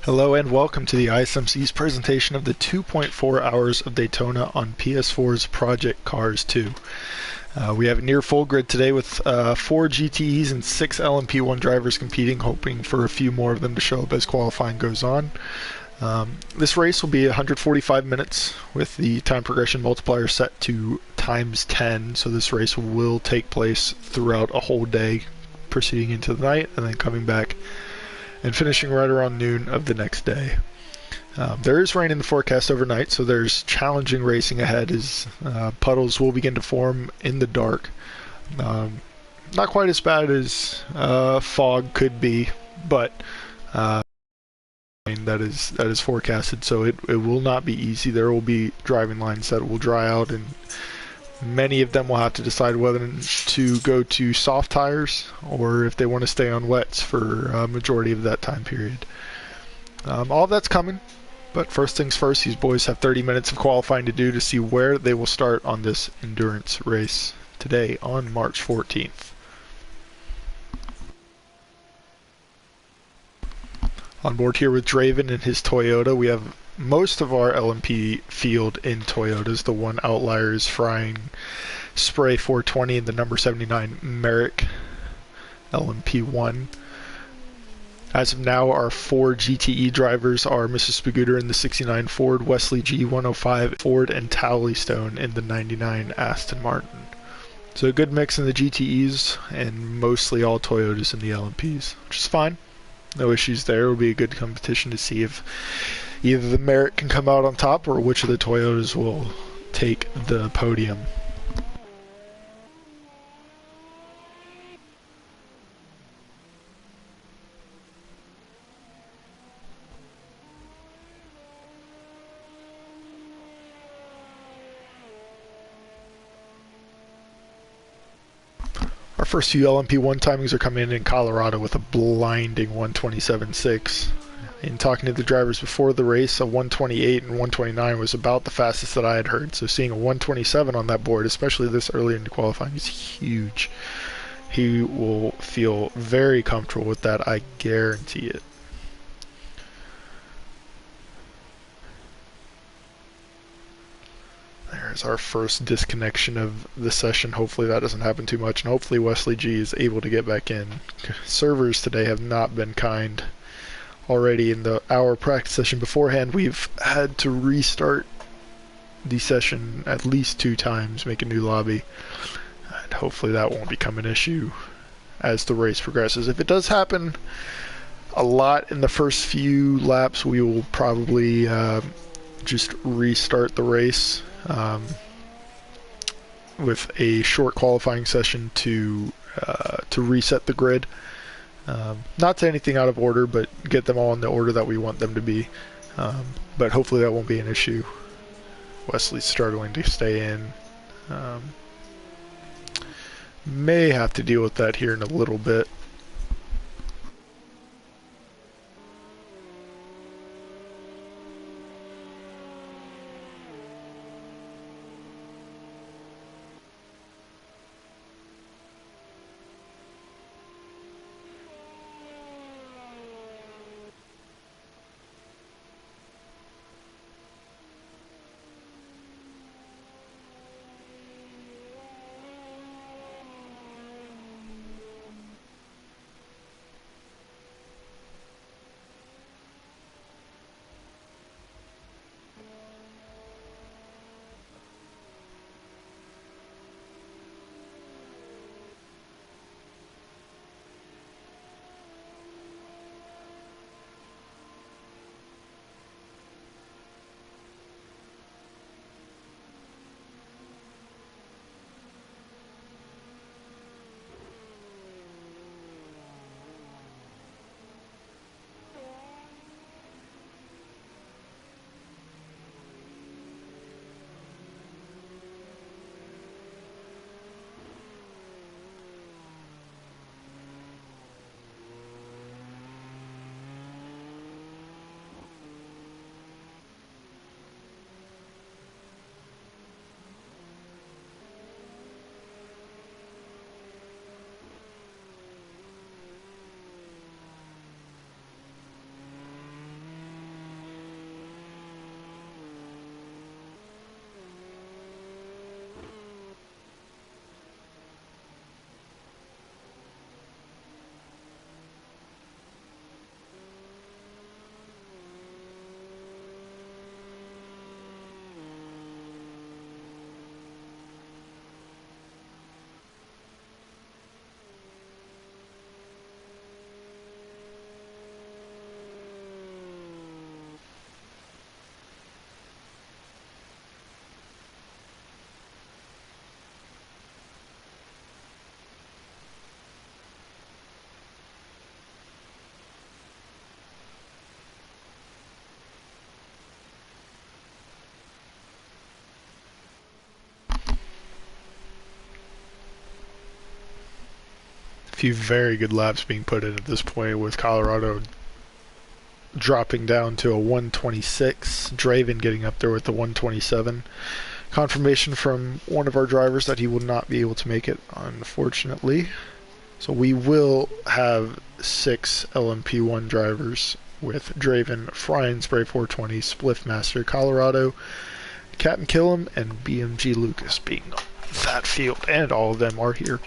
Hello and welcome to the ISMC's presentation of the 2.4 hours of Daytona on PS4's Project Cars 2. We have a near full grid today with 4 GTEs and 6 LMP1 drivers competing, hoping for a few more of them to show up as qualifying goes on. This race will be 145 minutes with the time progression multiplier set to times 10, so this race will take place throughout a whole day, proceeding into the night and then coming back and finishing right around noon of the next day. There is rain in the forecast overnight, so there's challenging racing ahead as puddles will begin to form in the dark. Not quite as bad as fog could be, but that is forecasted, so it will not be easy. There will be driving lines that will dry out, and many of them will have to decide whether to go to soft tires or if they want to stay on wets for a majority of that time period. All of that's coming, but first things first, these boys have 30 minutes of qualifying to do to see where they will start on this endurance race today on March 14th. On board here with Draven and his Toyota, we have most of our LMP field in Toyotas. The one outlier is frying Spray 420 and the number 79 Merrick LMP1. As of now, our 4 GTE drivers are Mrs. Spagooter in the 69 Ford, Wesley G 105 Ford, and Towley Stone in the 99 Aston Martin. So a good mix in the GTEs and mostly all Toyotas in the LMPs, which is fine. No issues there. It will be a good competition to see if either the Merrick can come out on top or which of the Toyotas will take the podium. Our first few LMP1 timings are coming in Colorado with a blinding 127.6. In talking to the drivers before the race, a 128 and 129 was about the fastest that I had heard. So seeing a 127 on that board, especially this early into qualifying, is huge. He will feel very comfortable with that, I guarantee it. There's our first disconnection of the session. Hopefully that doesn't happen too much, and hopefully Wesley G is able to get back in. Servers today have not been kind. Already in the hour practice session beforehand, we've had to restart the session at least 2 times, make a new lobby, and hopefully that won't become an issue as the race progresses. If it does happen a lot in the first few laps, we will probably just restart the race with a short qualifying session to reset the grid. Not to anything out of order, but get them all in the order that we want them to be. But hopefully that won't be an issue. Wesley's struggling to stay in. May have to deal with that here in a little bit. few very good laps being put in at this point, with Colorado dropping down to a 126, Draven getting up there with the 127. Confirmation from one of our drivers that he will not be able to make it, unfortunately. So we will have 6 LMP1 drivers, with Draven, Frying Spray 420, Spliffmaster, Colorado, Captain Killam, and BMG Lucas being that field, and all of them are here.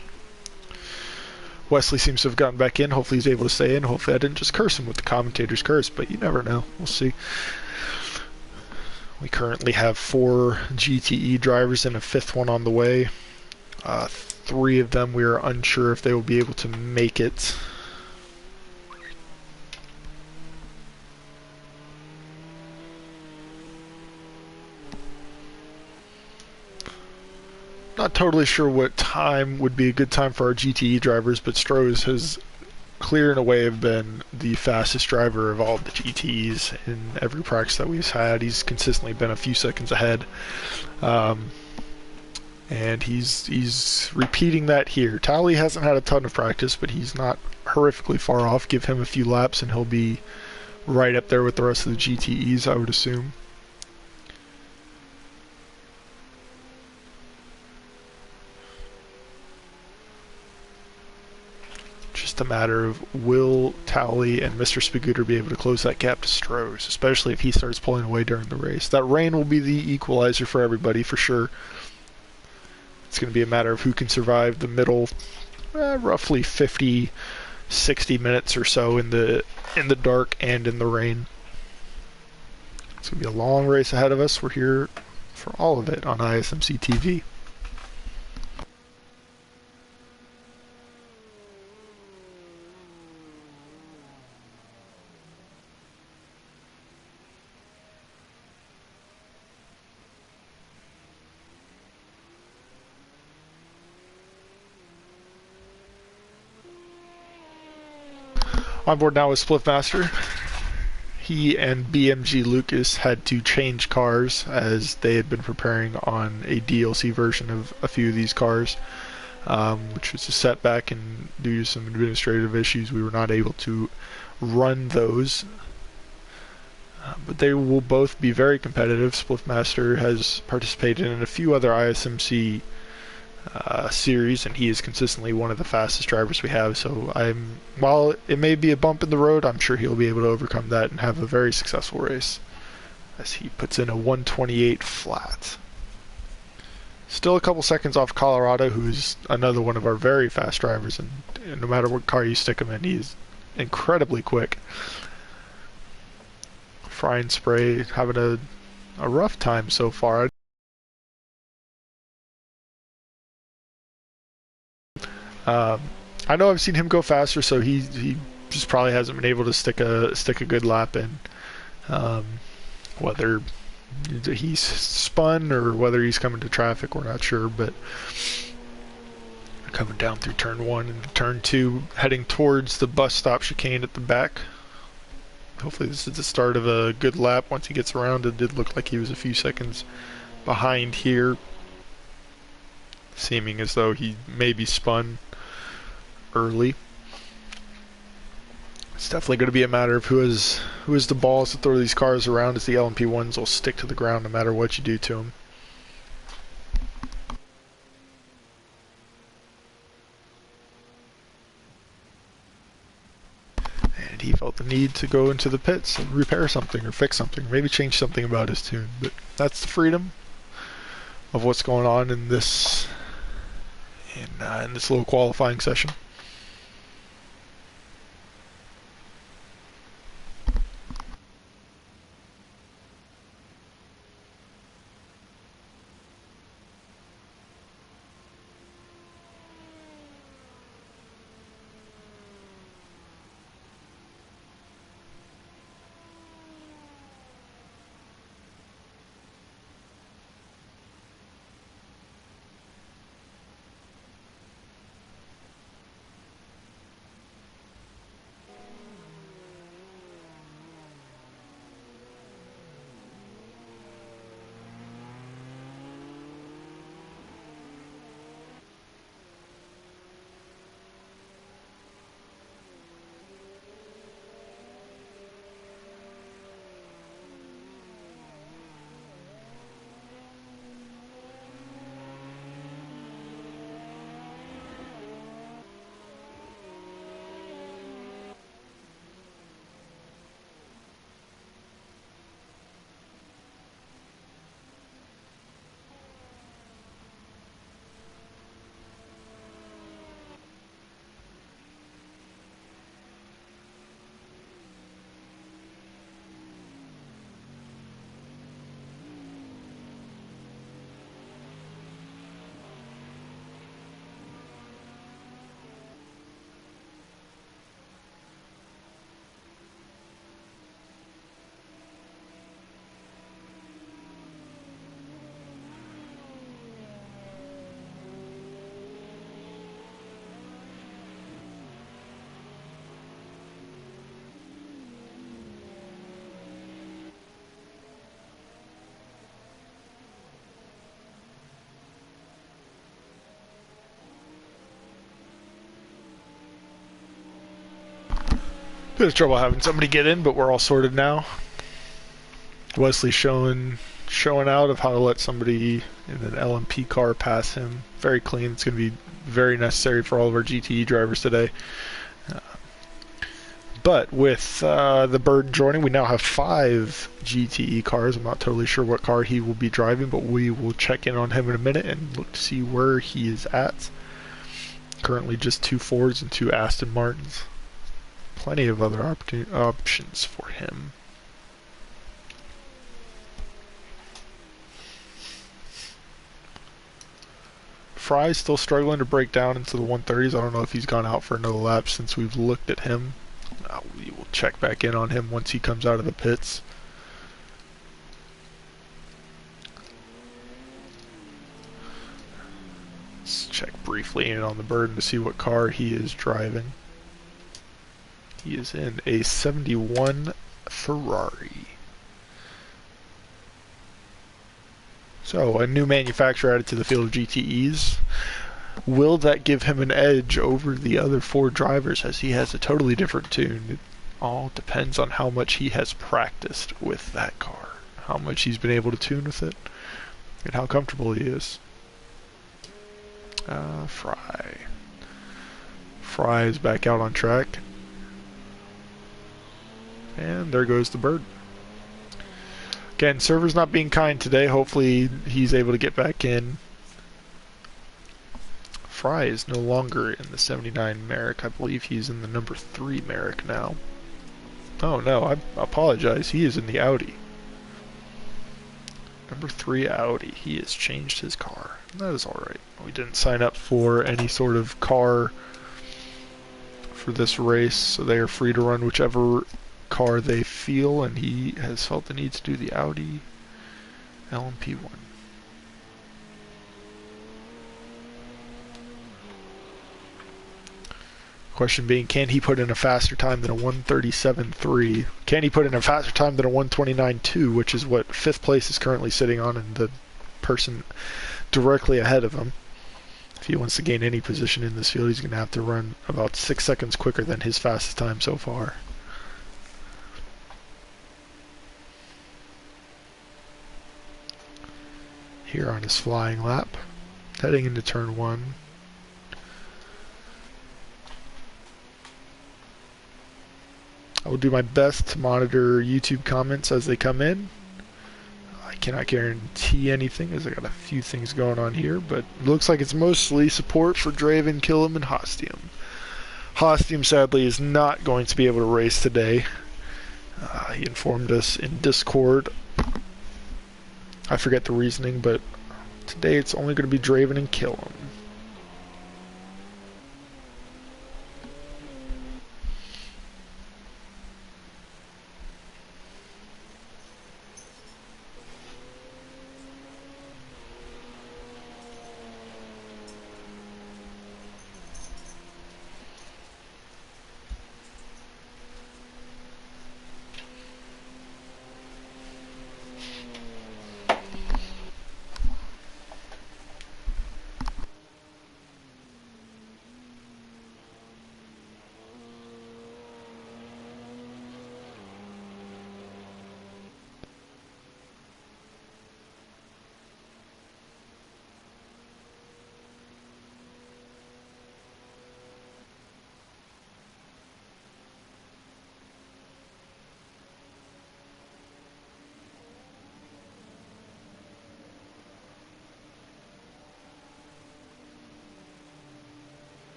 Wesley seems to have gotten back in. Hopefully he's able to stay in. Hopefully I didn't just curse him with the commentator's curse, but you never know. We'll see. We currently have 4 GTE drivers and a 5th one on the way. 3 of them we are unsure if they will be able to make it. Not totally sure what time would be a good time for our GTE drivers, but Strohs has clear and away have been the fastest driver of all the GTEs in every practice that we've had. He's consistently been a few seconds ahead. And he's repeating that here. Tally hasn't had a ton of practice, but he's not horrifically far off. Give him a few laps and he'll be right up there with the rest of the GTEs, I would assume. Just a matter of, will Tally and Mr. Spagooter be able to close that gap to Strohs, especially if he starts pulling away during the race. That rain will be the equalizer for everybody, for sure. It's going to be a matter of who can survive the middle, roughly 50, 60 minutes or so in the dark and in the rain. It's going to be a long race ahead of us. We're here for all of it on ISMC TV. On board now is Spliffmaster. He and BMG Lucas had to change cars as they had been preparing on a DLC version of a few of these cars, which was a setback, and due to some administrative issues we were not able to run those. But they will both be very competitive. Spliffmaster has participated in a few other ISMC series, and he is consistently one of the fastest drivers we have. So while it may be a bump in the road, I'm sure he'll be able to overcome that and have a very successful race, as he puts in a 128 flat. Still a couple seconds off Colorado, who's another one of our very fast drivers, and no matter what car you stick him in, he's incredibly quick. Frying Spray having a rough time so far. I know I've seen him go faster, so he just probably hasn't been able to stick a good lap in. Whether he's spun or whether he's coming to traffic, we're not sure. But coming down through turn 1 and turn 2, heading towards the bus stop chicane at the back. Hopefully this is the start of a good lap. Once he gets around, it did look like he was a few seconds behind here, seeming as though he maybe spun early. It's definitely going to be a matter of who has the balls to throw these cars around, as the LMP1s will stick to the ground no matter what you do to them. And he felt the need to go into the pits and repair something or fix something, maybe change something about his tune. But that's the freedom of what's going on in this little qualifying session. Bit of trouble having somebody get in, but we're all sorted now. Wesley showing out of how to let somebody in an LMP car pass him. Very clean. It's going to be very necessary for all of our GTE drivers today. But with the Bird joining, we now have 5 GTE cars. I'm not totally sure what car he will be driving, but we will check in on him in a minute and look to see where he is at. Currently just 2 Fords and 2 Aston Martins. Plenty of other options for him. Fry's still struggling to break down into the 130s. I don't know if he's gone out for another lap since we've looked at him. We will check back in on him once he comes out of the pits. Let's check briefly in on the Bird to see what car he is driving. He is in a 71 Ferrari. So, a new manufacturer added to the field of GTEs. Will that give him an edge over the other 4 drivers, as he has a totally different tune? It all depends on how much he has practiced with that car, how much he's been able to tune with it, and how comfortable he is. Fry is back out on track. And there goes the Bird. Again, server's not being kind today. Hopefully he's able to get back in. Fry is no longer in the 79 Merrick. I believe he's in the number 3 Merrick now. Oh no, I apologize. He is in the Audi. Number 3 Audi. He has changed his car. That is alright. We didn't sign up for any sort of car for this race, so they are free to run whichever car they feel, and he has felt the need to do the Audi LMP1. Question being, can he put in a faster time than a 1:37.3? Can he put in a faster time than a 1:29.2, which is what 5th place is currently sitting on, and the person directly ahead of him? If he wants to gain any position in this field, he's going to have to run about 6 seconds quicker than his fastest time so far. Here on his flying lap, heading into turn 1. I will do my best to monitor YouTube comments as they come in. I cannot guarantee anything as I got a few things going on here, but it looks like it's mostly support for Draven, Killam, and Hostium. Hostium sadly is not going to be able to race today. He informed us in Discord. I forget the reasoning, but today it's only going to be Draven and Killam.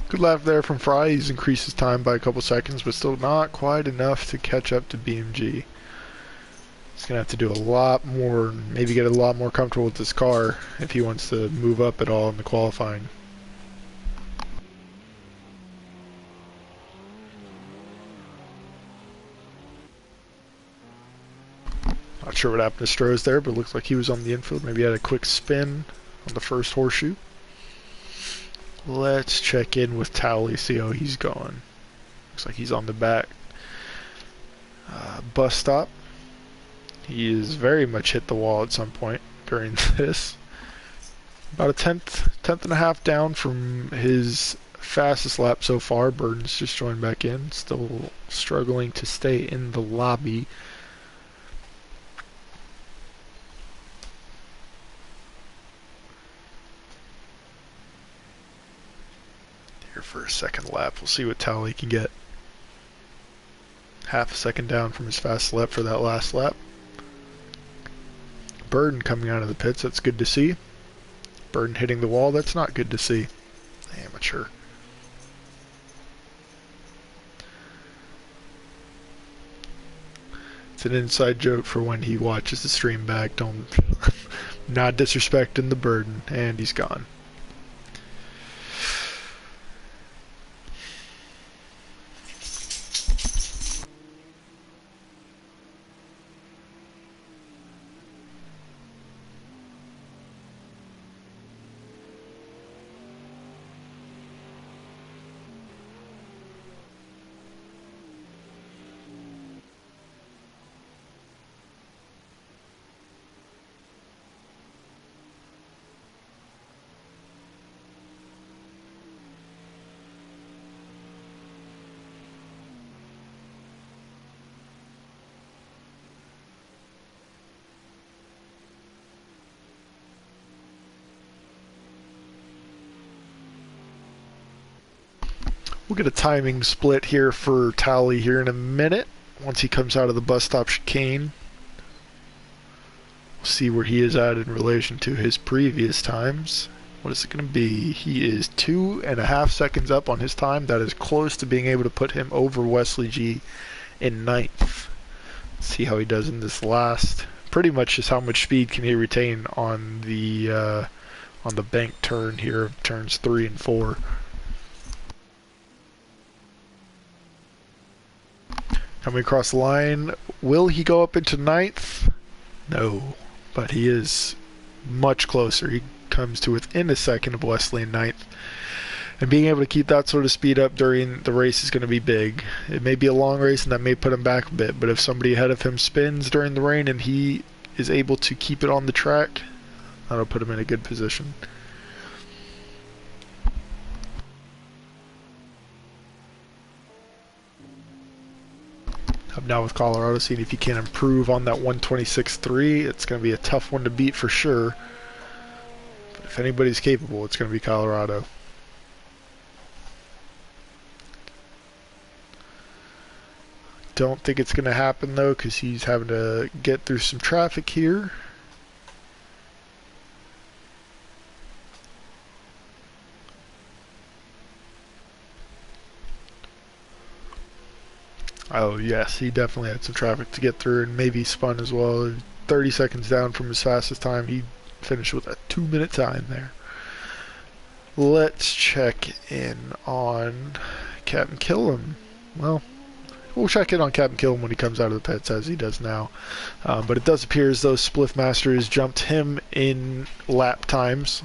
Good lap there from Fry. He's increased his time by a couple seconds, but still not quite enough to catch up to BMG. He's going to have to do a lot more, maybe get a lot more comfortable with this car if he wants to move up at all in the qualifying. Not sure what happened to Strohs there, but it looks like he was on the infield. Maybe he had a quick spin on the first horseshoe. Let's check in with Towley, see how he's going. Looks like he's on the back bus stop. He is very much hit the wall at some point during this. About a tenth and a half down from his fastest lap so far. Burden's just joined back in, still struggling to stay in the lobby. Here for a second lap. We'll see what Tally can get. Half a second down from his fastest lap for that last lap. Burden coming out of the pits, that's good to see. Burden hitting the wall, that's not good to see. Amateur. It's an inside joke for when he watches the stream back. Don't not disrespecting the Burden, and he's gone. We'll get a timing split here for Tally here in a minute. Once he comes out of the bus stop chicane, we'll see where he is at in relation to his previous times. What is it going to be? He is 2.5 seconds up on his time. That is close to being able to put him over Wesley G in 9th. Let's see how he does in this last. Pretty much just how much speed can he retain on the bank turn here, turns 3 and 4. Coming across the line, will he go up into 9th? No, but he is much closer. He comes to within a second of Wesley in 9th. And being able to keep that sort of speed up during the race is going to be big. It may be a long race and that may put him back a bit, but if somebody ahead of him spins during the rain and he is able to keep it on the track, that'll put him in a good position. Up now with Colorado, seeing if he can improve on that 126.3. It's going to be a tough one to beat for sure. But if anybody's capable, it's going to be Colorado. Don't think it's going to happen though, because he's having to get through some traffic here. Oh yes, he definitely had some traffic to get through and maybe spun as well. 30 seconds down from his fastest time. He finished with a 2-minute time there. Let's check in on Captain Killam. Well, we'll check in on Captain Killam when he comes out of the pits, as he does now. But it does appear as though Spliffmaster has jumped him in lap times.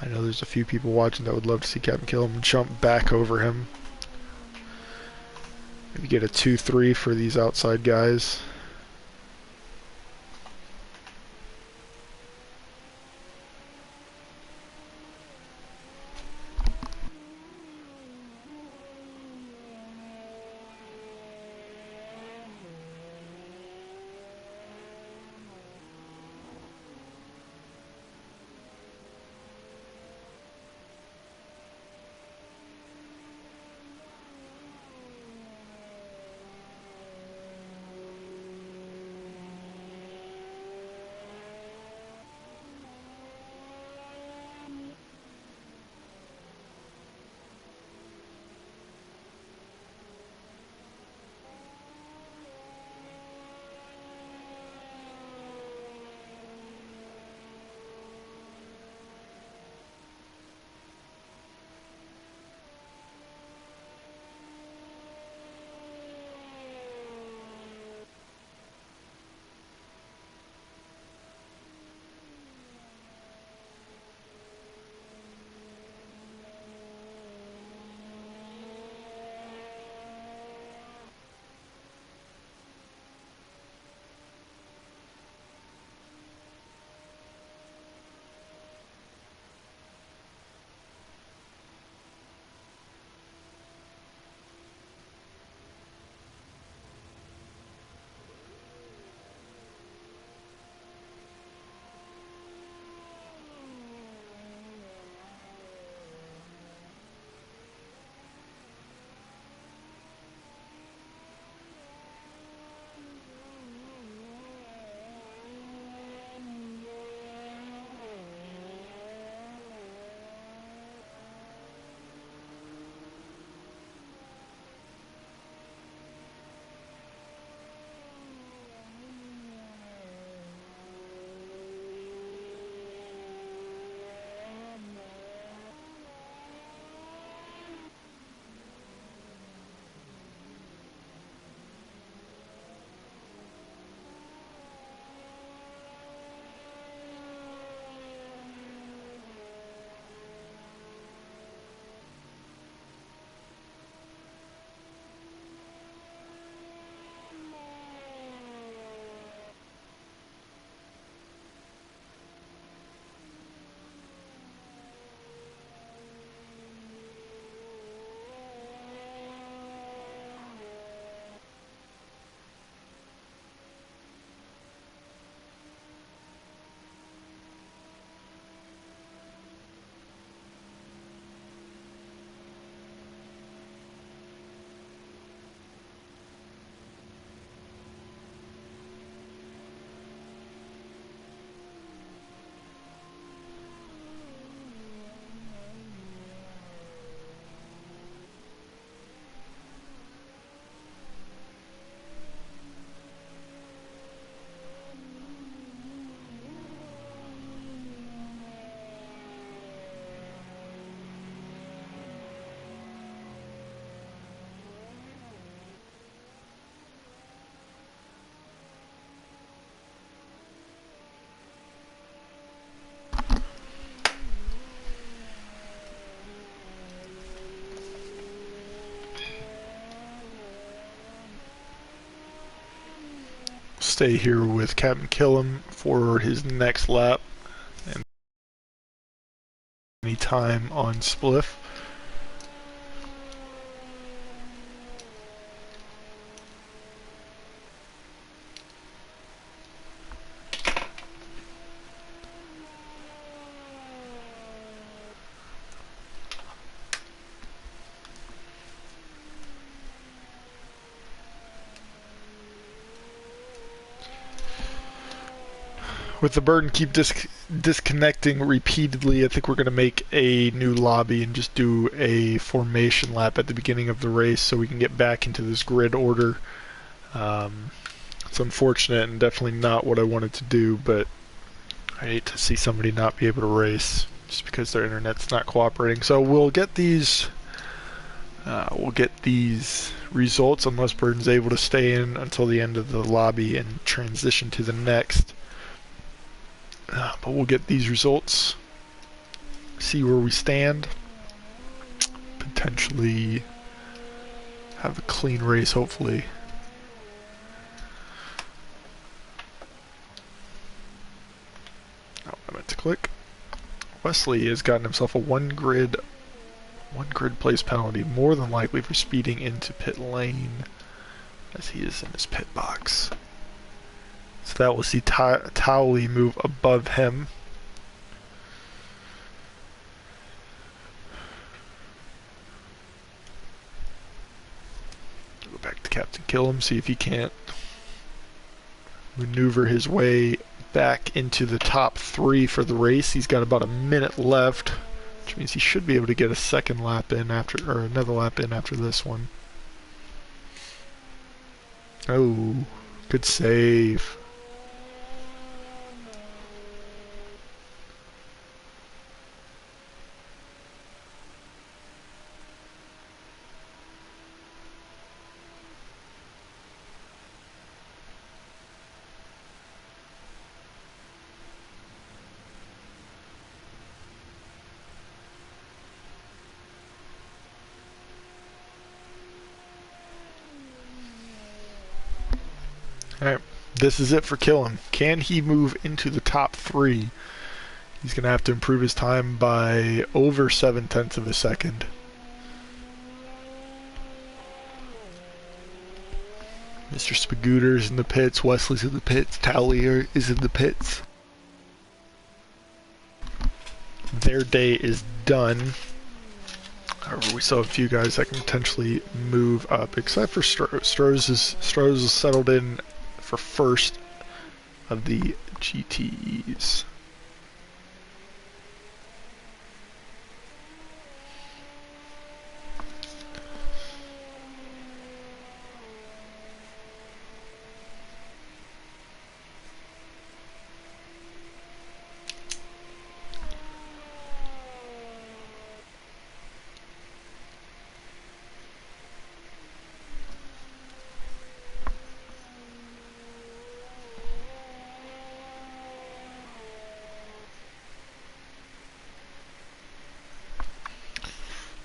I know there's a few people watching that would love to see Captain Killam jump back over him. Maybe get a 2-3 for these outside guys. stay here with Captain Killam for his next lap and any time on Spliff. With the burden keep disconnecting repeatedly, I think we're going to make a new lobby and just do a formation lap at the beginning of the race so we can get back into this grid order. It's unfortunate and definitely not what I wanted to do, but I hate to see somebody not be able to race just because their internet's not cooperating. So we'll get these results unless Burden's able to stay in until the end of the lobby and transition to the next. But we'll get these results, see where we stand, potentially have a clean race, hopefully. Oh, I meant to click. Wesley has gotten himself a one grid place penalty, more than likely for speeding into pit lane, as he is in his pit box. So that will see Towley move above him. Go back to Captain Killam, see if he can't maneuver his way back into the top 3 for the race. He's got about a minute left, which means he should be able to get a second lap in after, or another lap in after this one. Oh, good save. Alright, this is it for Killam. Can he move into the top 3? He's going to have to improve his time by over 0.7 of a second. Mr. Spagooter's in the pits, Wesley's in the pits, Towley is in the pits. Their day is done. However, we still have a few guys that can potentially move up, except for Strohs. Strohs is settled in for first of the GTEs.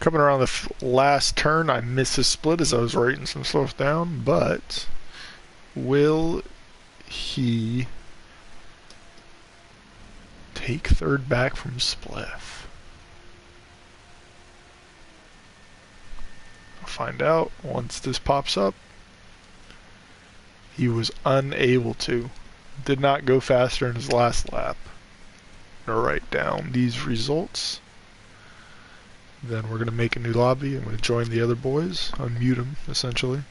Coming around the last turn, I missed a split as I was writing some stuff down, but will he take third back from Spliff? I'll find out once this pops up. He was unable to. Did not go faster in his last lap. I'm gonna write down these results. Then we're going to make a new lobby. I'm going to join the other boys, unmute them, essentially.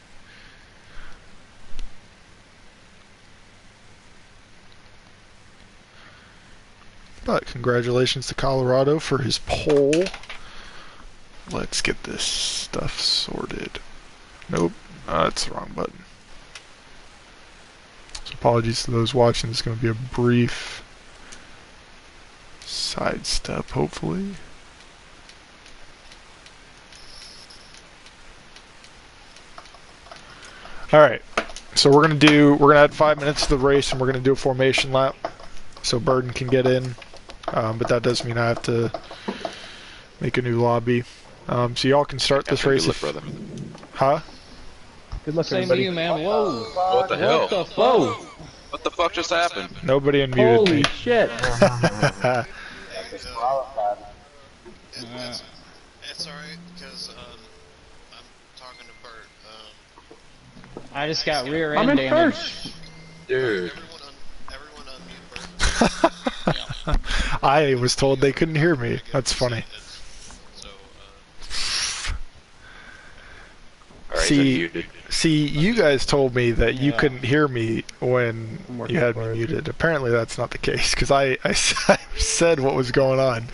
But congratulations to Colorado for his pole. Let's get this stuff sorted. Nope, that's the wrong button. So apologies to those watching. This is going to be a brief sidestep, hopefully. Alright, so we're gonna add 5 minutes to the race and we're gonna do a formation lap so Burden can get in. But that does mean I have to make a new lobby. So y'all can start this race. Good luck, brother. Huh? Good luck, Same everybody. to you, man. Whoa. What the hell? What the fuck? What the fuck just happened? Nobody unmuted Holy me. shit! It's alright, because, I'm talking to Bert. I just got rear I'm end in damage. Dude. Everyone unmute Bert. I was told they couldn't hear me. That's funny. So, Alright, he's unmuted. See, you guys told me that you Yeah. couldn't hear me when you had me muted. Apparently that's not the case, because I said what was going on,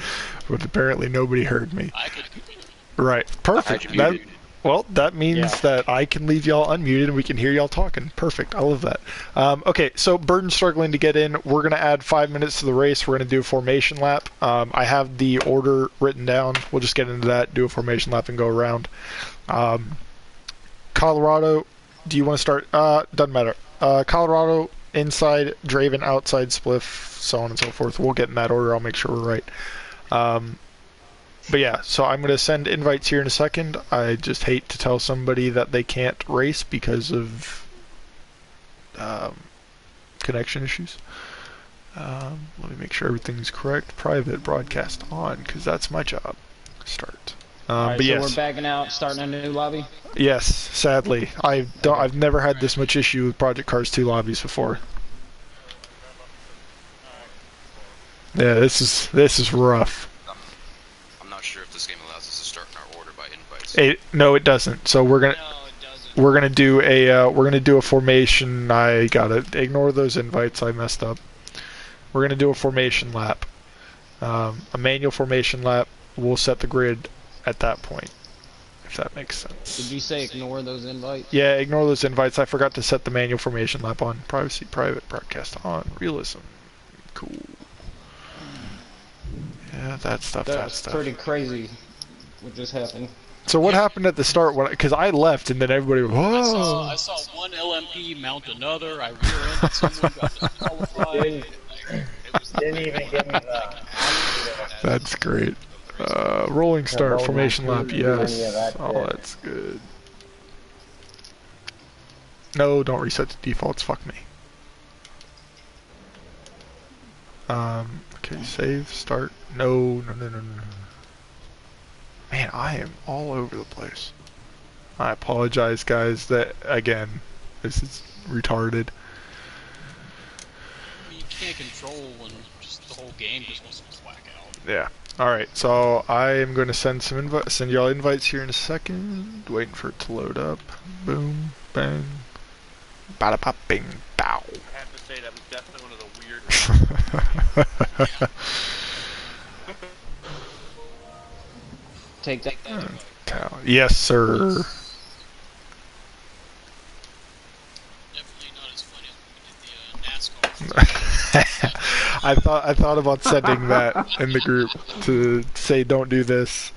but apparently nobody heard me. I could. Right. Perfect. I had you muted. Well, that means that I can leave y'all unmuted and we can hear y'all talking. Perfect. I love that. Okay, so Burden's struggling to get in. We're going to add 5 minutes to the race. We're going to do a formation lap. I have the order written down. We'll just get into that, do a formation lap, and go around. Colorado, do you want to start? Doesn't matter. Colorado, inside, Draven, outside, Spliff, so on and so forth. We'll get in that order. I'll make sure we're right. But yeah, so I'm going to send invites here in a second. I just hate to tell somebody that they can't race because of connection issues. Let me make sure everything's correct. Private broadcast on, because that's my job. Start. Alright, but so yes. we're backing out, starting a new lobby? Yes, sadly. I've never had this much issue with Project Cars 2 lobbies before. Yeah, this is rough. I'm not sure if this game allows us to start in our order by invites. No, it doesn't. So we're gonna do a formation. I gotta ignore those invites. I messed up. We're gonna do a formation lap, a manual formation lap. We'll set the grid at that point, if that makes sense. Did you say ignore those invites? Yeah, ignore those invites. I forgot to set the manual formation lap on. Privacy, private, broadcast on, realism. Cool. Yeah, that stuff. That's pretty crazy what just happened. So what happened at the start? Because I left and then everybody was, whoa. I saw one LMP mount another. I rear-ended someone, got disqualified. Didn't even give me the. That's great. Rolling start, rolling formation lap, lap, yes. yeah, that's Oh, it. that's good. No, don't reset the defaults, fuck me. Okay, save, start. No. Man, I am all over the place. I apologize, guys, that, again, this is retarded. I mean, you can't control when just the whole game just wants to whack out. Yeah. Alright, so I am going to send y'all invites here in a second. Waiting for it to load up. Boom, bang. Bada pop, bing, bow. I have to say that was definitely one of the weird. Take that. Yes, sir. Definitely not as funny as when we did the NASCAR. I thought about sending that in the group to say don't do this.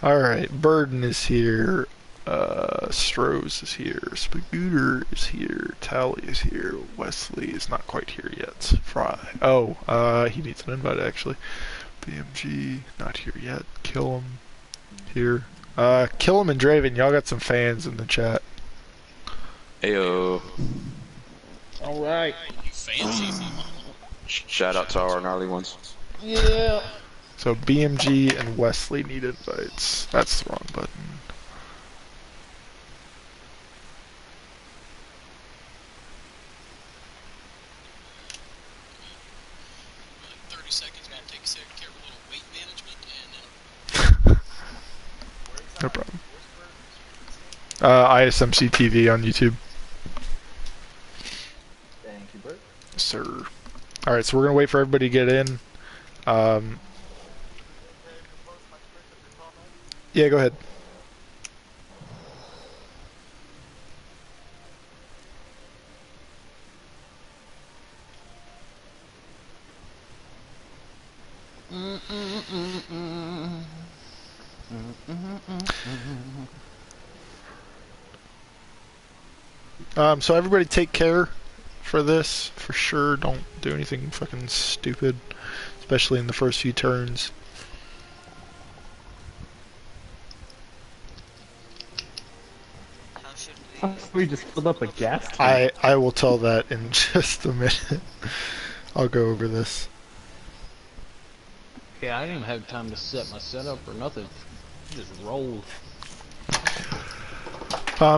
Alright, Burden is here. Strohs is here. Spagooter is here. Tally is here. Wesley is not quite here yet. Fry. Oh, he needs an invite actually. BMG, not here yet. Kill him. Here. Kill him and Draven, y'all got some fans in the chat. Ayo. Alright. You fancy. Shout out to our gnarly ones. Yeah. So BMG and Wesley need invites. That's the wrong button. Like 30 seconds, man. Take care of a little weight management, and then No problem. ISMC TV on YouTube. Thank you, Bert. Sir. Alright, so we're gonna wait for everybody to get in. Yeah, go ahead. So everybody take care for this, for sure. Don't do anything fucking stupid, especially in the first few turns. How should We just filled up a gas tank. I will tell that in just a minute. I'll go over this. Yeah, I didn't even have time to set my setup or nothing. Just rolled.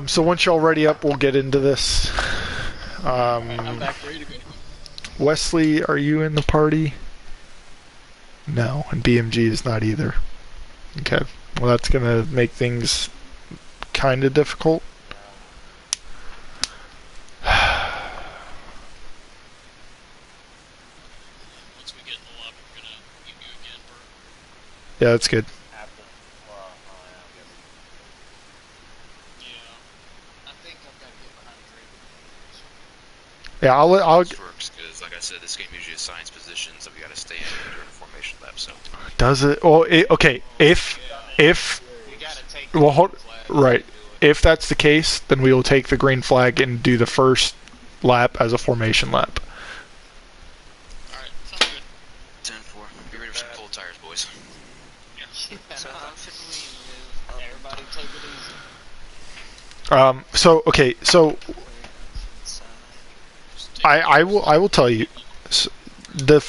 So once y'all ready up, we'll get into this. I'm back ready to go. Wesley, are you in the party? No, and BMG is not either. Okay, well that's gonna make things kind of difficult. Once we get in the lobby, we're gonna meet you again, Bert. Yeah, that's good. Yeah. I think I've got to get behind Draven. Yeah, I'll This works because, like I said, this game usually assigns positions that we got to stay in during a formation lap. So does it? Well, okay. If You gotta take well, hold, the flag. right. If that's the case, then we will take the green flag and do the first lap as a formation lap. Alright, sounds good. 10-4. Be ready for some cold tires, boys. Everybody take it easy. So okay. So I will tell you. The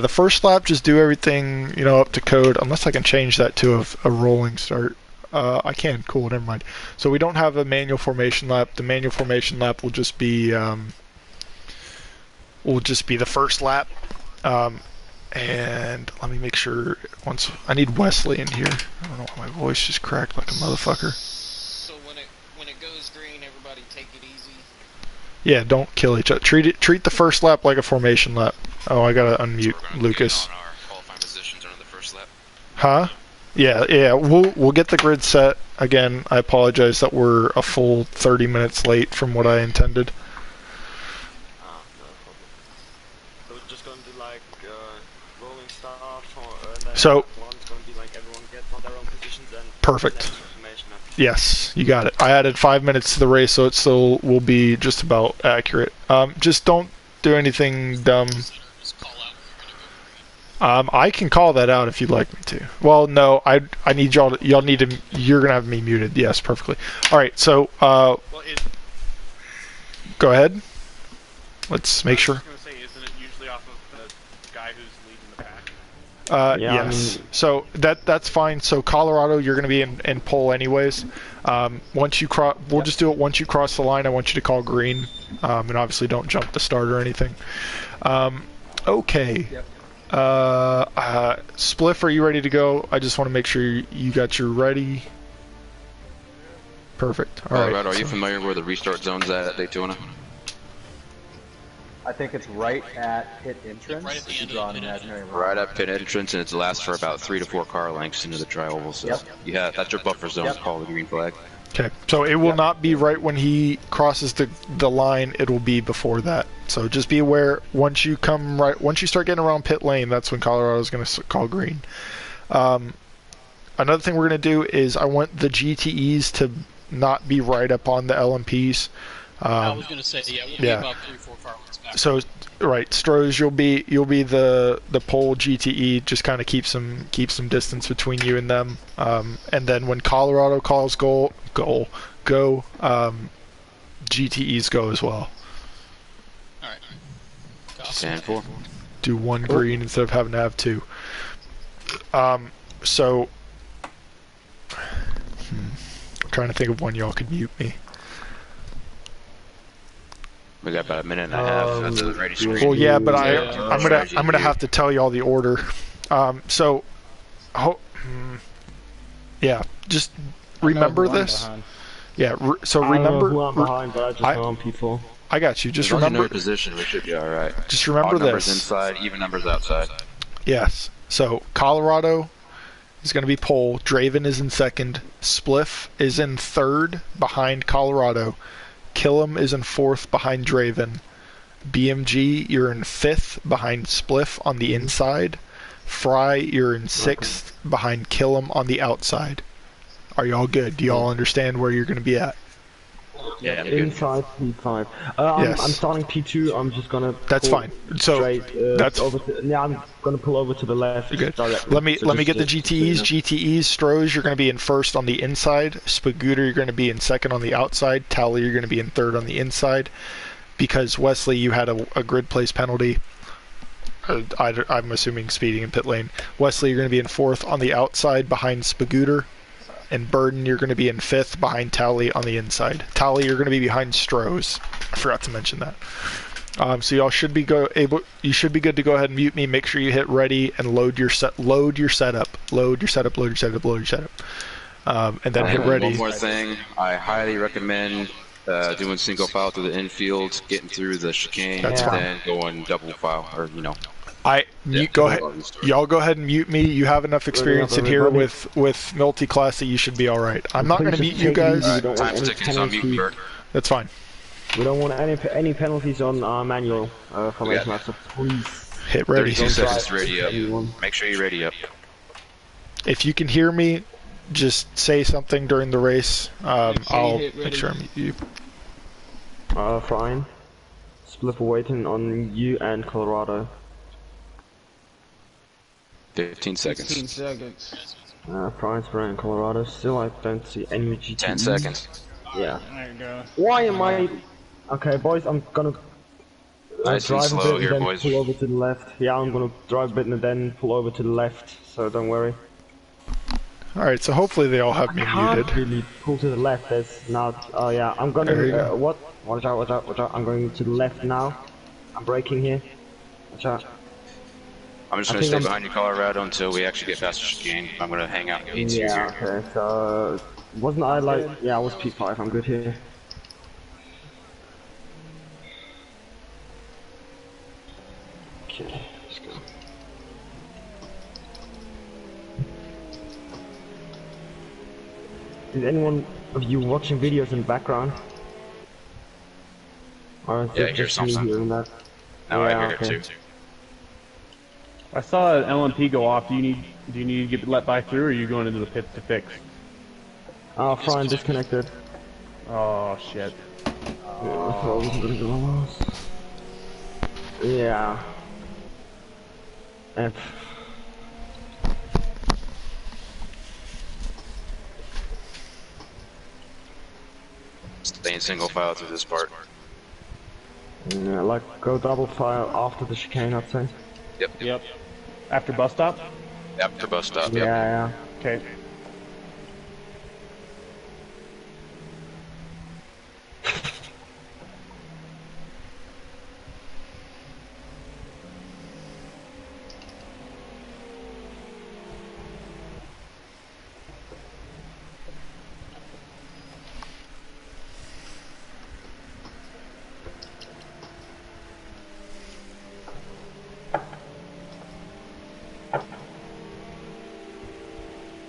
first lap, just do everything up to code, unless I can change that to a rolling start. I can. Cool. Never mind. So we don't have a manual formation lap. The manual formation lap will just be the first lap. And let me make sure. I need Wesley in here. I don't know why my voice just cracked like a motherfucker. So when it goes green, everybody take it easy. Yeah, don't kill each other. Treat the first lap like a formation lap. Oh, I gotta unmute So we're gonna Lucas. get on our qualifying positions during the first lap. Huh? Yeah. We'll get the grid set again. I apologize that we're a full 30 minutes late from what I intended. No problem. So we're just gonna do like rolling stuff, or So- one's gonna be like everyone gets on their own positions and Perfect. next information. Yes, you got it. I added 5 minutes to the race, so it still will be just about accurate. Just don't do anything dumb. Just call out when we're gonna go green. I can call that out if you'd like me to. Well, no, I need y'all need to. You're gonna have me muted. Yes, perfectly. All right, so Well, go ahead. Let's make sure. I was gonna say, isn't it usually off of the guy who's leading the pack? Yeah, I Yes. mean- So that's fine. So Colorado, you're going to be in pole anyways. Once you we'll just do it once you cross the line. I want you to call green, and obviously don't jump the start or anything. Okay. Yep. Spliff, are you ready to go? I just want to make sure you got your ready. Perfect. All right. Colorado, are you familiar where the restart zone's at Daytona? I think it's right at pit entrance. Right at the if you end of draw the an pit imaginary line. Right at pit entrance, and it lasts for about 3 to 4 car lengths into the tri-oval. So Yep. yeah, that's your buffer zone. Yep. Called the green flag. Okay. So it will not be right when he crosses the line. It will be before that. So just be aware. Once you start getting around pit lane, that's when Colorado's going to call green. Another thing we're going to do is I want the GTEs to not be right up on the LMPs. I was gonna say, we'll be yeah. about 3-4 car lengths back. So right, Strohs, you'll be the pole GTE. Just kind of keep some distance between you and them. And then when Colorado calls go, GTEs go as well. Alright. 10-4. Do one green instead of having to have two. So I'm trying to think of when y'all could mute me. We got about a minute and a half. That's a ready screen. Well, yeah, but Yeah. I'm gonna have to tell y'all the order. Yeah, just remember this. Yeah, so I don't know remember. who I'm behind, but I just I- know I'm people. I got you. Just As long as you know remember. your position, we should be all right. Just remember Odd numbers this. inside, even numbers outside. Yes. So Colorado is going to be pole. Draven is in second. Spliff is in third behind Colorado. Killam is in fourth behind Draven. BMG, you're in fifth behind Spliff on the inside. Fry, you're in sixth behind Killam on the outside. Are y'all good? Do y'all understand where you're going to be at? Yeah, Inside P5. Yes. I'm starting P2. I'm just gonna. That's pull fine. So straight, that's over to, yeah, I'm gonna pull over to the left. good. Directly. Let me So get the just GTEs. so you GTEs, Strohs, you're going to be in first on the inside. Spagooter, you're going to be in second on the outside. Tally, you're going to be in third on the inside. Because Wesley, you had a grid place penalty. I'm assuming speeding in pit lane. Wesley, you're going to be in fourth on the outside behind Spagooter. And Burden, you're going to be in fifth behind Tally on the inside. Tally, you're going to be behind Strohs. I forgot to mention that. So y'all should be you should be good to go ahead and mute me. Make sure you hit ready and load your setup. And then hit ready. One more thing, I highly recommend doing single file through the infield, getting through the chicane, That's and fine. then going double file, or Go ahead. Y'all go ahead and mute me. You have enough experience in here with multi-class that you should be all right. I'm not going to mute you guys. Time's ticking, so I'm muting Bert. That's fine. We don't want any penalties on manual formation maps. So please Hit ready. 32 seconds to ready up. Make sure you're ready up. If you can hear me, just say something during the race. I'll make sure I mute you. Fine. Split waiting on you and Colorado. 15 seconds. 15 seconds. Price and Colorado. Still, I don't see any GT. 10 seconds. Yeah. There you go. Why am I? Okay, boys, I'm gonna Nice and drive a slow bit and here, then boys. pull over to the left. Yeah, I'm gonna drive a bit and then pull over to the left. So don't worry. All right. So hopefully they all have me Can't muted. really pull to the left. There's not. Oh yeah, I'm gonna. There you go. What? Watch out! Watch out! Watch out! I'm going to the left now. I'm braking here. Watch out. I'm just going to stay behind you, Colorado, until we actually get past the chicane. I'm going to hang out in the 8 Yeah. here. Okay. So wasn't I like? Yeah, I was P5. I'm good here. Okay. Let's go. Is anyone of you watching videos in the background? Or is Yeah, it I hear just me something. hearing that? No, I Yeah, hear okay. it too. I saw an LMP go off. Do you need to get let by through, or are you going into the pit to fix? Oh, fine, disconnected. Oh shit. Yeah. F. Stay in single file through this part. Yeah, like go double file after the chicane, I'd say. Yep. After bus stop? After bus stop, Yeah, yep. yeah. Okay.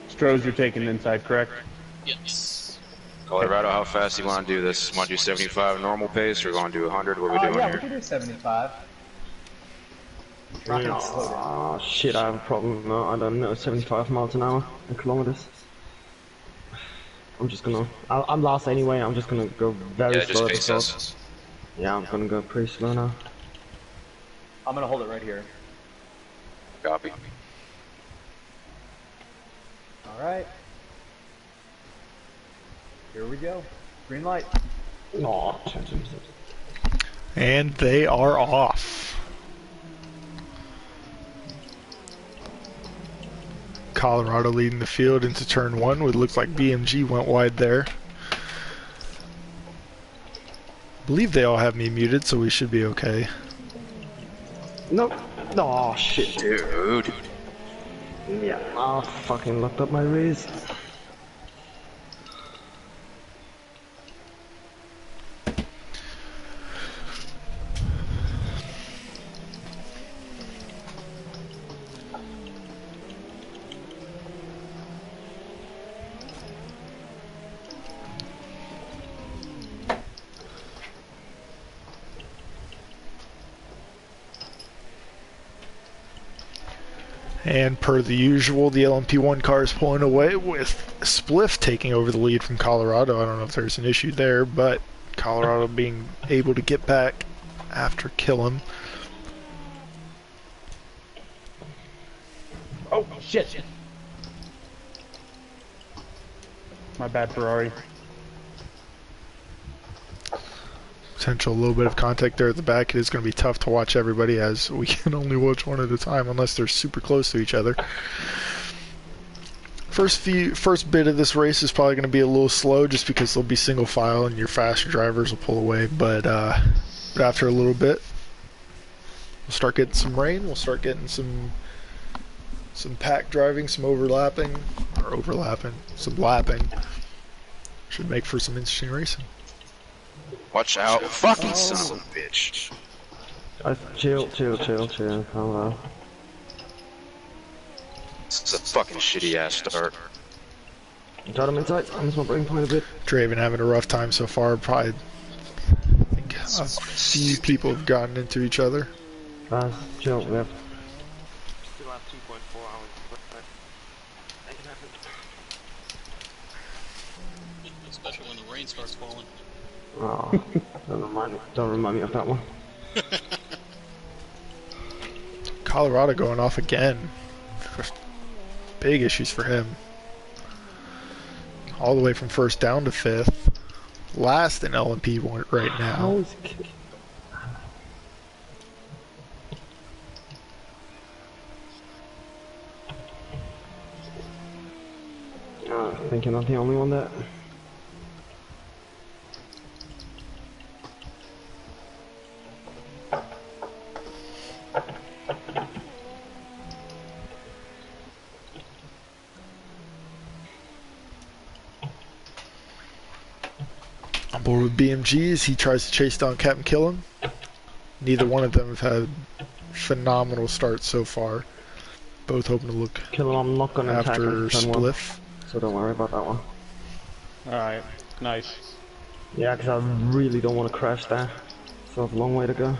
Strohs, you're taking inside, correct? Yes. Colorado, how fast do you want to do this? Want to do 75 normal pace, or want to do 100? What are we doing Yeah, we here? can do 75. Rocket it slow down. Oh shit, I have a problem. No, I don't know, 75 miles an hour in kilometers. I'm just gonna. I'm last anyway. I'm just gonna go very Yeah, slow. just pace us. Yeah, I'm gonna go pretty slow now. I'm gonna hold it right here. Copy. Alright. Here we go. Green light. Oh, And they are off. Colorado leading the field into turn 1. It looks like BMG went wide there. I believe they all have me muted, so we should be okay. nope. Oh shit. Dude. Yeah. Oh, fucking locked up my wrist. And per the usual, the LMP1 car is pulling away with Spliff taking over the lead from Colorado. I don't know if there's an issue there, but Colorado being able to get back after Killam. Oh, shit. My bad, Ferrari. Potential little bit of contact there at the back. It is going to be tough to watch everybody as we can only watch one at a time unless they're super close to each other. First bit of this race is probably going to be a little slow just because they'll be single file and your faster drivers will pull away. But after a little bit, we'll start getting some rain. We'll start getting some pack driving, some some lapping. Should make for some interesting racing. Watch out. Fucking son of a bitch. Chill. Calm down. This is a fucking shitty ass start. Got him inside. I missed my brain point a bit. Draven having a rough time so far. Probably, I think a few people have gotten into each other. Chill, yeah. Still have 2.4 hours, but that can happen. Especially when the rain starts falling. Oh, don't remind me of that one. Colorado going off again. Big issues for him. All the way from first down to fifth. Last in LMP1 right now. I think you're not the only one that. On board with BMG as he tries to chase down Captain Killam. Neither one of them have had phenomenal starts so far. Both hoping to look Killam, I'm not gonna attack after Spliff. So don't worry about that one. Alright, nice. Yeah, because I really don't want to crash there. So I have a long way to go.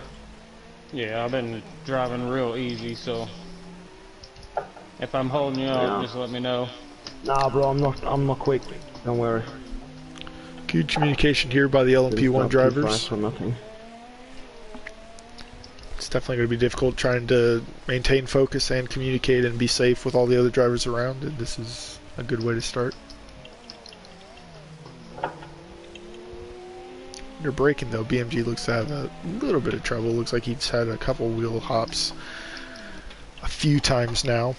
Yeah, I've been driving real easy, so if I'm holding you up, just let me know. Nah, bro, I'm not quick. Don't worry. Good communication here by the LMP1 drivers. For nothing. It's definitely going to be difficult trying to maintain focus and communicate and be safe with all the other drivers around, and this is a good way to start. They're braking though. BMG looks to have a little bit of trouble. Looks like he's had a couple wheel hops a few times now.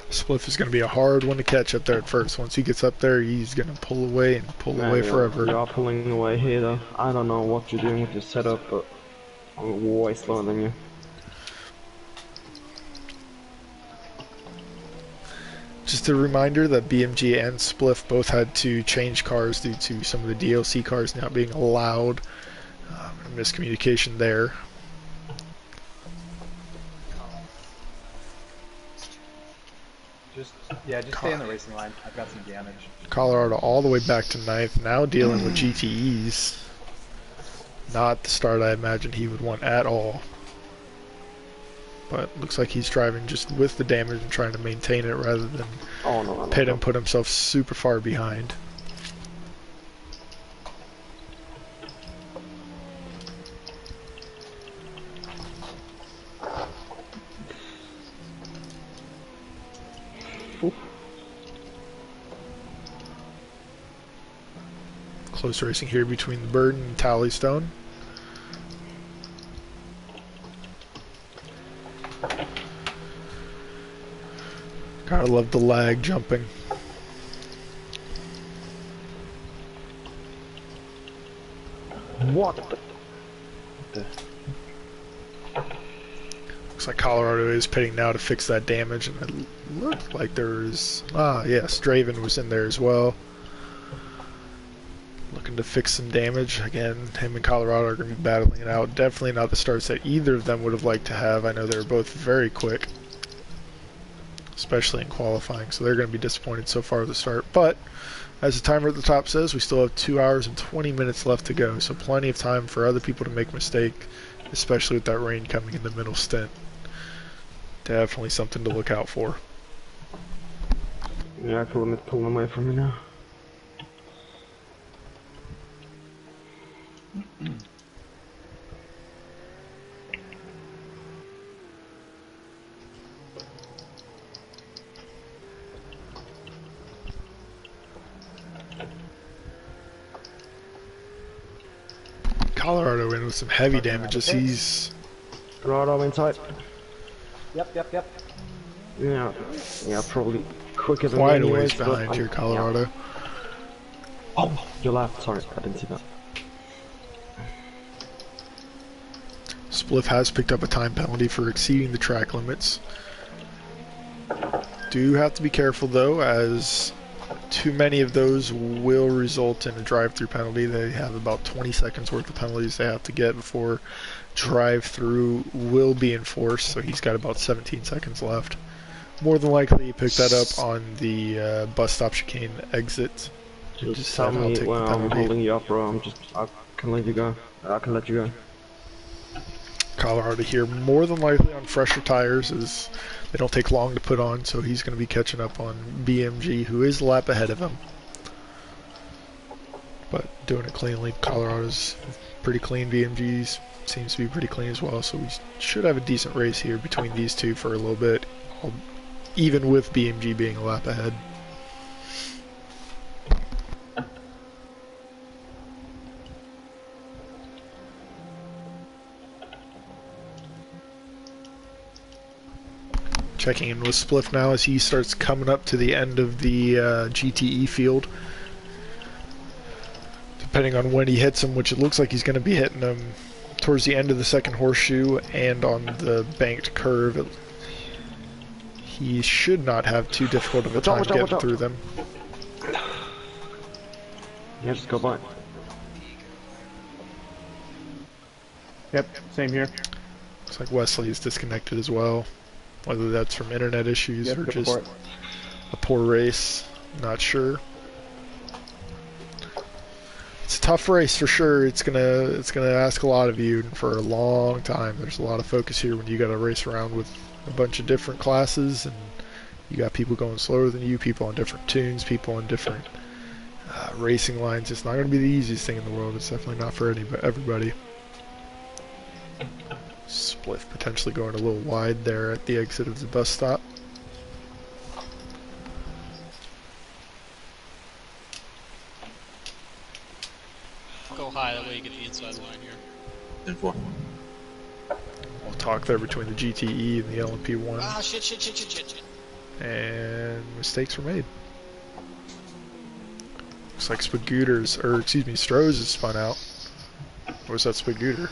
Spliff is going to be a hard one to catch up there at first. Once he gets up there, he's going to pull away and pull away forever. You are pulling away here though. I don't know what you're doing with your setup, but I'm way slower than you. Just a reminder that BMG and Spliff both had to change cars due to some of the DLC cars not being allowed. Miscommunication there. Just stay in the racing line. I've got some damage. Colorado all the way back to ninth, now dealing with GTEs. Not the start I imagined he would want at all. But looks like he's driving just with the damage and trying to maintain it rather than pit and put himself super far behind. Close racing here between the Burden and Tallystone. Gotta love the lag jumping. What the? Looks like Colorado is pitting now to fix that damage, and it looked like there was... yes, Draven was in there as well. Looking to fix some damage. Again, him and Colorado are going to be battling it out. Definitely not the starts that either of them would have liked to have. I know they were both very quick. especially in qualifying, so they're going to be disappointed so far at the start. But as the timer at the top says, we still have 2 hours and 20 minutes left to go, so plenty of time for other people to make a mistake, especially with that rain coming in the middle stint. Definitely something to look out for. Yeah, I feel him pulling away from me now. Colorado in with some heavy damages. He's Colorado inside. Yep. Yeah, probably quicker than quite a me ways anyways, behind but here, Colorado. Yeah. Oh, your left. Sorry, I didn't see that. Spliff has picked up a time penalty for exceeding the track limits. Do have to be careful though, as too many of those will result in a drive-through penalty. They have about 20 seconds worth of penalties they have to get before drive-through will be enforced, so he's got about 17 seconds left. More than likely he picked that up on the bus stop chicane exit. Just tell me when I'm holding you up, bro. I can let you go. I can let you go. Colorado here, more than likely on fresher tires, as they don't take long to put on, so he's going to be catching up on BMG, who is a lap ahead of him. But doing it cleanly. Colorado's pretty clean. BMG's seems to be pretty clean as well, so we should have a decent race here between these two for a little bit, even with BMG being a lap ahead. Checking in with Spliff now as he starts coming up to the end of the GTE field. Depending on when he hits him, which it looks like he's going to be hitting him towards the end of the second horseshoe and on the banked curve. He should not have too difficult of a time getting through them. Yeah, just go by. Yep, same here. Looks like Wesley is disconnected as well. Whether that's from internet issues or just a poor race, not sure. It's a tough race for sure. It's gonna ask a lot of you for a long time. There's a lot of focus here when you got to race around with a bunch of different classes, and you got people going slower than you, people on different tunes, people on different racing lines. It's not going to be the easiest thing in the world. It's definitely not for everybody. Spliff potentially going a little wide there at the exit of the bus stop. Go high, that way you get the inside line here. We'll talk there between the GTE and the LMP1. Ah, shit. And mistakes were made. Looks like Stroh's is spun out. Or was that Spagooter?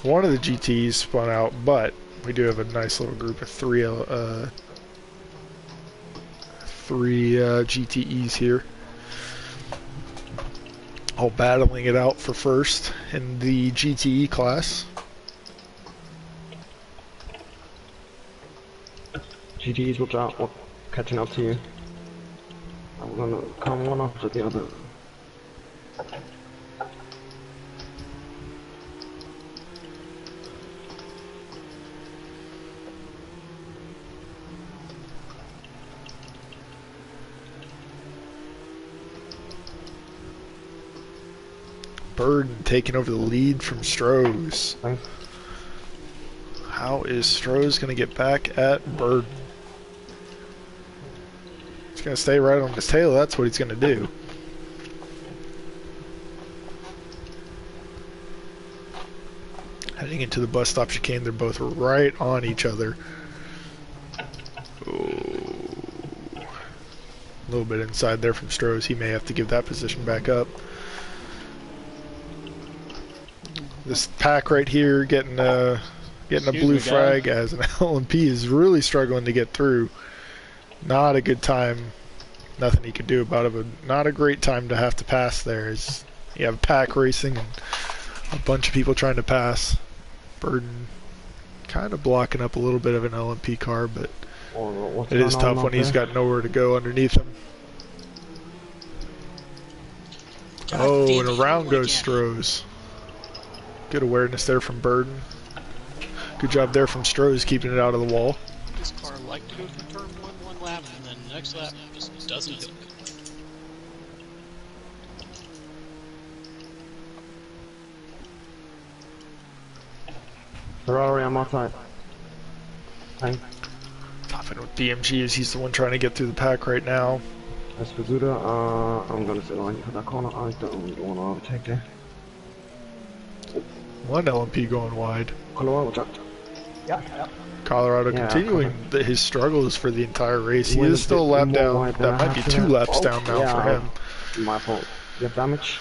One of the GTs spun out, but we do have a nice little group of three GTEs here, all battling it out for first in the GTE class. GTEs, watch out, we're catching up to you. I'm gonna come one after the other. Burden taking over the lead from Stroh's. How is Stroh's going to get back at Burden? He's going to stay right on his tail. That's what he's going to do. Heading into the bus stop chicane, they're both right on each other. Oh. A little bit inside there from Stroh's. He may have to give that position back up. This pack right here getting a blue flag as an LMP is really struggling to get through. Not a good time. Nothing he could do about it, but not a great time to have to pass there. As you have pack racing and a bunch of people trying to pass. Burden kind of blocking up a little bit of an LMP car, but What's it is going on tough when out he's there? got nowhere to go underneath him. God Oh, damn and it, around you goes again. Strohs. Good awareness there from Burden. Good job there from Strohs keeping it out of the wall. This car liked to go through turn one lap, and then the next lap just doesn't hook. Ferrari, I'm outside. Hi. Tough with DMG as he's the one trying to get through the pack right now. That's for Zuda. I'm gonna sit on for that corner. I don't want to overtake there. One LMP going wide. Colorado, watch out. Yeah. Colorado Yeah, continuing his struggles for the entire race. He Went is a still a bit lap more down. wide than That I might be have to 2 have. laps Oh, down now for him. My fault. You have damage?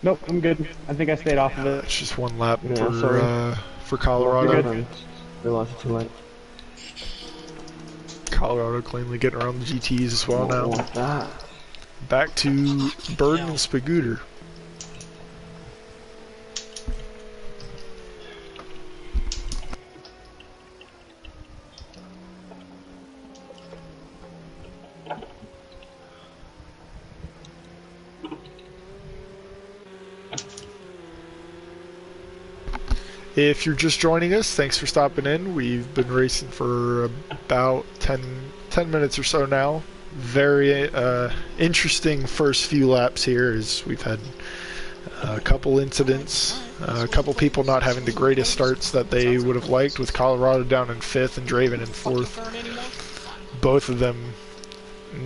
Nope, I'm good. I think I stayed off of it. It's just 1 lap Yeah, for Colorado. good. Realized it's too late. Colorado cleanly getting around the GTs as well now. What's that? Back to Burden and Spagooter. If you're just joining us, thanks for stopping in. We've been racing for about 10 minutes or so now. Very interesting first few laps here as we've had a couple incidents, a couple people not having the greatest starts that they would have liked, with Colorado down in 5th and Draven in 4th. Both of them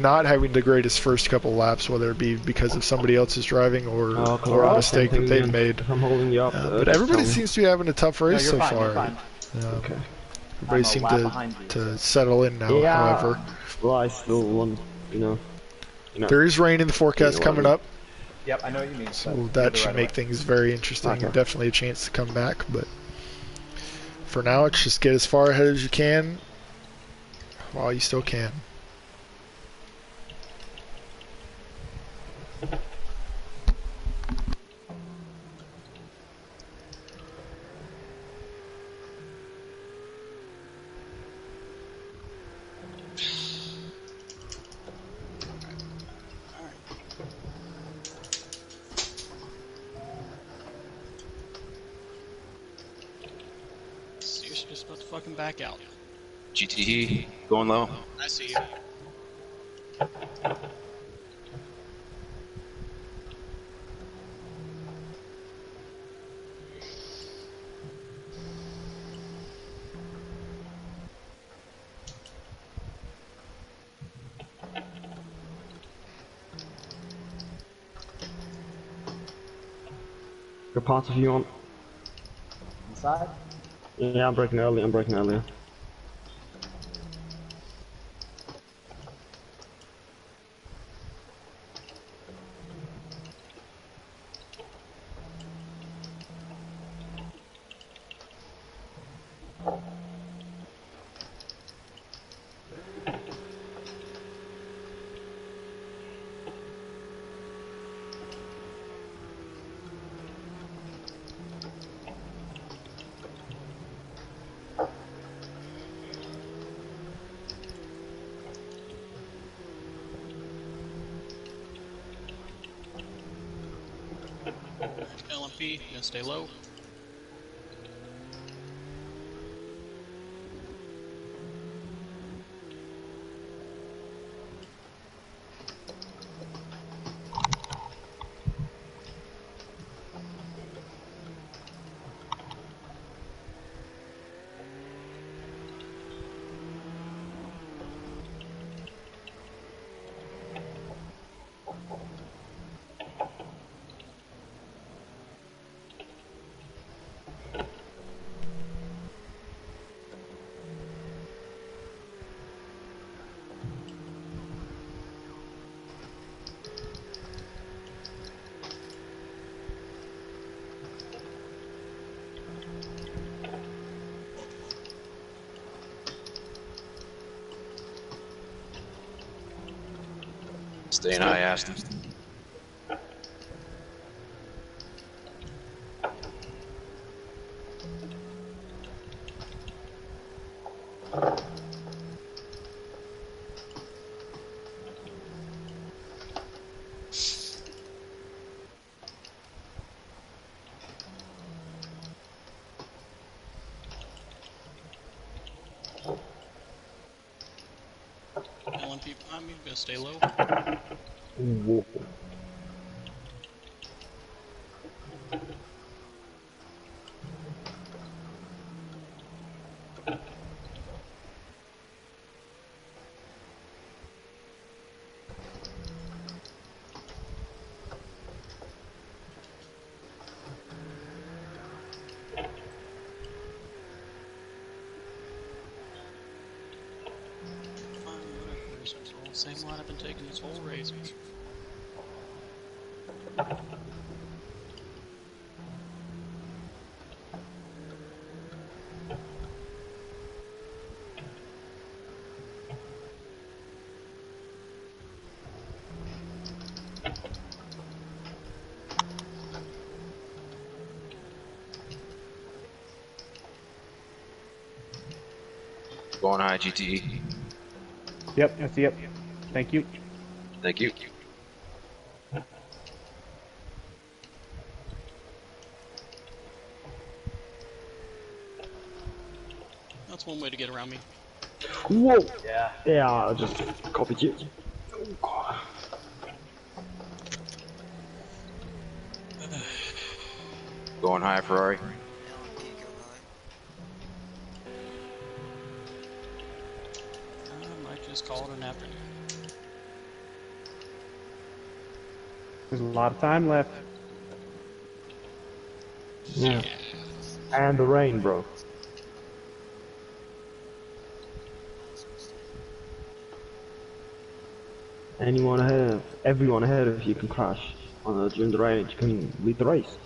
not having the greatest first couple laps, whether it be because of somebody else's driving or a mistake that they've made. I'm holding you up. But everybody seems to be having a tough race you're so fine, you're far. fine. Okay. Everybody I'm a seemed lap behind you, to settle in now, Yeah. however. Well, I still want, you know. There is rain in the forecast coming up, Yep, I know what you mean. so that should make things very interesting Okay. and definitely a chance to come back. But for now, it's just get as far ahead as you can while you still can. So you're just about to fucking back out. GTE going low. I see you. Your parts if you want. Inside? Yeah, I'm breaking early. LMP, gonna stay low. Staying high, Aston. LMP behind me, gonna stay low. Whoa. Fine, whatever, racers. All the same line I've been taking this whole race. Going high, GTE. Yep, I see it. Thank you. Thank you. That's one way to get around me. Whoa! Yeah, I just copied you. Going high, Ferrari. I might just call it an afternoon. There's a lot of time left. Yeah. And the rain, bro. Everyone ahead of you can crash during the rain. You can lead the race.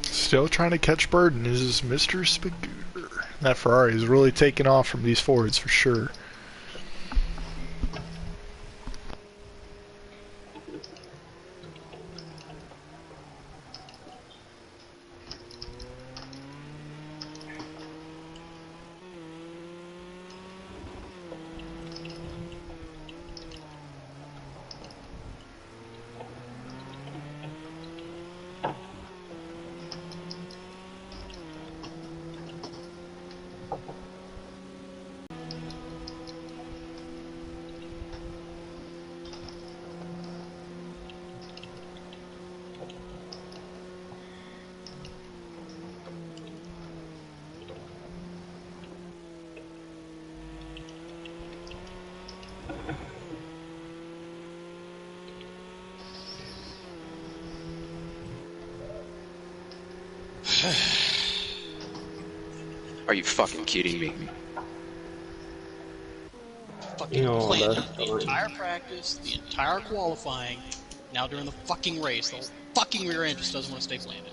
Still trying to catch Burden is Mr. Spagooter. That Ferrari is really taking off from these Fords for sure. Are you fucking kidding me? Fucking No, planned that's the fine. entire practice, the entire qualifying. Now during the fucking race, the whole fucking rear end just doesn't want to stay planted.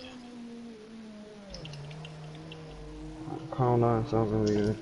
Calm down, sounds really good.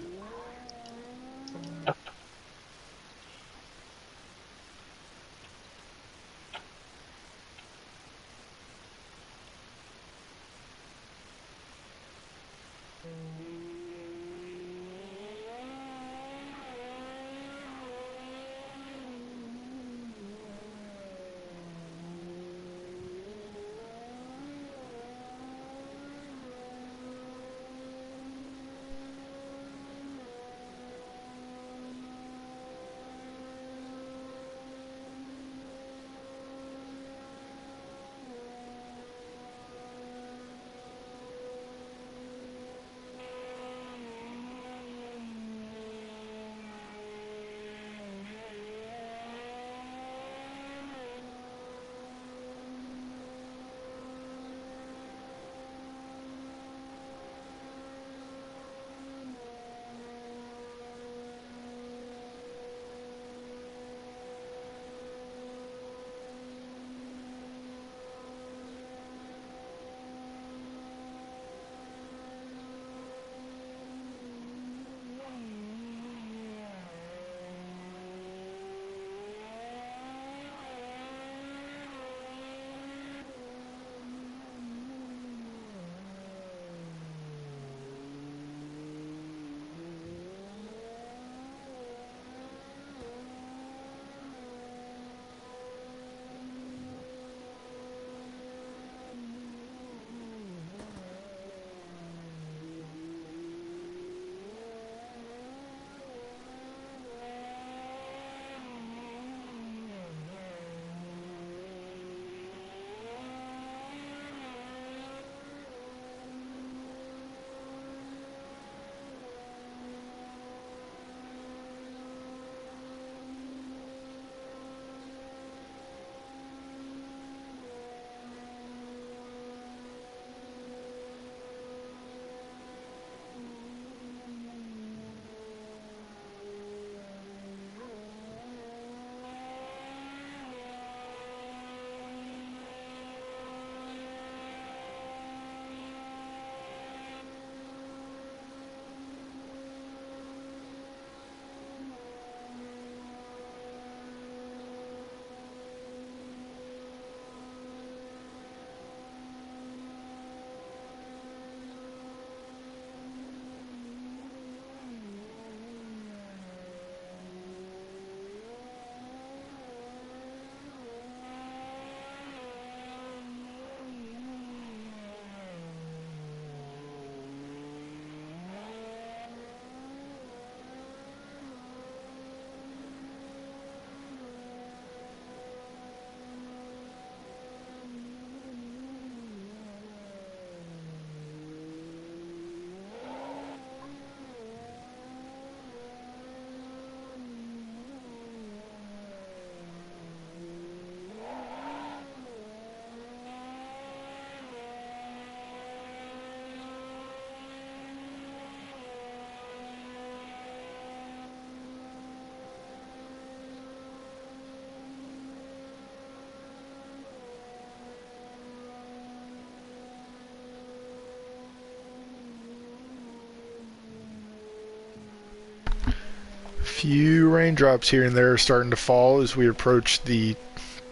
few raindrops here and there are starting to fall as we approach the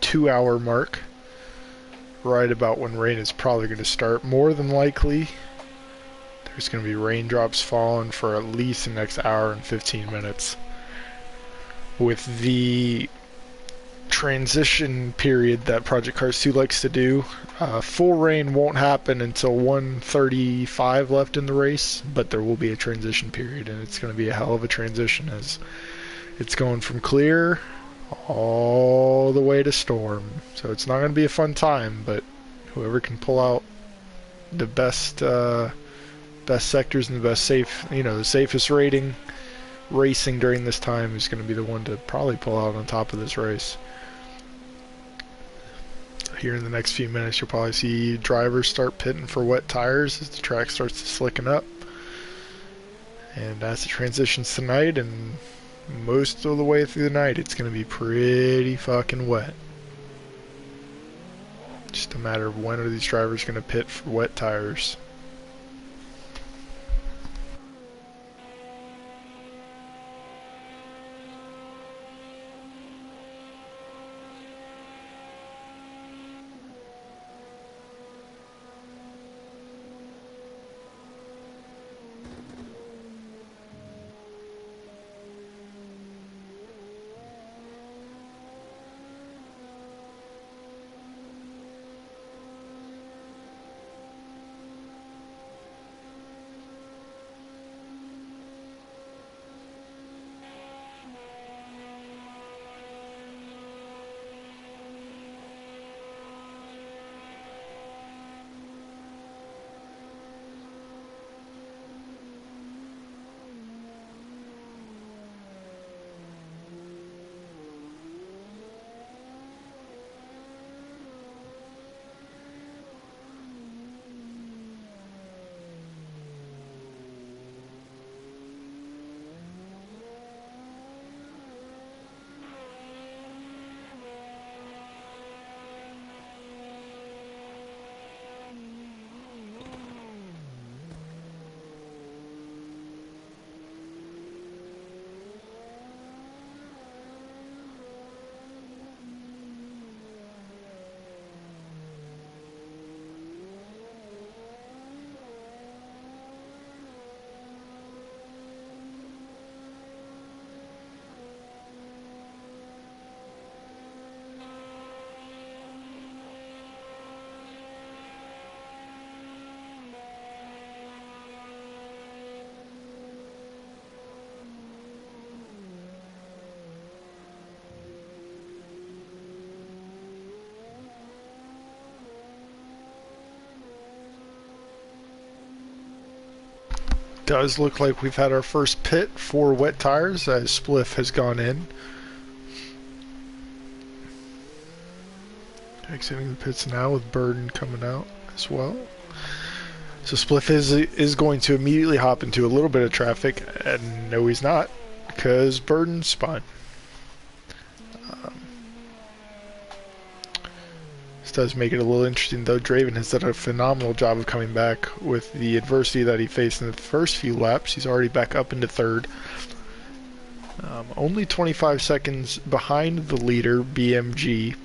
2-hour mark. Right about when rain is probably going to start. More than likely, there's going to be raindrops falling for at least the next hour and 15 minutes. With the transition period that Project Cars 2 likes to do, full rain won't happen until 1:35 left in the race, but there will be a transition period, and it's going to be a hell of a transition as it's going from clear all the way to storm. So it's not going to be a fun time, but whoever can pull out the best sectors and the best the safest rating racing during this time is going to be the one to probably pull out on top of this race. Here in the next few minutes, you'll probably see drivers start pitting for wet tires as the track starts to slicken up. And as it transitions tonight and most of the way through the night, it's going to be pretty fucking wet. Just a matter of when are these drivers going to pit for wet tires. Does look like we've had our first pit for wet tires as Spliff has gone in. Exiting the pits now with Burden coming out as well. So Spliff is going to immediately hop into a little bit of traffic, and no he's not, because Burden spun. This does make it a little interesting though. Draven has done a phenomenal job of coming back with the adversity that he faced in the first few laps. He's already back up into third. Only 25 seconds behind the leader, BMG.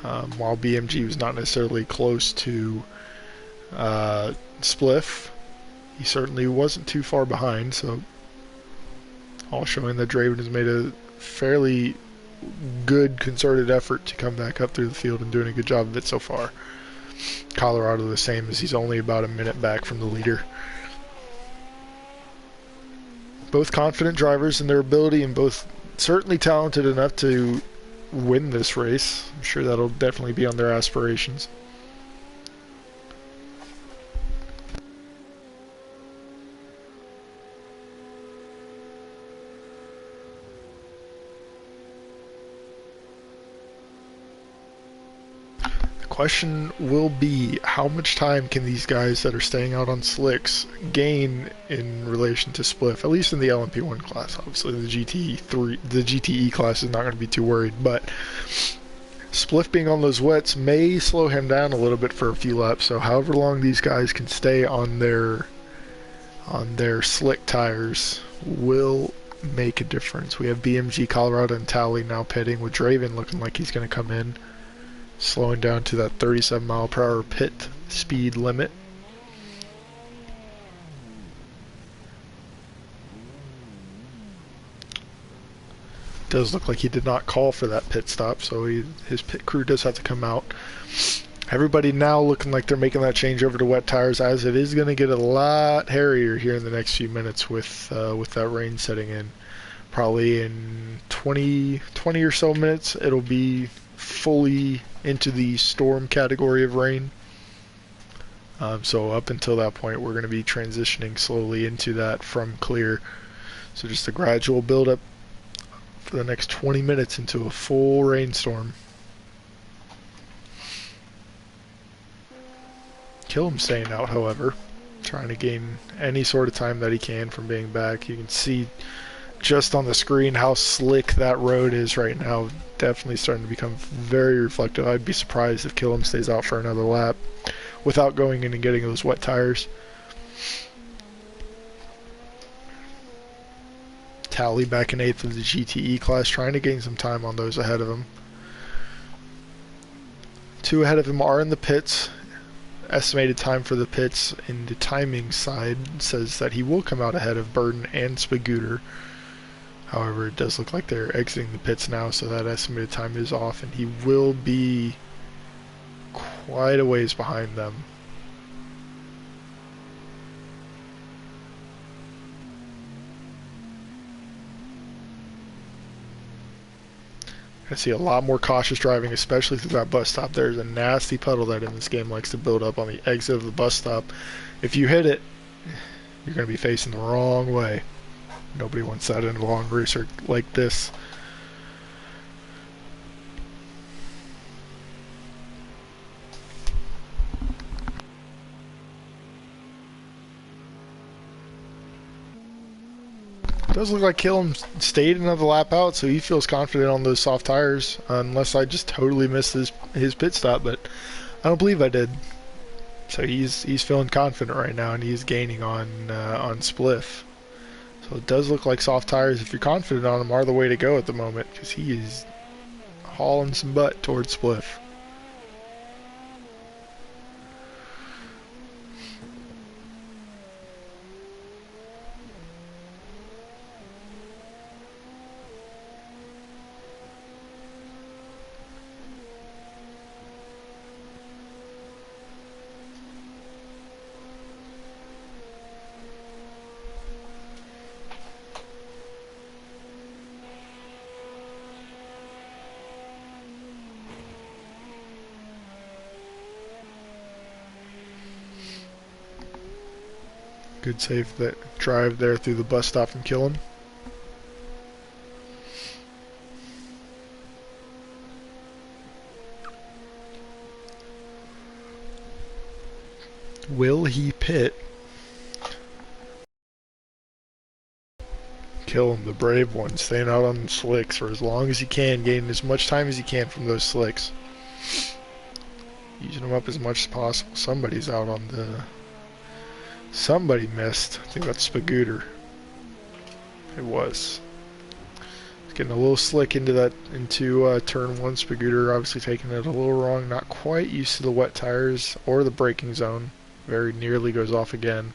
While BMG was not necessarily close to Spliff, he certainly wasn't too far behind, so all showing that Draven has made a fairly good concerted effort to come back up through the field and doing a good job of it so far. Colorado the same, as he's only about a minute back from the leader. Both confident drivers in their ability and both certainly talented enough to win this race. I'm sure that'll definitely be on their aspirations. Question will be, how much time can these guys that are staying out on slicks gain in relation to Spliff, at least in the LMP1 class. Obviously the GTE class is not going to be too worried, but Spliff being on those wets may slow him down a little bit for a few laps, so however long these guys can stay on their slick tires will make a difference. We have BMG, Colorado, and Tally now pitting, with Draven looking like he's going to come in, slowing down to that 37 mile per hour pit speed limit. Does look like he did not call for that pit stop, so his pit crew does have to come out. Everybody now looking like they're making that change over to wet tires, as it is going to get a lot hairier here in the next few minutes with that rain setting in. Probably in 20 or so minutes, it'll be fully into the storm category of rain. So up until that point, we're going to be transitioning slowly into that from clear. So just a gradual build up for the next 20 minutes into a full rainstorm. Killam's staying out, however, trying to gain any sort of time that he can from being back. You can see just on the screen how slick that road is right now. Definitely starting to become very reflective. I'd be surprised if Killam stays out for another lap without going in and getting those wet tires. Tally back in 8th of the GTE class, trying to gain some time on those ahead of him. 2 ahead of him are in the pits. Estimated time for the pits in the timing side says that he will come out ahead of Burden and Spagooter. However, it does look like they're exiting the pits now, so that estimated time is off, and he will be quite a ways behind them. I see a lot more cautious driving, especially through that bus stop. There's a nasty puddle that in this game likes to build up on the exit of the bus stop. If you hit it, you're going to be facing the wrong way. Nobody wants that in a long racer like this. Does look like Killam stayed another lap out, so he feels confident on those soft tires, unless I just totally missed his pit stop, but I don't believe I did. So he's feeling confident right now, and he's gaining on Spliff. So it does look like soft tires, if you're confident on them, are the way to go at the moment, because he is hauling some butt towards Spliff. Good save that drive there through the bus stop from Killam. Will he pit? Killam, the brave one, staying out on the slicks for as long as he can, gaining as much time as he can from those slicks. Using them up as much as possible. Somebody's out on the... Somebody missed. I think that's Spagooter. It was. It's getting a little slick into turn 1. Spagooter obviously taking it a little wrong. Not quite used to the wet tires or the braking zone. Very nearly goes off again.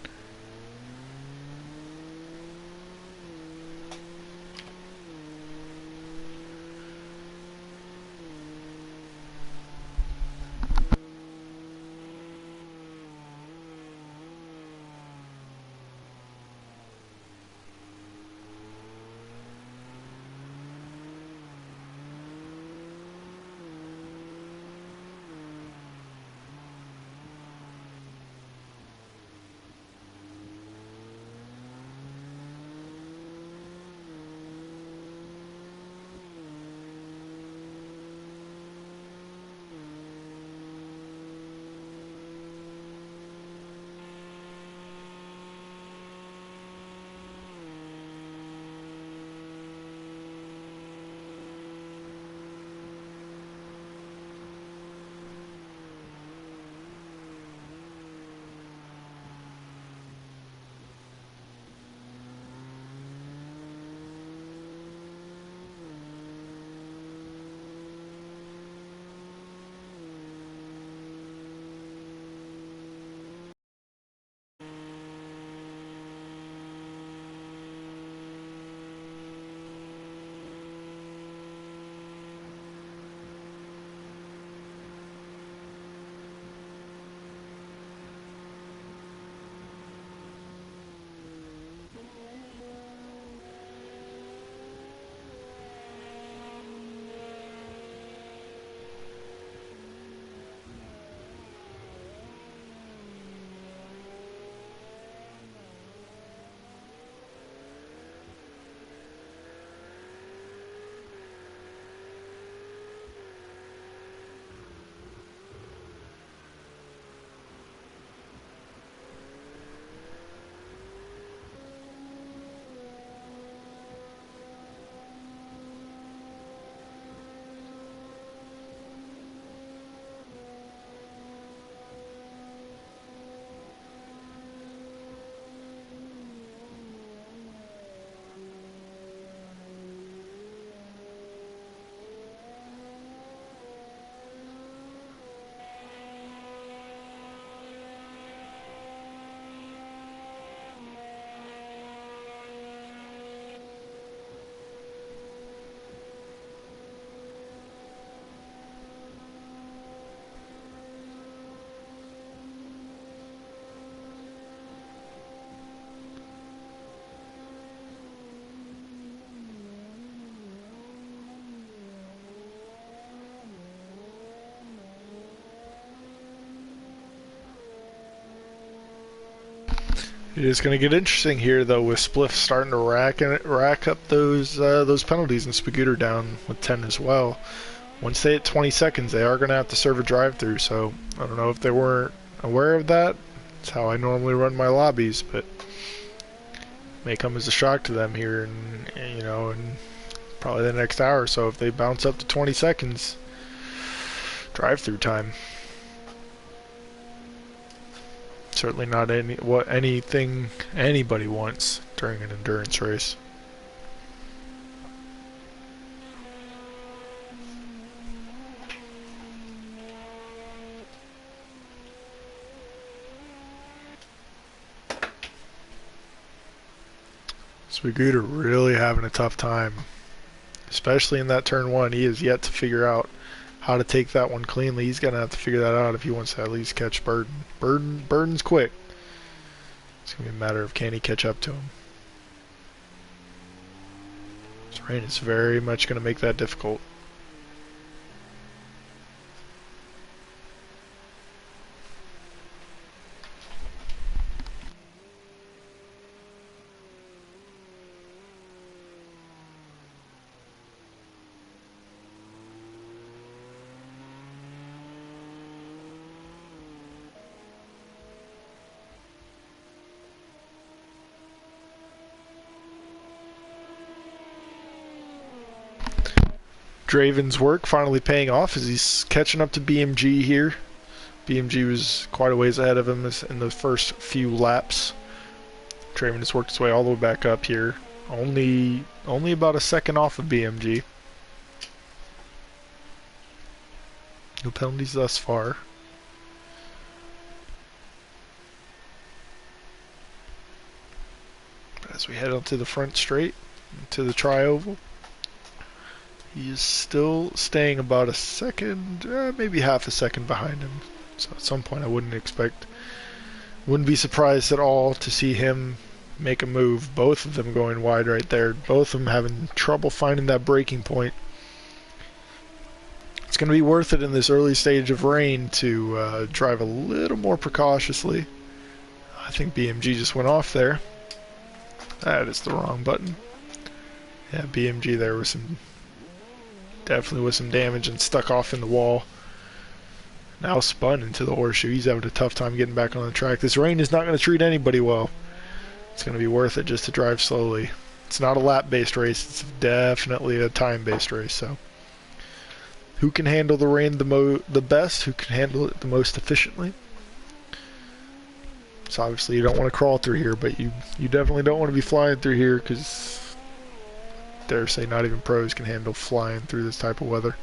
It is going to get interesting here, though, with Spliff starting to rack up those penalties and Spagooter down with 10 as well. Once they hit 20 seconds, they are going to have to serve a drive-through. So I don't know if they weren't aware of that. It's how I normally run my lobbies, but it may come as a shock to them here, and you know, in probably the next hour or so if they bounce up to 20 seconds drive-through time. Certainly not anything anybody wants during an endurance race. Spagooter really having a tough time, especially in that turn 1. He has yet to figure out how to take that one cleanly. He's going to have to figure that out if he wants to at least catch Burden. Burden's quick. It's going to be a matter of can he catch up to him. This rain is very much going to make that difficult. Draven's work finally paying off as he's catching up to BMG here. BMG was quite a ways ahead of him in the first few laps. Draven has worked his way all the way back up here. Only about a second off of BMG. No penalties thus far. But as we head onto the front straight, to the tri-oval, he is still staying about a second, maybe half a second behind him. So at some point I wouldn't be surprised at all to see him make a move. Both of them going wide right there. Both of them having trouble finding that braking point. It's going to be worth it in this early stage of rain to drive a little more precautiously. I think BMG just went off there. That is the wrong button. Yeah, BMG there was definitely with some damage and stuck off in the wall. Now spun into the horseshoe. He's having a tough time getting back on the track. This rain is not going to treat anybody well. It's going to be worth it just to drive slowly. It's not a lap-based race. It's definitely a time-based race. So, who can handle the rain the best? Who can handle it the most efficiently? So obviously you don't want to crawl through here, but you definitely don't want to be flying through here because dare say not even pros can handle flying through this type of weather.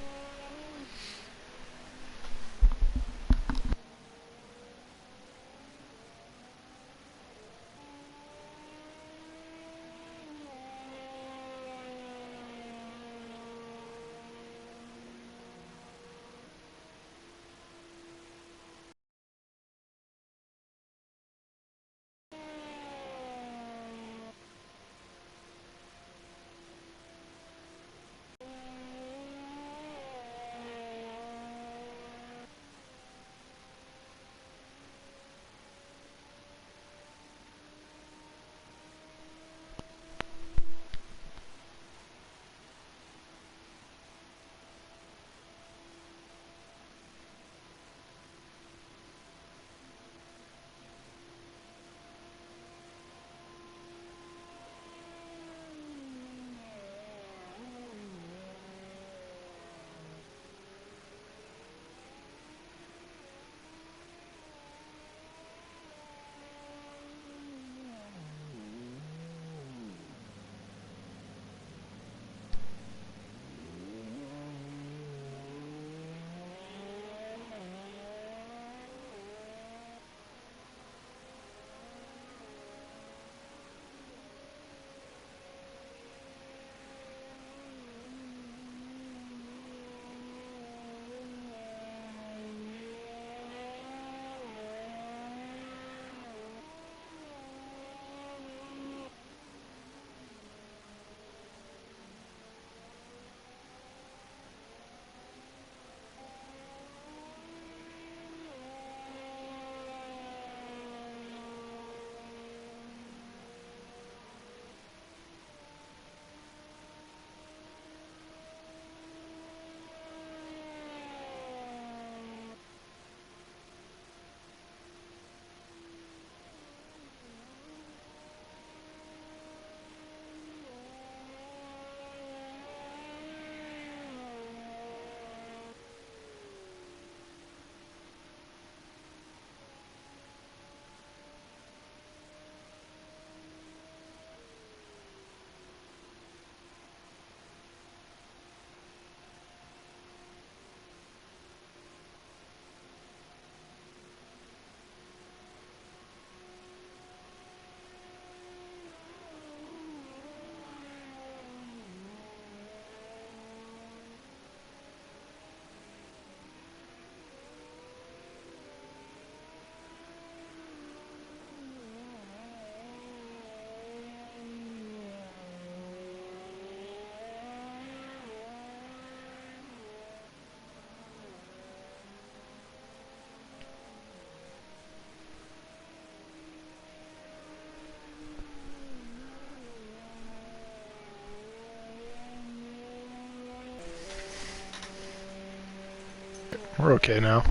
We're okay now.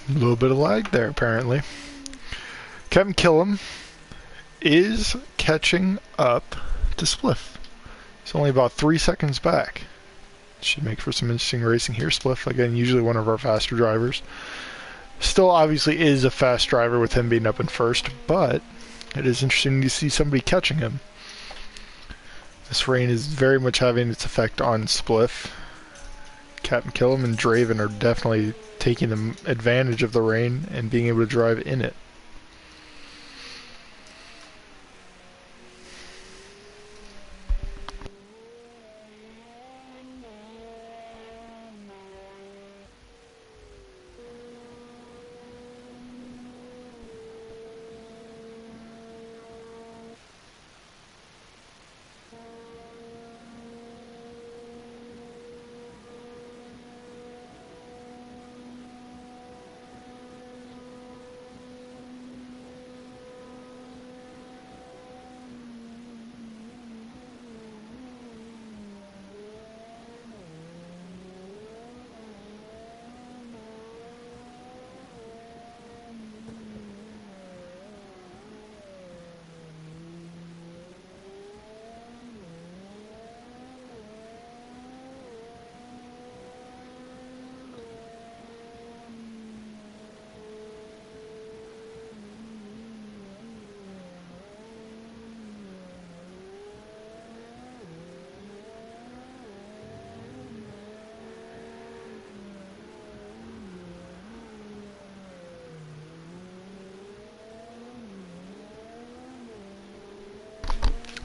A little bit of lag there, apparently. Kevin Killam is catching up to Spliff. He's only about 3 seconds back. Should make for some interesting racing here. Spliff, again, usually one of our faster drivers. Still obviously is a fast driver with him being up in first, but it is interesting to see somebody catching him. This rain is very much having its effect on Spliff. Captain Killam and Draven are definitely taking the advantage of the rain and being able to drive in it.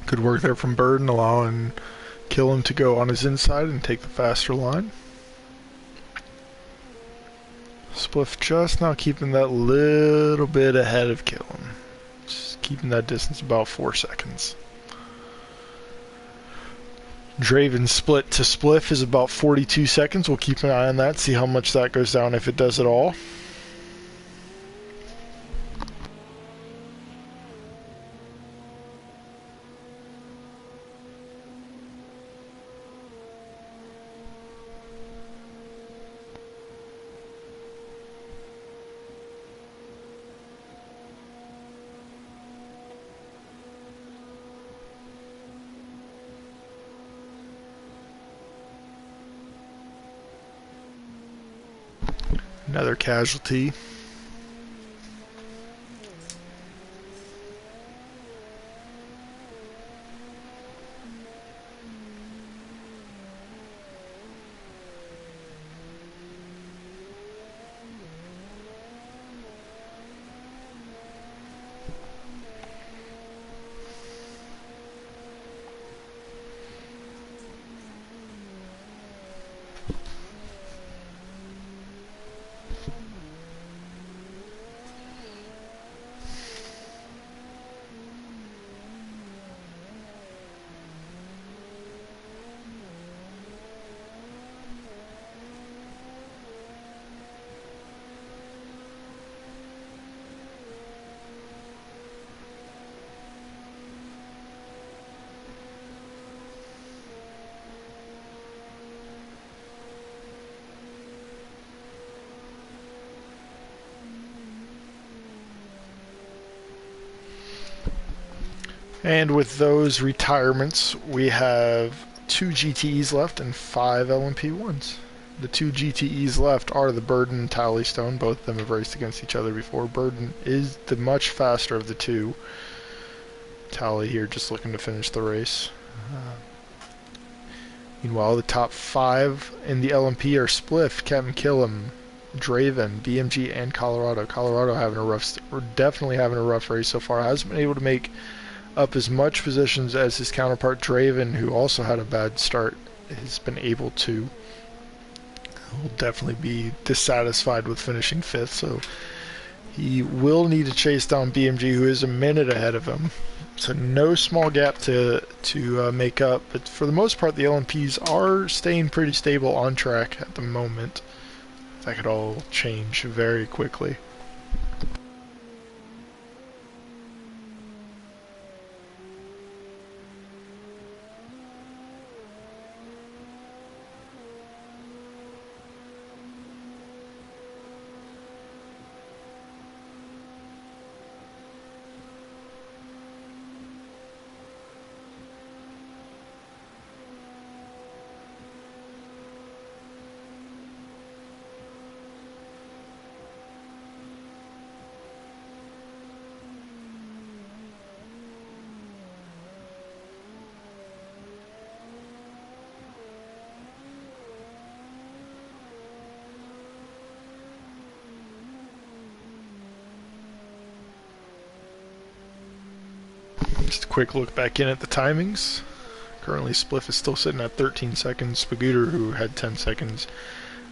Good work there from Burden, allowing Killam to go on his inside and take the faster line. Spliff just now keeping that little bit ahead of Killam. Just keeping that distance about 4 seconds. Draven's split to Spliff is about 42 seconds. We'll keep an eye on that, see how much that goes down, if it does at all. Another casualty. And with those retirements, we have 2 GTEs left and 5 LMP1s. The 2 GTEs left are the Burden and Tally Stone. Both of them have raced against each other before. Burden is the much faster of the two. Tally here just looking to finish the race. Meanwhile, the top 5 in the LMP are Spliff, Captain Killam, Draven, BMG, and Colorado. Colorado having a rough, definitely having a rough race so far. Hasn't been able to make up as much positions as his counterpart Draven, who also had a bad start, has been able to. Will definitely be dissatisfied with finishing 5th, so he will need to chase down BMG, who is a minute ahead of him. So no small gap to make up, but for the most part the LMPs are staying pretty stable on track at the moment. That could all change very quickly. Just a quick look back in at the timings. Currently, Spliff is still sitting at 13 seconds. Spagooter, who had 10 seconds,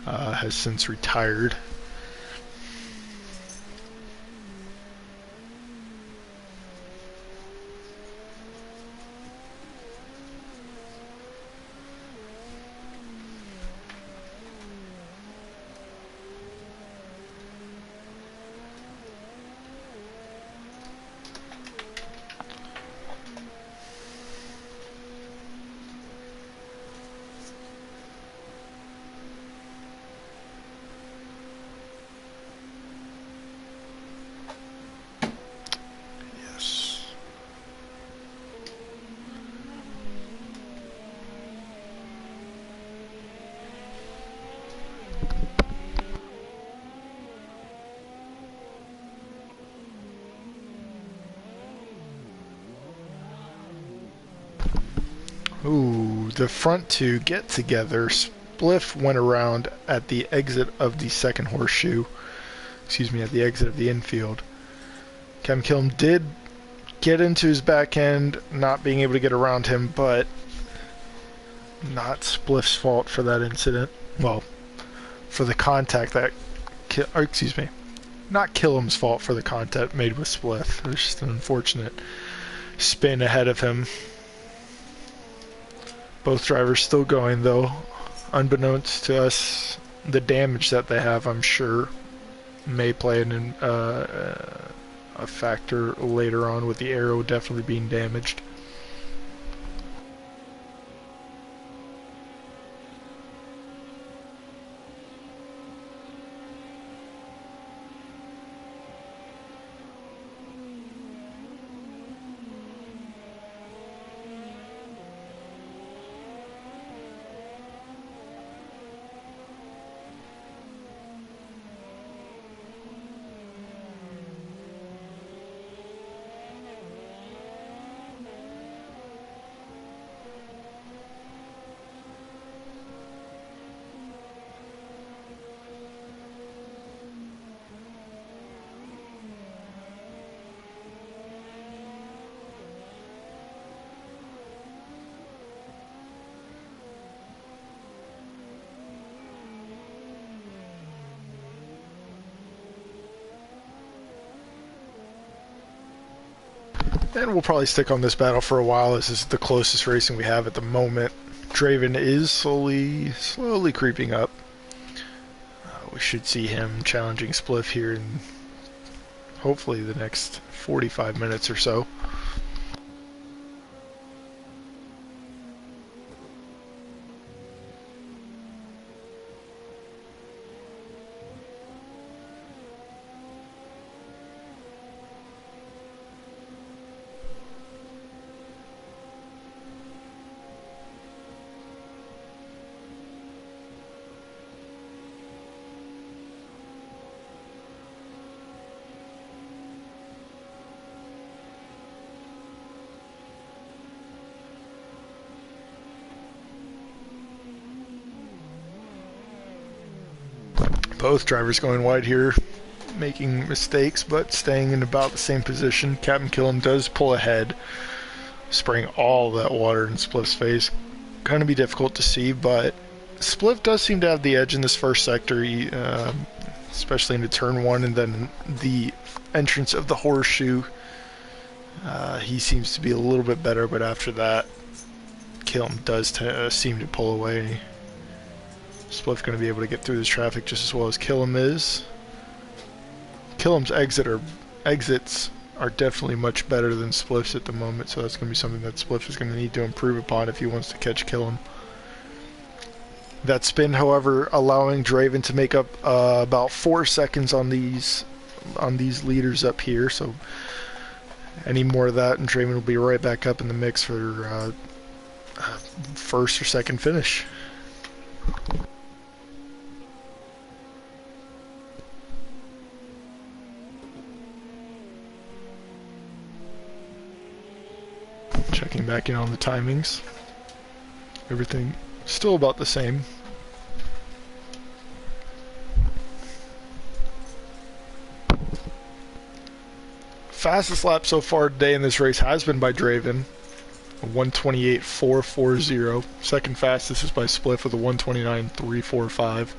has since retired. Ooh, the front two get together. Spliff went around at the exit of the second horseshoe. Excuse me, at the exit of the infield. Cam Killam did get into his back end, not being able to get around him, but not Spliff's fault for that incident. Well, for the contact that... excuse me. Not Killam's fault for the contact made with Spliff. It was just an unfortunate spin ahead of him. Both drivers still going, though. Unbeknownst to us, the damage that they have, I'm sure, may play a factor later on, with the aero definitely being damaged. And we'll probably stick on this battle for a while. This is the closest racing we have at the moment. Draven is slowly creeping up. We should see him challenging Spliff here in hopefully the next 45 minutes or so. Both drivers going wide here, making mistakes, but staying in about the same position. Captain Killam does pull ahead, spraying all that water in Spliff's face. Going to be difficult to see, but Spliff does seem to have the edge in this first sector, especially into turn one, and then the entrance of the horseshoe. He seems to be a little bit better, but after that, Killam does seem to pull away. Spliff going to be able to get through this traffic just as well as Killam is. Killam's exits are definitely much better than Spliff's at the moment, so that's going to be something that Spliff is going to need to improve upon if he wants to catch Killam. That spin, however, allowing Draven to make up about 4 seconds on these leaders up here, so any more of that and Draven will be right back up in the mix for first or second finish. Checking back in on the timings. Everything still about the same. Fastest lap so far today in this race has been by Draven, a 128.440. Second fastest is by Spliff with a 129.345.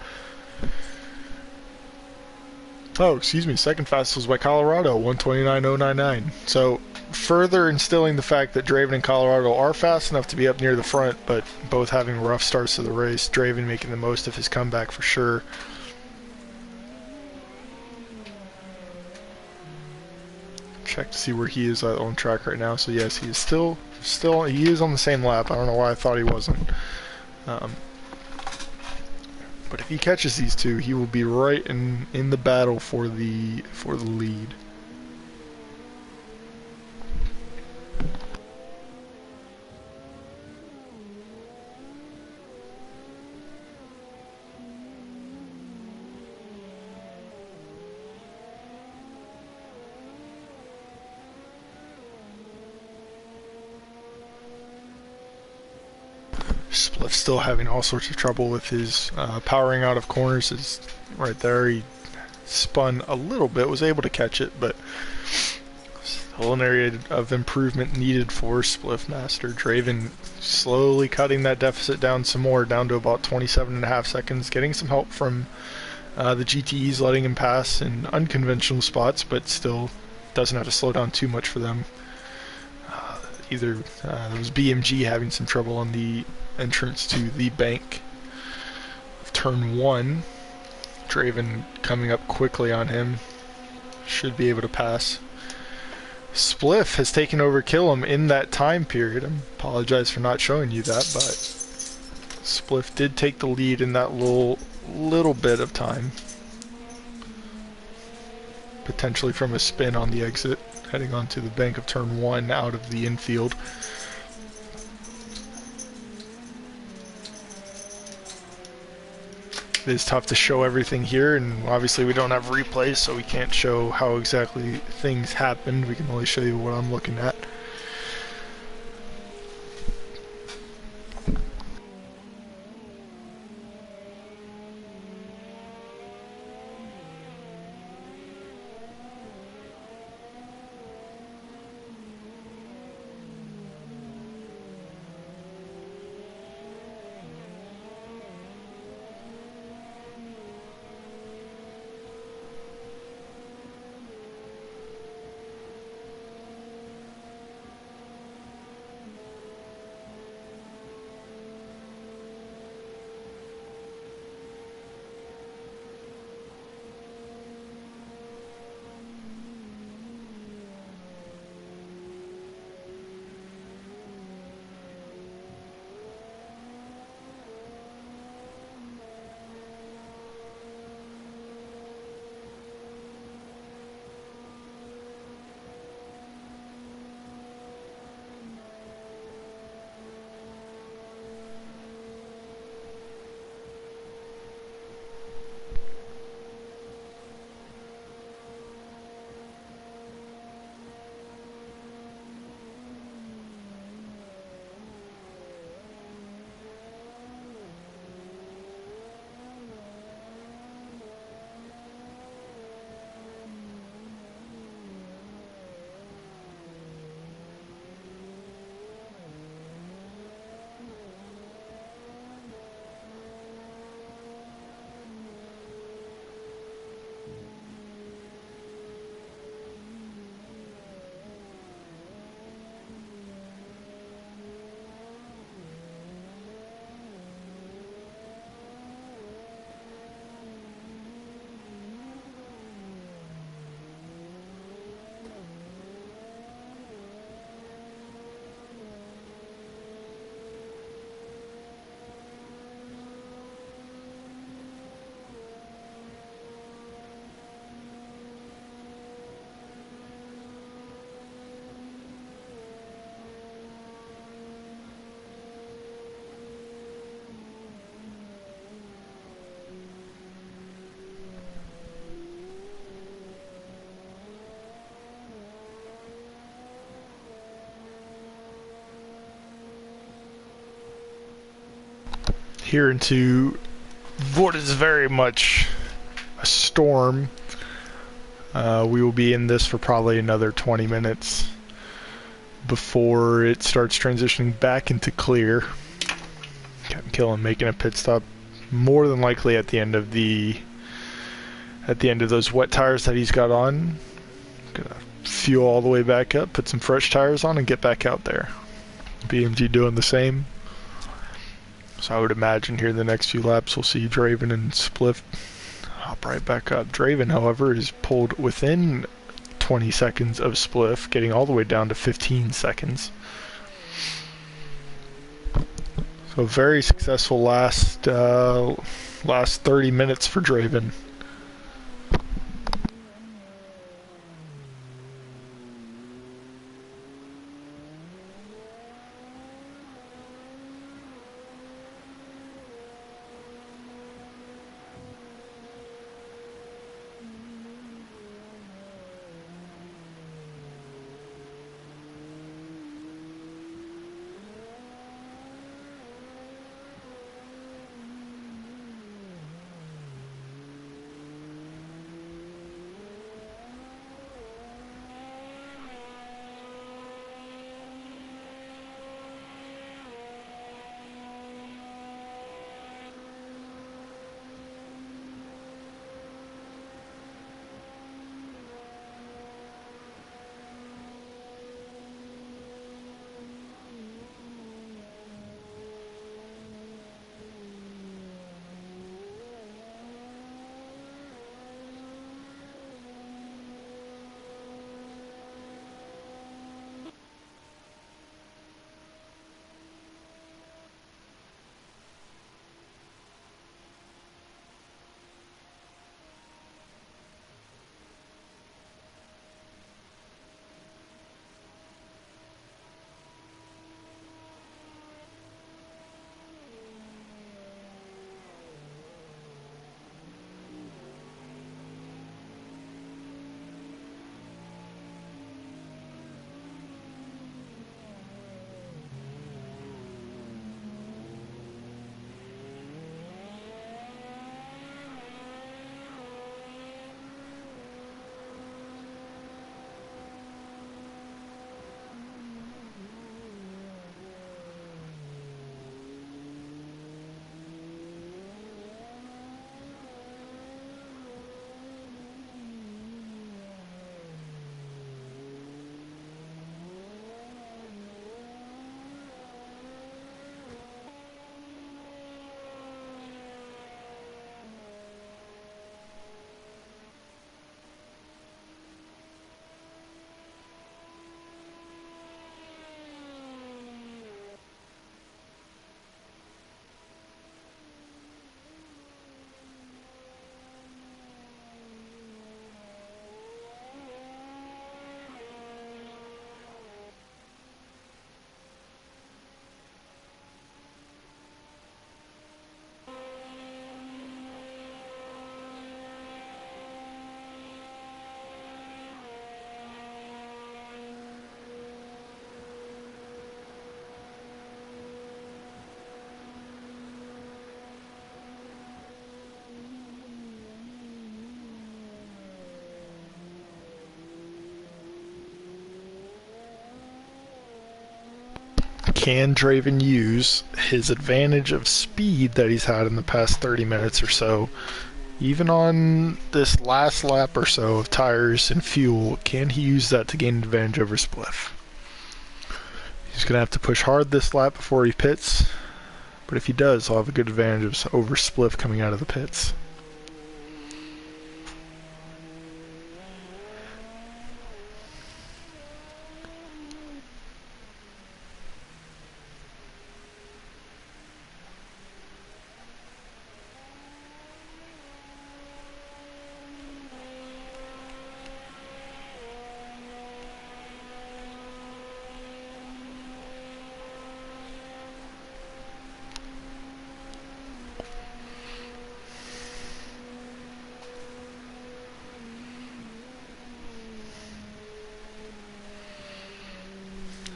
Oh, excuse me, second fastest was by Colorado, 129.099. So, further instilling the fact that Draven and Colorado are fast enough to be up near the front, but both having rough starts to the race. Draven making the most of his comeback for sure. Check to see where he is on track right now. So yes, he is still he is on the same lap. I don't know why I thought he wasn't. But if he catches these two, he will be right in the battle for the lead. Spliff still having all sorts of trouble with his powering out of corners. Is right there. He spun a little bit, was able to catch it, but still an area of improvement needed for Spliff Master. Draven slowly cutting that deficit down some more, down to about 27.5 seconds, getting some help from the GTEs, letting him pass in unconventional spots, but still doesn't have to slow down too much for them. There was BMG having some trouble on the entrance to the bank of turn 1. Draven coming up quickly on him. Should be able to pass. Spliff has taken over Killam in that time period. I apologize for not showing you that, but Spliff did take the lead in that little bit of time. Potentially from a spin on the exit, heading onto the bank of turn 1 out of the infield. It is tough to show everything here, and obviously we don't have replays, so we can't show how exactly things happened. We can only show you what I'm looking at. Here into what is very much a storm. We will be in this for probably another 20 minutes before it starts transitioning back into clear. Captain Killen making a pit stop, more than likely at the end of those wet tires that he's got on. Gonna fuel all the way back up, put some fresh tires on, and get back out there. BMG doing the same. So I would imagine here in the next few laps we'll see Draven and Spliff hop right back up. Draven, however, is pulled within 20 seconds of Spliff, getting all the way down to 15 seconds. So a very successful last 30 minutes for Draven. Can Draven use his advantage of speed that he's had in the past 30 minutes or so, even on this last lap or so of tires and fuel? Can he use that to gain advantage over Spliff? He's going to have to push hard this lap before he pits, but if he does, he'll have a good advantage over Spliff coming out of the pits.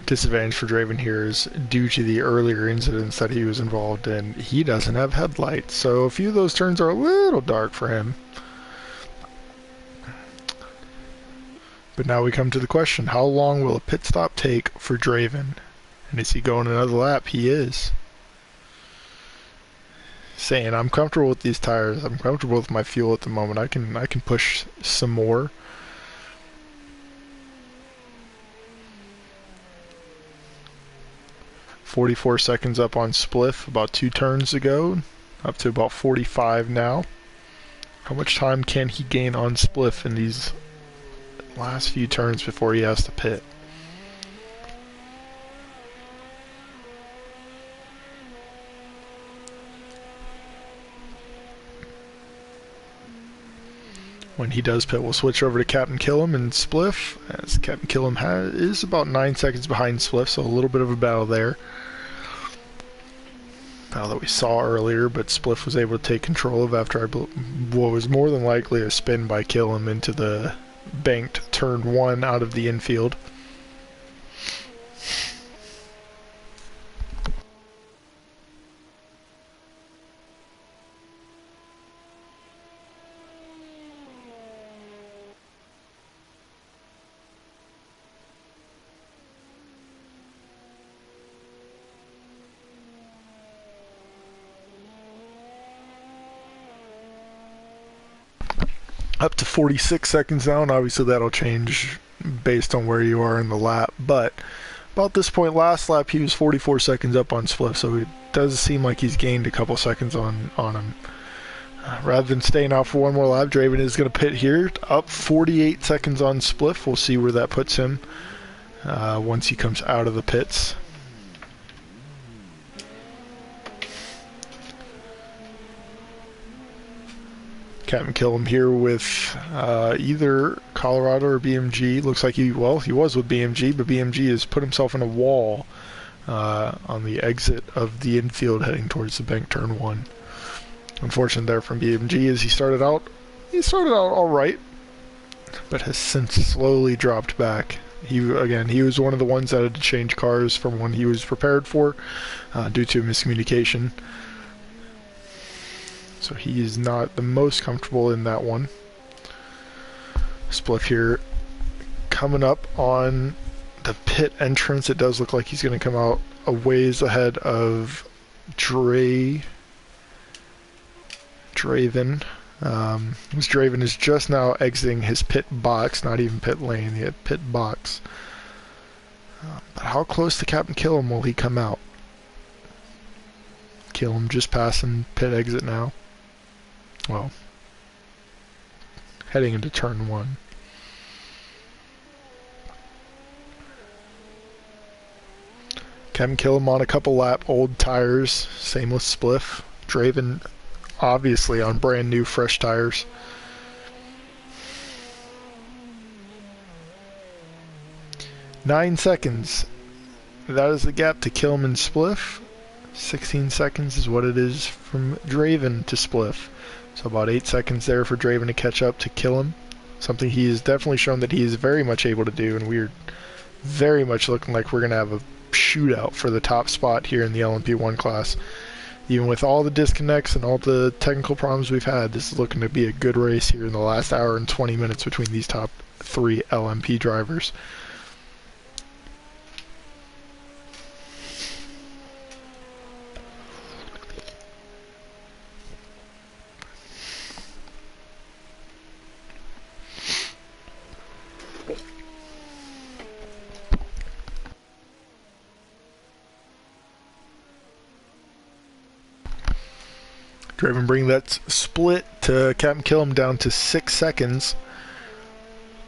Disadvantage for Draven here is due to the earlier incidents that he was involved in. He doesn't have headlights, so a few of those turns are a little dark for him. But now we come to the question, how long will a pit stop take for Draven? And is he going another lap? He is. Saying, I'm comfortable with these tires. I'm comfortable with my fuel at the moment. I can push some more. "44 seconds up on Spliff about 2 turns ago. Up to about 45 now. How much time can he gain on Spliff in these last few turns before he has to pit? When he does pit, we'll switch over to Captain Killam and Spliff, as Captain Killam is about 9 seconds behind Spliff, so a little bit of a battle there. Battle that we saw earlier, but Spliff was able to take control of after what was more than likely a spin by Killam into the banked turn 1 out of the infield. Up to 46 seconds now, and obviously that'll change based on where you are in the lap, but about this point last lap he was 44 seconds up on Spliff, so it does seem like he's gained a couple seconds on him. Rather than staying out for one more lap, Draven is going to pit here, up 48 seconds on Spliff. We'll see where that puts him once he comes out of the pits. Captain Killam here with either Colorado or BMG. Looks like he was with BMG, but BMG has put himself in a wall on the exit of the infield heading towards the bank turn 1. Unfortunate there from BMG as he started out all right, but has since slowly dropped back. He was one of the ones that had to change cars from one he was prepared for due to miscommunication. So he is not the most comfortable in that one. Spliff here coming up on the pit entrance. It does look like he's going to come out a ways ahead of Draven. Draven is just now exiting his pit box, not even pit lane, he had pit box. But how close to Captain Killam will he come out? Killam just passing pit exit now. Well, heading into turn 1. Captain Killam on a couple lap old tires, same with Spliff. Draven obviously on brand new fresh tires. Nine seconds. That is the gap to Killam and Spliff. 16 seconds is what it is from Draven to Spliff. So about 8 seconds there for Draven to catch up to Killam. Something he has definitely shown that he is very much able to do, and we're very much looking like we're going to have a shootout for the top spot here in the LMP1 class. Even with all the disconnects and all the technical problems we've had, this is looking to be a good race here in the last hour and 20 minutes between these top 3 LMP drivers. Draven bring that split to Captain Killam down to 6 seconds.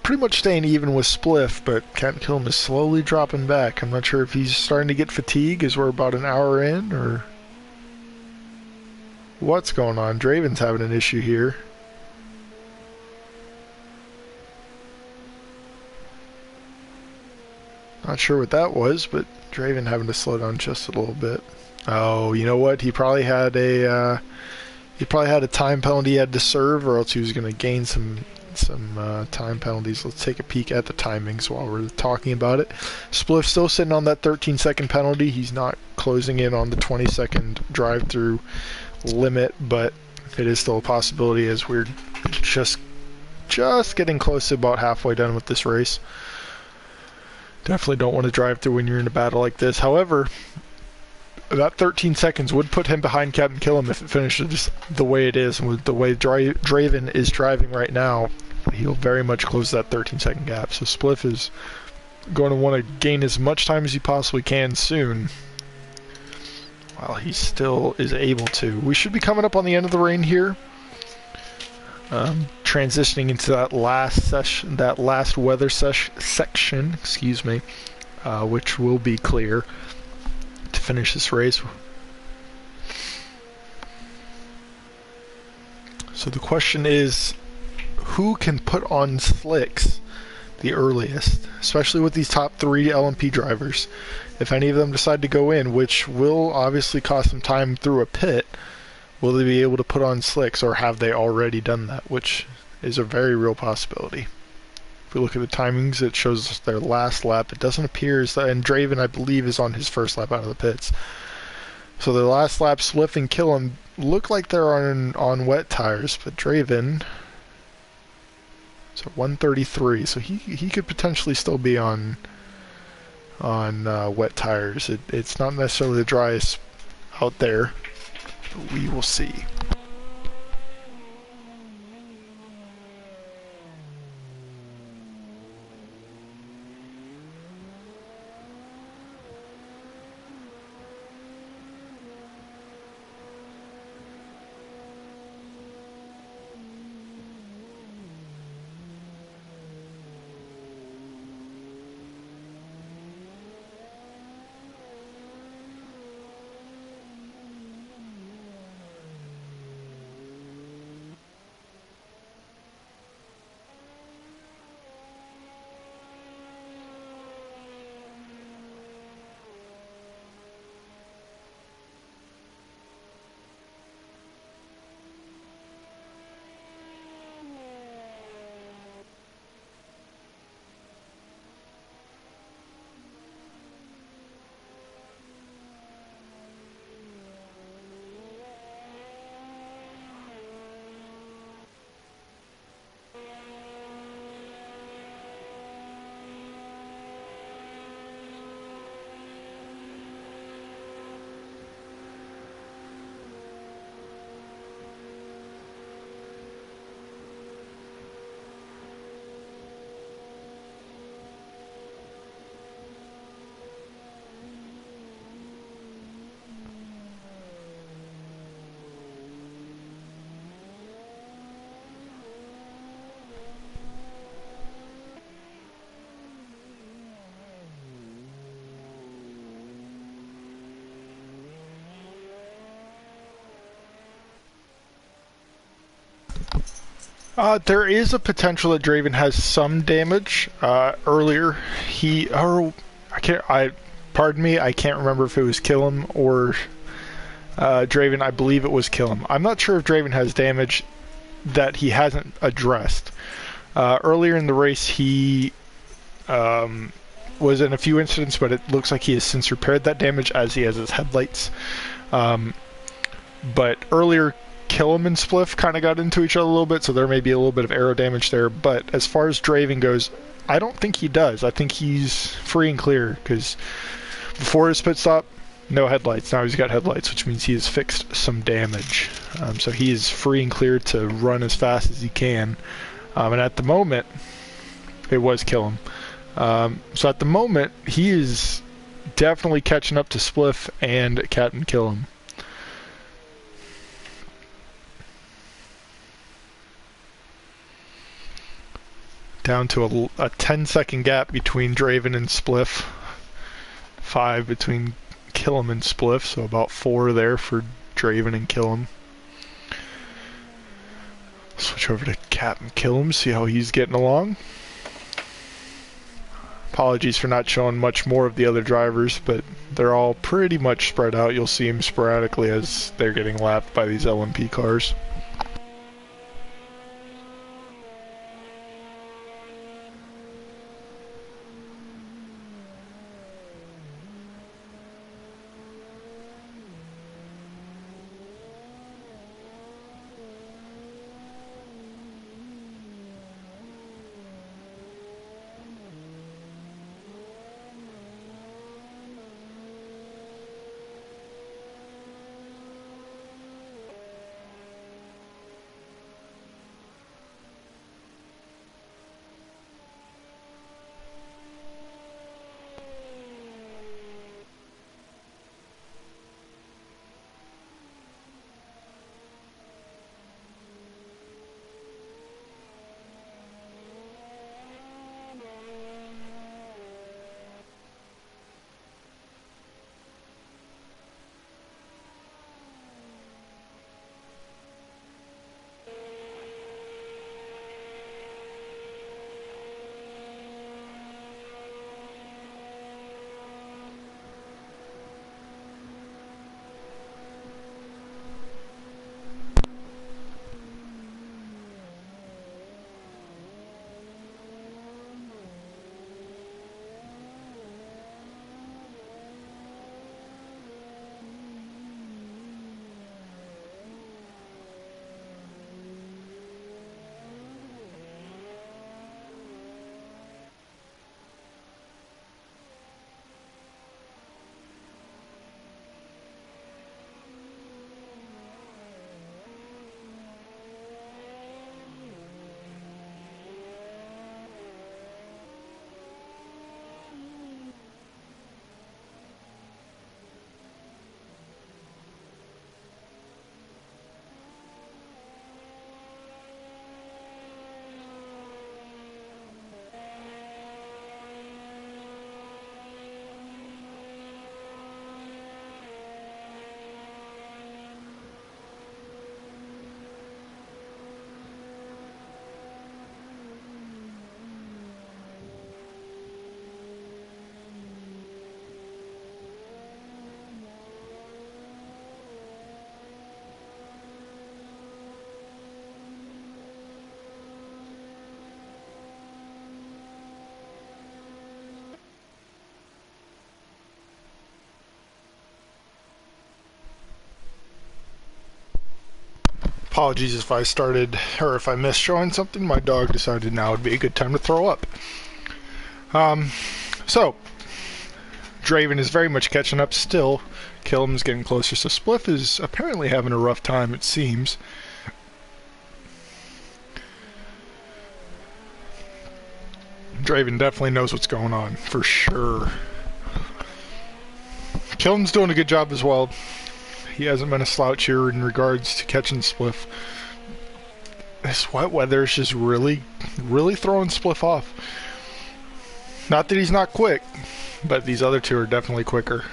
Pretty much staying even with Spliff, but Captain Killam is slowly dropping back. I'm not sure if he's starting to get fatigue as we're about an hour in, or what's going on. Draven's having an issue here. Not sure what that was, but Draven having to slow down just a little bit. Oh, you know what? He probably had a time penalty he had to serve, or else he was going to gain some time penalties. Let's take a peek at the timings while we're talking about it. Spliff still sitting on that 13-second penalty. He's not closing in on the 20-second drive-through limit, but it is still a possibility as we're just just getting close to about halfway done with this race. Definitely don't want to drive through when you're in a battle like this. However, that 13 seconds would put him behind Captain Killam if it finishes the way it is. And with the way Draven is driving right now, he'll very much close that 13-second gap. So Spliff is going to want to gain as much time as he possibly can soon, while he still is able to. We should be coming up on the end of the rain here. Transitioning into that last weather section, excuse me, which will be clear to finish this race. So the question is, who can put on slicks the earliest, especially with these top 3 LMP drivers? If any of them decide to go in, which will obviously cost them time through a pit, will they be able to put on slicks, or have they already done that, which is a very real possibility. If we look at the timings, it shows us their last lap. It doesn't appear as that, and Draven, I believe, is on his first lap out of the pits. So their last lap, Spliff and Killam look like they're on wet tires, but Draven is at 133, so he could potentially still be on wet tires. It's not necessarily the driest out there, but we will see. There is a potential that Draven has some damage. Earlier, pardon me, I can't remember if it was Killam or Draven. I believe it was Killam. I'm not sure if Draven has damage that he hasn't addressed. Earlier in the race, he was in a few incidents, but it looks like he has since repaired that damage as he has his headlights. But earlier, Killam and Spliff kind of got into each other a little bit, so there may be a little bit of aero damage there. But as far as Draven goes, I don't think he does. I think he's free and clear, because before his pit stop, no headlights. Now he's got headlights, which means he has fixed some damage. So he is free and clear to run as fast as he can. And at the moment, it was Killam. So at the moment, he is definitely catching up to Spliff and Captain Killam. Down to a 10-second gap between Draven and Spliff. 5 between Killam and Spliff, so about 4 there for Draven and Killam. Switch over to Captain Killam, see how he's getting along. Apologies for not showing much more of the other drivers, but they're all pretty much spread out. You'll see them sporadically as they're getting lapped by these LMP cars. Apologies if I started, or if I missed showing something. My dog decided now would be a good time to throw up. So, Draven is very much catching up still. Killam's getting closer, so Spliff is apparently having a rough time, it seems. Draven definitely knows what's going on, for sure. Killam's doing a good job as well. He hasn't been a slouch here in regards to catching Spliff. This wet weather is just really throwing Spliff off. Not that he's not quick, but these other two are definitely quicker.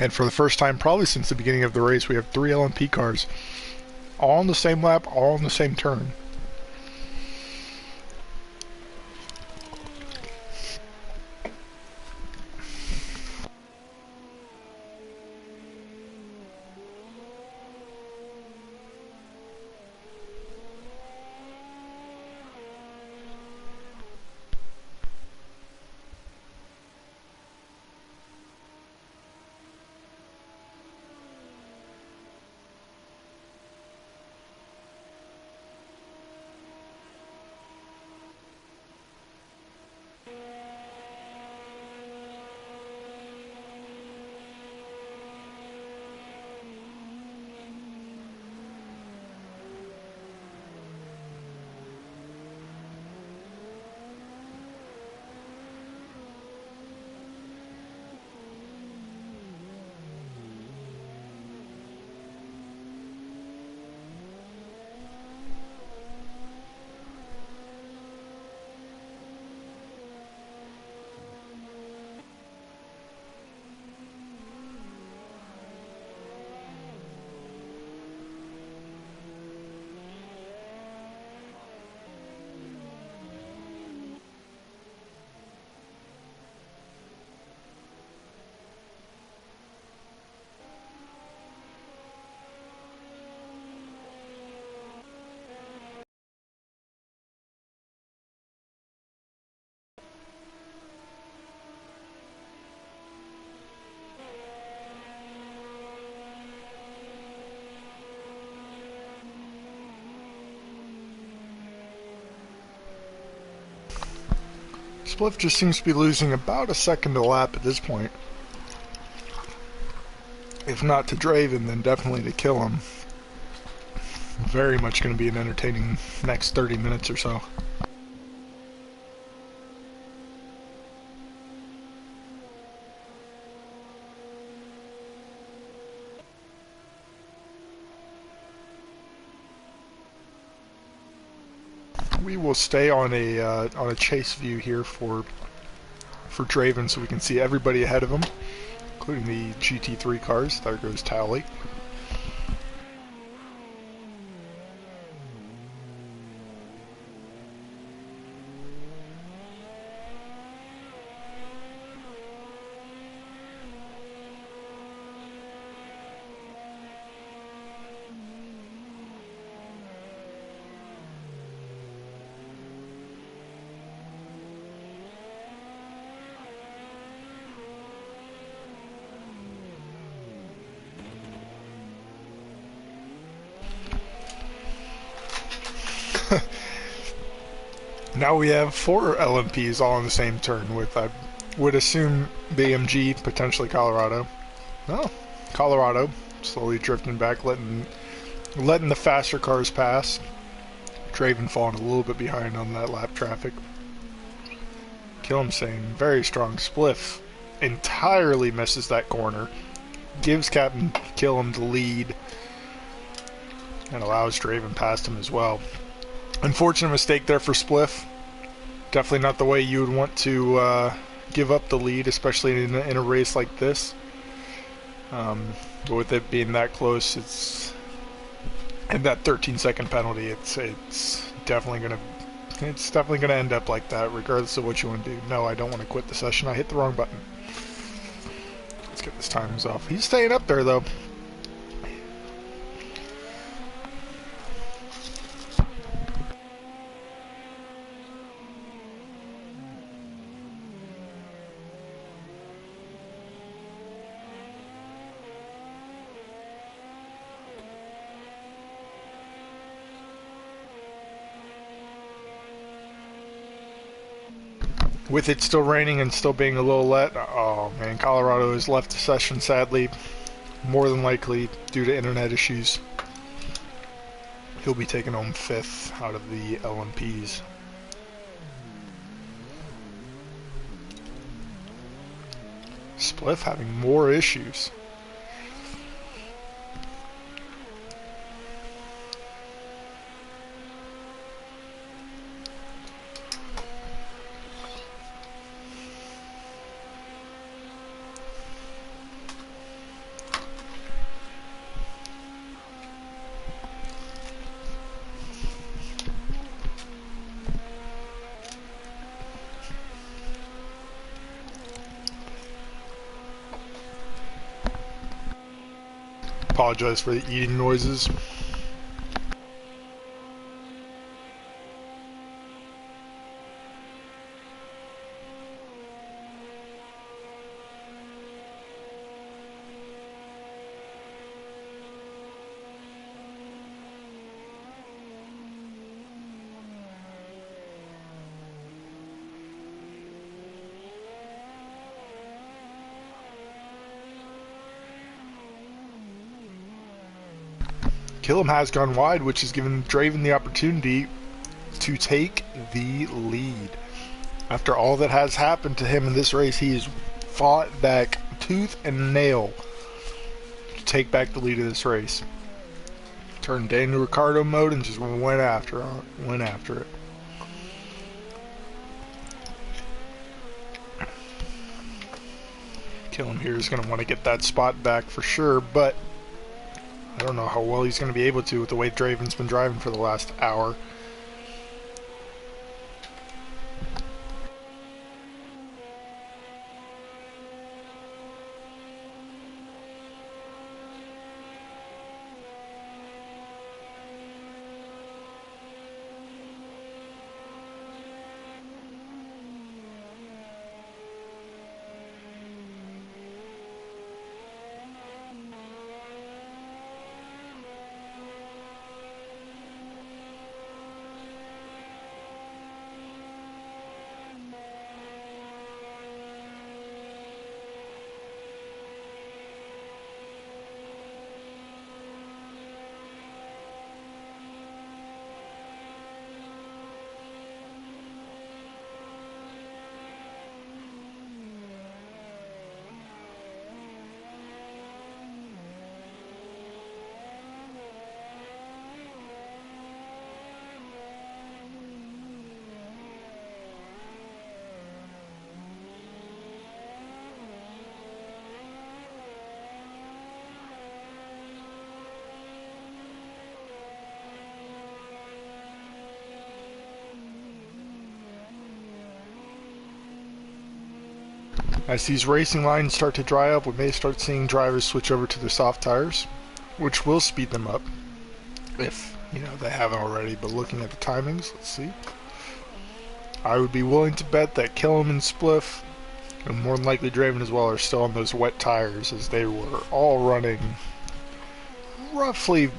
And for the first time probably since the beginning of the race, we have 3 LMP cars. All on the same lap, all on the same turn. Spliff just seems to be losing about a second a lap at this point. If not to Draven, then definitely to Killam. Very much going to be an entertaining next 30 minutes or so. We will stay on a chase view here for Draven, so we can see everybody ahead of him, including the GT3 cars. There goes Towley. Now we have 4 LMPs all on the same turn with, I would assume, BMG, potentially Colorado. Oh, Colorado, slowly drifting back, letting the faster cars pass. Draven falling a little bit behind on that lap traffic. Killam saying very strong. Spliff entirely misses that corner. Gives Captain Killam the lead. And allows Draven past him as well. Unfortunate mistake there for Spliff. Definitely not the way you would want to give up the lead, especially in a race like this. But with it being that close, and that 13-second penalty, it's definitely gonna end up like that, regardless of what you want to do. No, I don't want to quit the session. I hit the wrong button. Let's get this timers off. He's staying up there though. With it still raining and still being a little wet, oh man, Colorado has left the session sadly, more than likely due to internet issues. He'll be taking home 5th out of the LMPs. Spliff having more issues. Apologize for the eating noises. Killam has gone wide, which has given Draven the opportunity to take the lead. After all that has happened to him in this race, he has fought back tooth and nail to take back the lead of this race. Turned Daniel Ricciardo mode and just went after it. Killam here is going to want to get that spot back for sure, but I don't know how well he's going to be able to with the way Draven's been driving for the last hour. As these racing lines start to dry up, we may start seeing drivers switch over to the soft tires, which will speed them up, if they haven't already. But looking at the timings, let's see. I would be willing to bet that Killam and Spliff, and more than likely Draven as well, are still on those wet tires, as they were all running roughly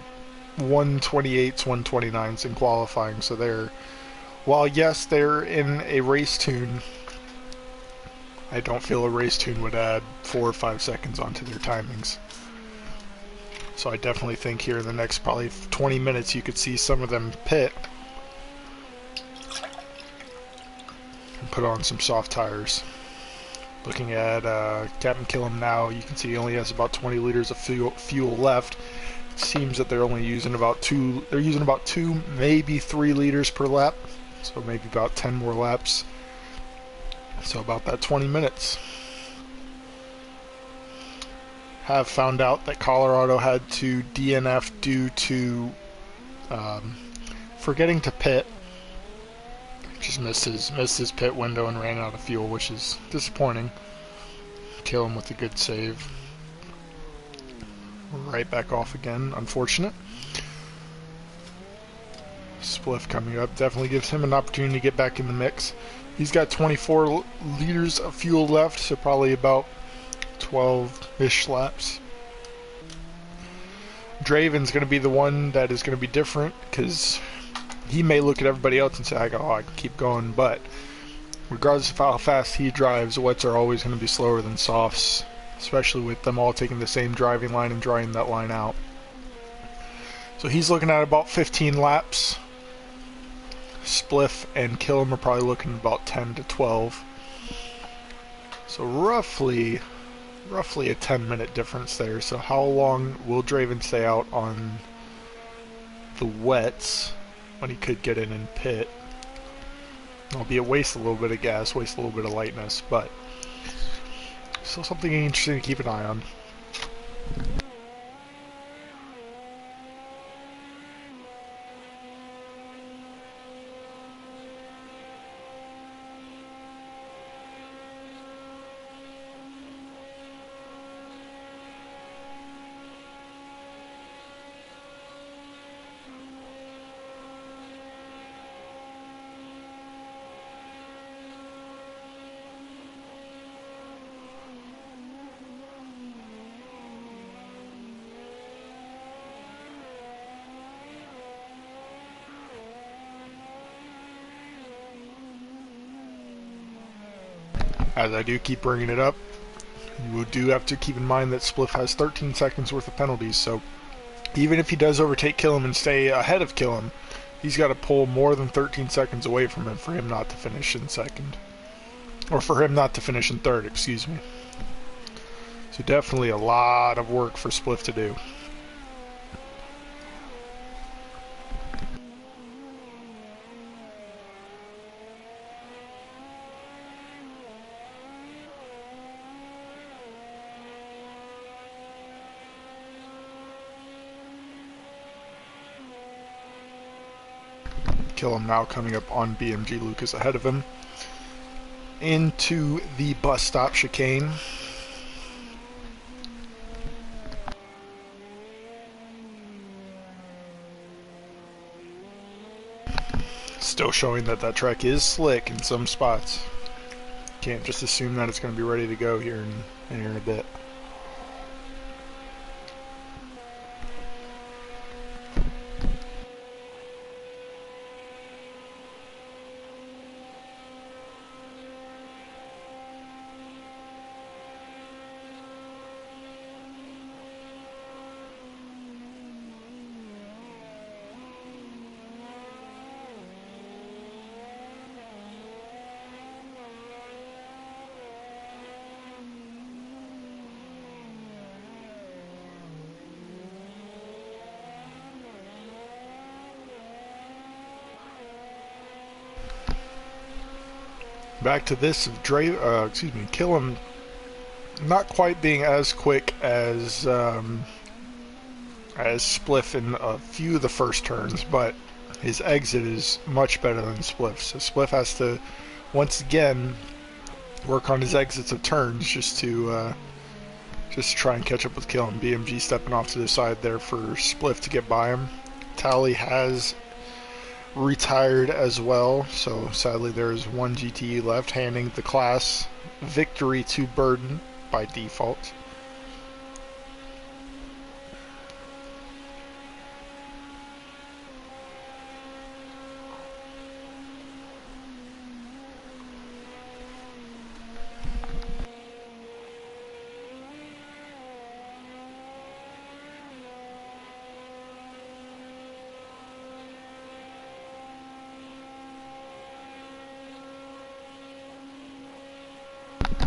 128s, 129s in qualifying. So while yes, they're in a race tune, I don't feel a race tune would add 4 or 5 seconds onto their timings. So I definitely think here in the next probably 20 minutes you could see some of them pit and put on some soft tires. Looking at Captain Killam now, you can see he only has about 20 liters of fuel left. It seems that they're only using about 2, maybe 3 liters per lap. So maybe about 10 more laps. So about that 20 minutes. Have found out that Colorado had to DNF due to forgetting to pit. Just missed his pit window and ran out of fuel, which is disappointing. Kill him with a good save. Right back off again, unfortunate. Spliff coming up definitely gives him an opportunity to get back in the mix. He's got 24 liters of fuel left, so probably about 12-ish laps. Draven's going to be the one that is going to be different, because he may look at everybody else and say, I can keep going, but regardless of how fast he drives, wets are always going to be slower than softs, especially with them all taking the same driving line and drying that line out. So he's looking at about 15 laps. Spliff and Killam are probably looking at about 10 to 12. So roughly a 10-minute difference there. So how long will Draven stay out on the wets when he could get in and pit? Albeit waste a little bit of gas, waste a little bit of lightness, but still something interesting to keep an eye on. As I do keep bringing it up, you do have to keep in mind that Spliff has 13 seconds worth of penalties, so even if he does overtake Killam and stay ahead of Killam, he's got to pull more than 13 seconds away from him for him not to finish in second. Or for him not to finish in third, excuse me. So definitely a lot of work for Spliff to do. Killam now coming up on BMG Lucas ahead of him into the bus stop chicane. Still showing that that track is slick in some spots. Can't just assume that it's going to be ready to go here in a bit. Back to this of Killam not quite being as quick as Spliff in a few of the first turns, but his exit is much better than Spliff. So Spliff has to once again work on his exits of turns just to try and catch up with Killam. BMG stepping off to the side there for Spliff to get by him. Tally has retired as well, so sadly there's one GTE left, handing the class victory to Burden by default.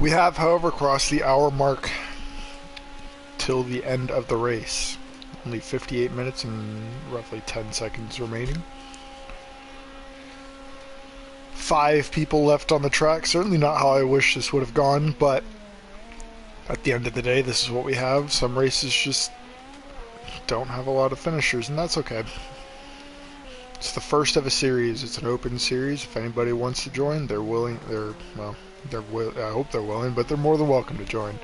We have, however, crossed the hour mark till the end of the race. Only 58 minutes and roughly 10 seconds remaining. 5 people left on the track. Certainly not how I wish this would have gone, but at the end of the day, this is what we have. Some races just don't have a lot of finishers, and that's okay. It's the first of a series. It's an open series. If anybody wants to join, they're willing. I hope they're willing, but they're more than welcome to join.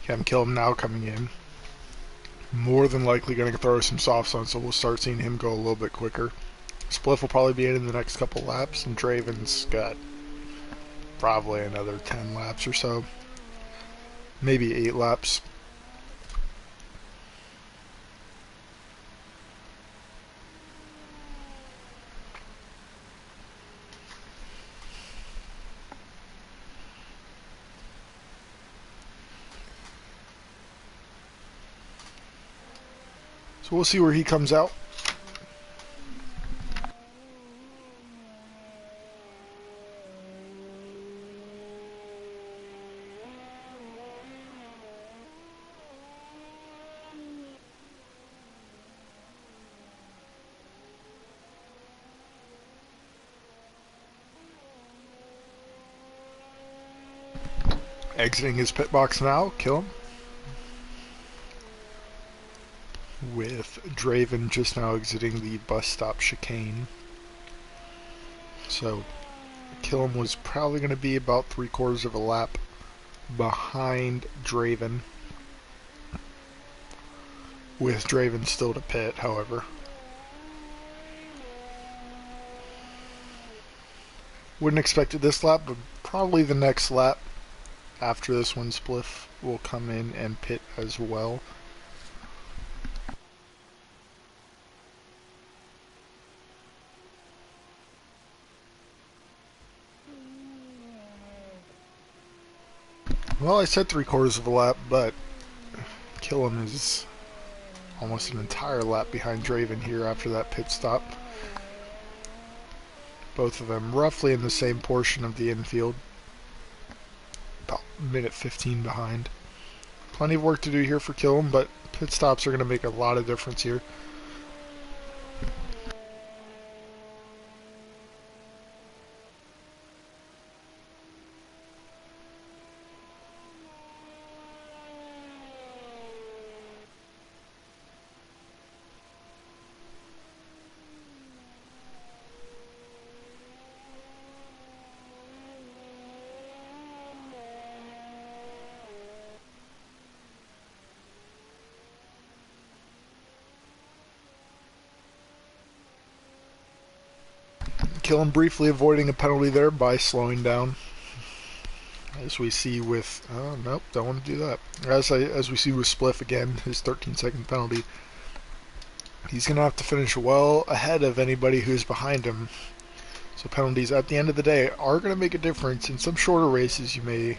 Again, Killam now coming in. More than likely going to throw some softs on, so we'll start seeing him go a little bit quicker. Spliff will probably be in the next couple laps, and Draven's got probably another 10 laps or so. Maybe 8 laps. So we'll see where he comes out. Exiting his pit box now, Kill him. With Draven just now exiting the bus stop chicane. So Killam was probably going to be about 3/4 of a lap behind Draven, with Draven still to pit, however. Wouldn't expect it this lap, but probably the next lap after this one, Spliff will come in and pit as well. Well, I said 3/4 of a lap, but Killam is almost an entire lap behind Draven here after that pit stop. Both of them roughly in the same portion of the infield. About minute 15 behind. Plenty of work to do here for Killam, but pit stops are going to make a lot of difference here. Killam briefly avoiding a penalty there by slowing down, as we see with nope, don't want to do that. As we see with Spliff again, his 13-second penalty. He's gonna have to finish well ahead of anybody who's behind him. So penalties at the end of the day are gonna make a difference. In some shorter races, you may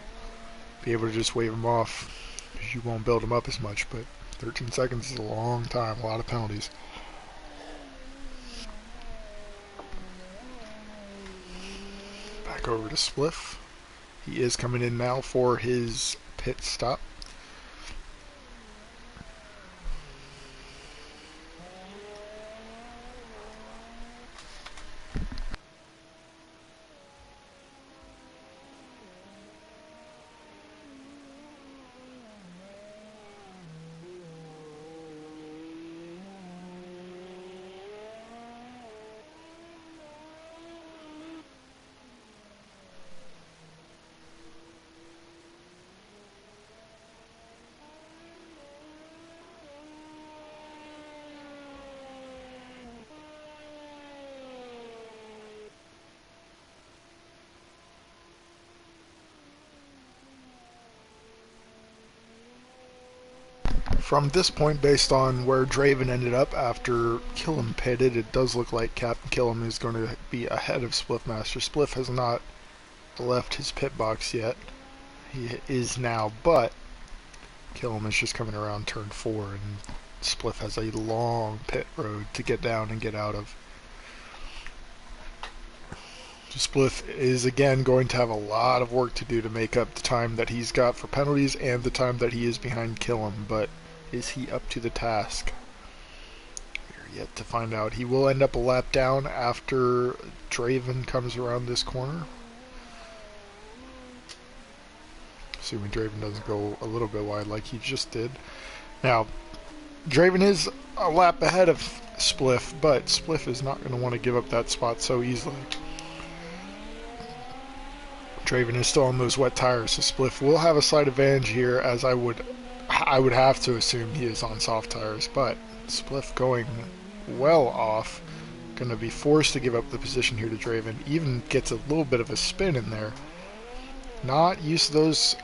be able to just wave them off because you won't build them up as much. But 13 seconds is a long time, a lot of penalties. Back over to Spliff. He is coming in now for his pit stop. From this point, based on where Draven ended up after Killam pitted, it does look like Captain Killam is going to be ahead of Spliffmaster. Spliff has not left his pit box yet. He is now, but Killam is just coming around turn 4, and Spliff has a long pit road to get down and get out of. Spliff is again going to have a lot of work to do to make up the time that he's got for penalties and the time that he is behind Killam, but is he up to the task? We're yet to find out. He will end up a lap down after Draven comes around this corner. Assuming Draven doesn't go a little bit wide like he just did. Now, Draven is a lap ahead of Spliff, but Spliff is not going to want to give up that spot so easily. Draven is still on those wet tires, so Spliff will have a slight advantage here, as I would I would have to assume he is on soft tires, but Spliff going well off. Going to be forced to give up the position here to Draven. Even gets a little bit of a spin in there. Not used to those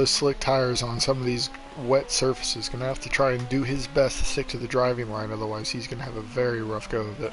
slick tires on some of these wet surfaces. Going to have to try and do his best to stick to the driving line, otherwise he's going to have a very rough go of it.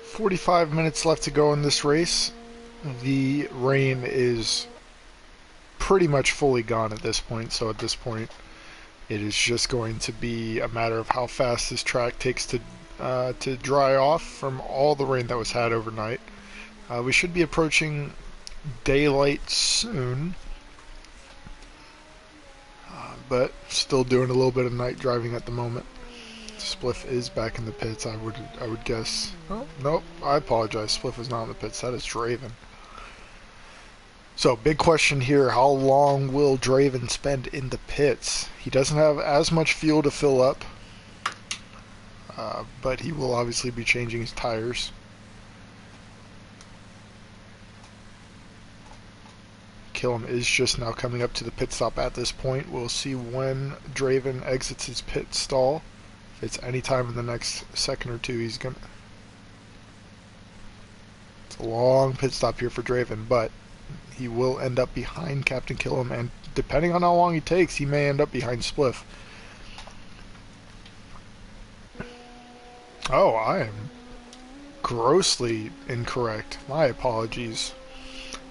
"45 minutes left to go in this race. The rain is pretty much fully gone at this point, so at this point it is just going to be a matter of how fast this track takes to dry off from all the rain that was had overnight. We should be approaching daylight soon, but still doing a little bit of night driving at the moment. Spliff is back in the pits, I would guess. Oh, nope, I apologize. Spliff is not in the pits. That is Draven. So, big question here. How long will Draven spend in the pits? He doesn't have as much fuel to fill up, but he will obviously be changing his tires. Killam is just now coming up to the pit stop at this point. We'll see when Draven exits his pit stall. If it's any time in the next second or two, he's gonna... It's a long pit stop here for Draven, but he will end up behind Captain Killam, and depending on how long he takes, he may end up behind Spliff. Oh, I am grossly incorrect. My apologies.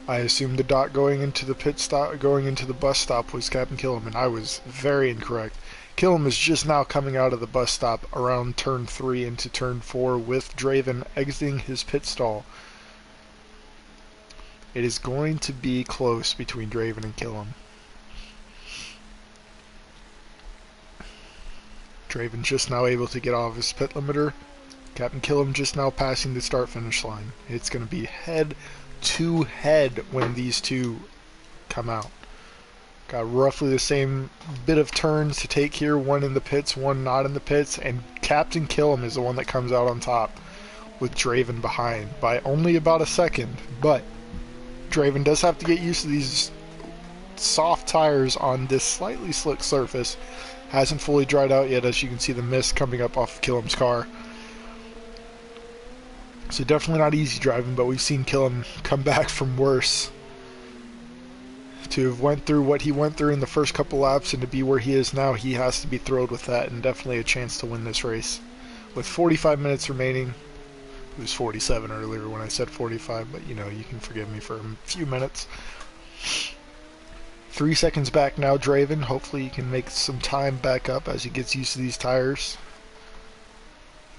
I assumed the dot going into the pit stop, going into the bus stop was Captain Killam, and I was very incorrect. Killam is just now coming out of the bus stop around turn 3 into turn 4 with Draven exiting his pit stall. It is going to be close between Draven and Killam. Draven just now able to get off his pit limiter. Captain Killam just now passing the start-finish line. It's going to be head to head when these two come out. Got roughly the same bit of turns to take here, one in the pits, one not in the pits, and Captain Killam is the one that comes out on top with Draven behind by only about a second, but Draven does have to get used to these soft tires on this slightly slick surface. Hasn't fully dried out yet, as you can see the mist coming up off of Killam's car. So definitely not easy driving, but we've seen Killam come back from worse. To have went through what he went through in the first couple laps and to be where he is now, he has to be thrilled with that, and definitely a chance to win this race. With 45 minutes remaining, it was 47 earlier when I said 45, but you know, you can forgive me for a few minutes. 3 seconds back now, Draven. Hopefully he can make some time back up as he gets used to these tires.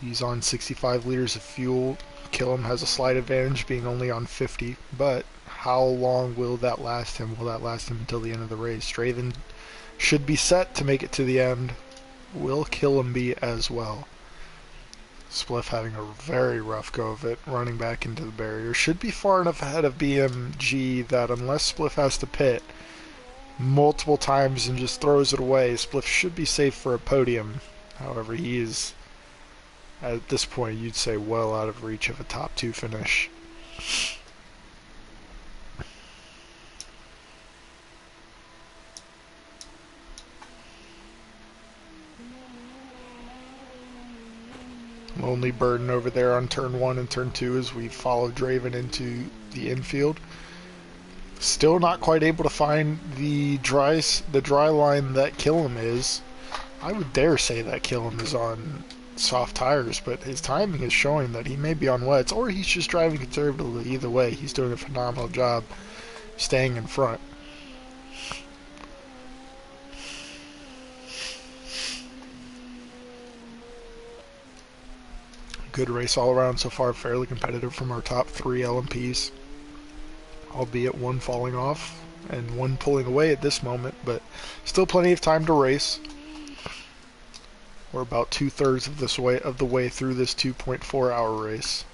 He's on 65 liters of fuel. Killam has a slight advantage being only on 50, but how long will that last him? Will that last him until the end of the race? Draven should be set to make it to the end. Will Killam be as well? Spliff having a very rough go of it, running back into the barrier. Should be far enough ahead of BMG that unless Spliff has to pit multiple times and just throws it away, Spliff should be safe for a podium. However, he is, at this point, you'd say well out of reach of a top 2 finish. Lonely Burden over there on turn 1 and turn 2 as we follow Draven into the infield. Still not quite able to find the dry line that Killam is. I would dare say that Killam is on soft tires, but his timing is showing that he may be on wets, or he's just driving conservatively. Either way, he's doing a phenomenal job staying in front. Good race all around so far, fairly competitive from our top 3 LMPs, albeit one falling off and one pulling away at this moment, but still plenty of time to race. We're about 2/3 of the way through this 2.4-hour race.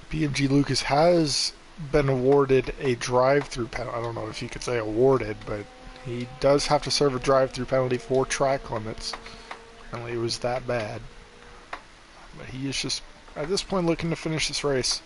BMG Lucas has been awarded a drive-through penalty. I don't know if you could say awarded, but he does have to serve a drive-through penalty for track limits. Apparently it was that bad. But he is just, at this point, looking to finish this race.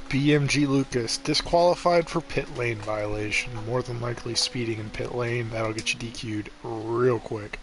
BMG Lucas disqualified for pit lane violation. More than likely speeding in pit lane. That'll get you DQ'd real quick.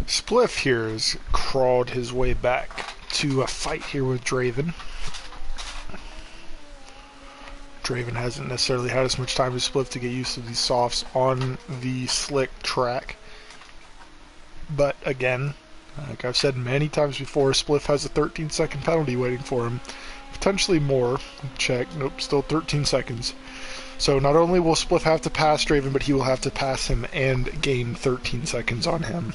Spliff here has crawled his way back to a fight here with Draven. Draven hasn't necessarily had as much time as Spliff to get used to these softs on the slick track. But again, like I've said many times before, Spliff has a 13-second penalty waiting for him. Potentially more. Check. Nope, still 13 seconds. So not only will Spliff have to pass Draven, but he will have to pass him and gain 13 seconds on him.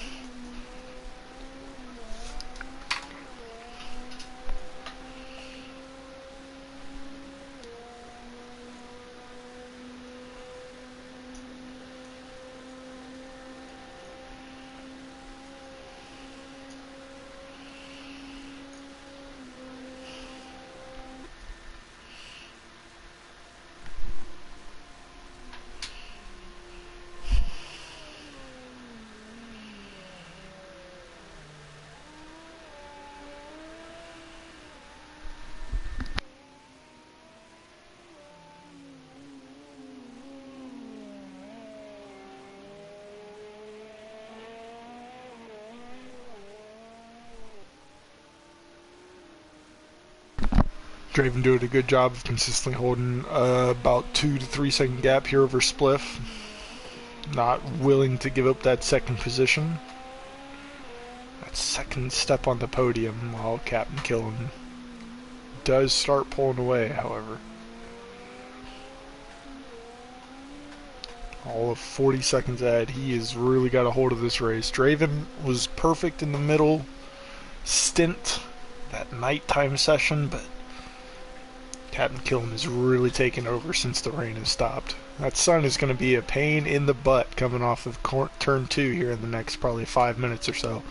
Draven doing a good job of consistently holding about 2 to 3 second gap here over Spliff. Not willing to give up that second position. That second step on the podium while Captain Killen does start pulling away, however. All of 40 seconds ahead. He has really got a hold of this race. Draven was perfect in the middle stint, that nighttime session, but Captain Killen has really taken over since the rain has stopped. That sun is going to be a pain in the butt coming off of turn 2 here in the next probably 5 minutes or so.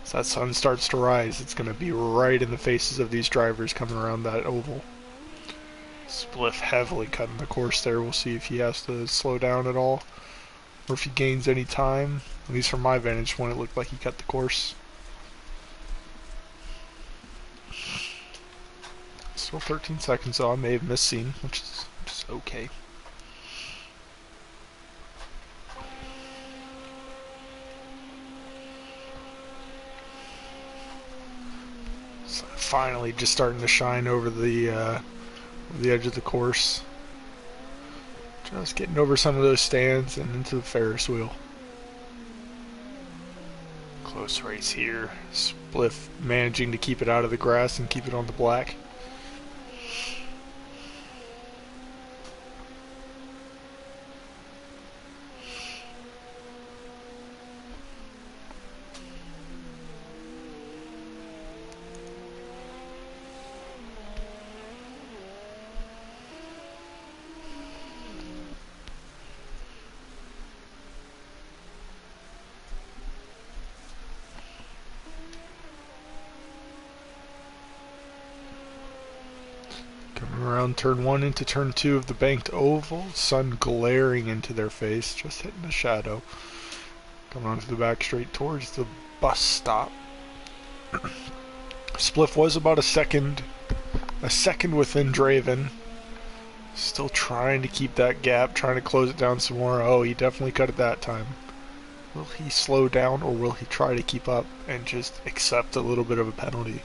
As that sun starts to rise, it's going to be right in the faces of these drivers coming around that oval. Spliff heavily cutting the course there. We'll see if he has to slow down at all, or if he gains any time. At least from my vantage point, it looked like he cut the course. Still 13 seconds, though. I may have missed scene, which is okay. So finally, just starting to shine over the edge of the course. Just getting over some of those stands and into the Ferris wheel. Close race here. Spliff managing to keep it out of the grass and keep it on the black. around turn 1 into turn 2 of the banked oval. Sun glaring into their face, just hitting the shadow. Coming onto the back straight towards the bus stop. Spliff was about a second within Draven. Still trying to keep that gap, trying to close it down some more. Oh, he definitely cut it that time. Will he slow down, or will he try to keep up and just accept a little bit of a penalty?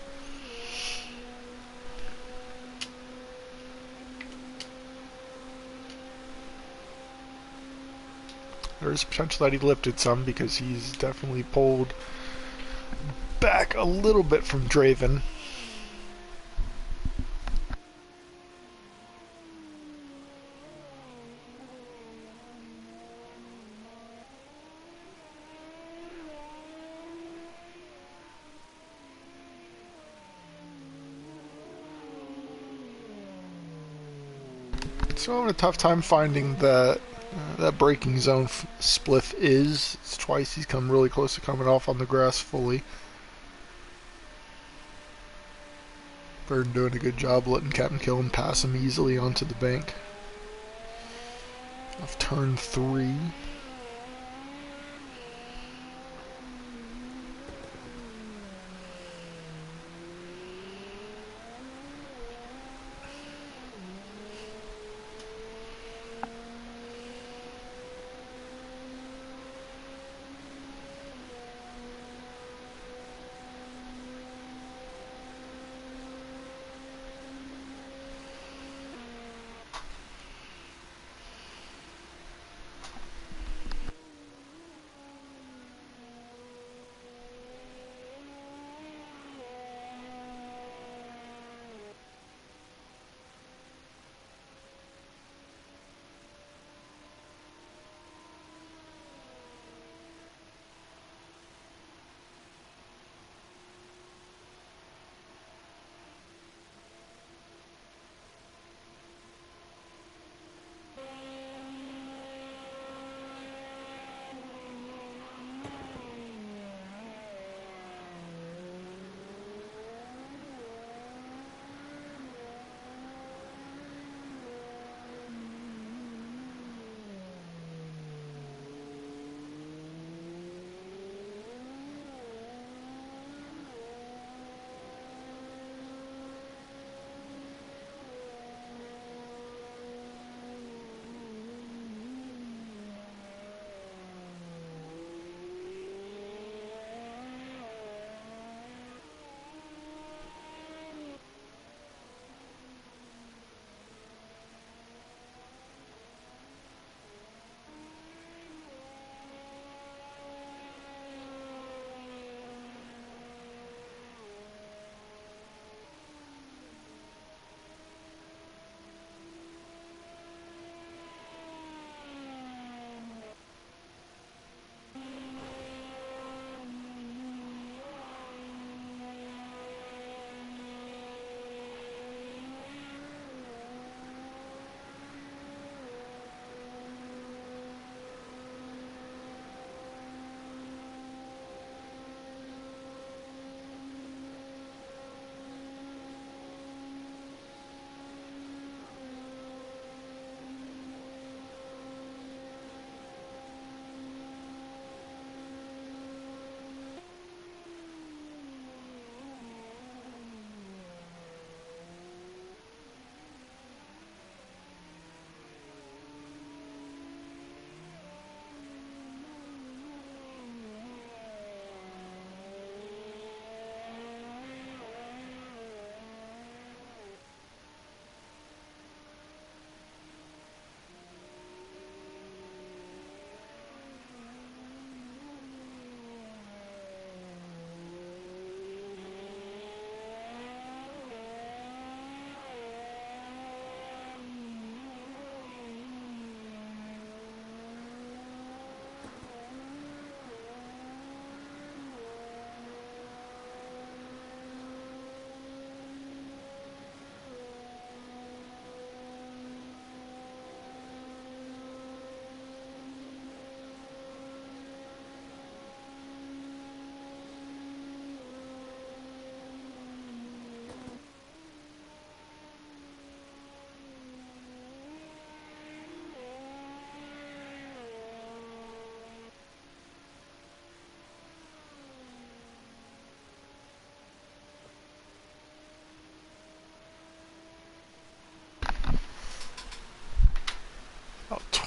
There's potential that he lifted some, because he's definitely pulled back a little bit from Draven. So I'm having a tough time finding that braking zone Spliff is. It's twice he's come really close to coming off on the grass fully. Burden doing a good job letting Captain Killen pass him easily onto the bank of turn 3.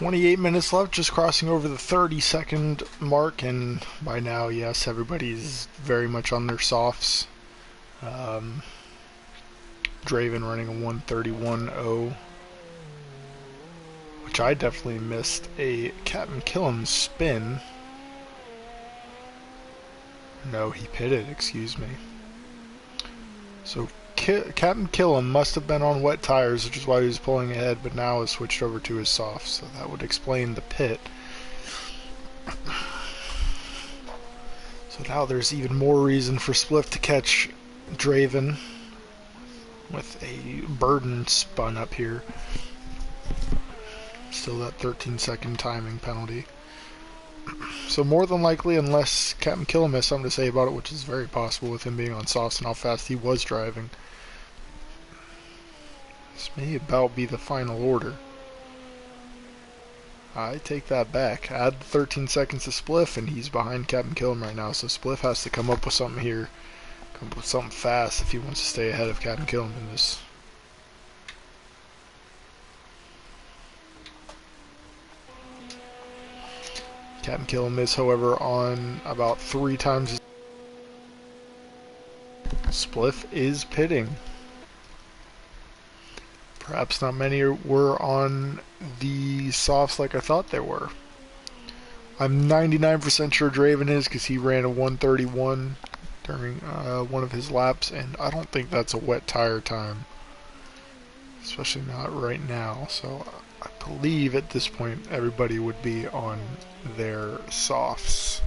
28 minutes left, just crossing over the 30-second mark, and by now, yes, everybody's very much on their softs. Draven running a 131.0, which I definitely missed a Captain Killam spin. No, he pitted, excuse me. So Captain Killam must have been on wet tires, which is why he was pulling ahead, but now has switched over to his softs, so that would explain the pit. So now there's even more reason for Spliff to catch Draven with a burden spun up here. Still that 13-second timing penalty. So more than likely, unless Captain Killam has something to say about it, which is very possible with him being on softs and how fast he was driving, this may about be the final order. I take that back. Add 13 seconds to Spliff, and he's behind Captain Killam right now, so Spliff has to come up with something here. Come up with something fast if he wants to stay ahead of Captain Killam in this. Captain Killam is, however, on about 3 times. Spliff is pitting. Perhaps not many were on the softs like I thought they were. I'm 99% sure Draven is, because he ran a 131 during one of his laps, and I don't think that's a wet tire time. Especially not right now. So I believe at this point everybody would be on their softs.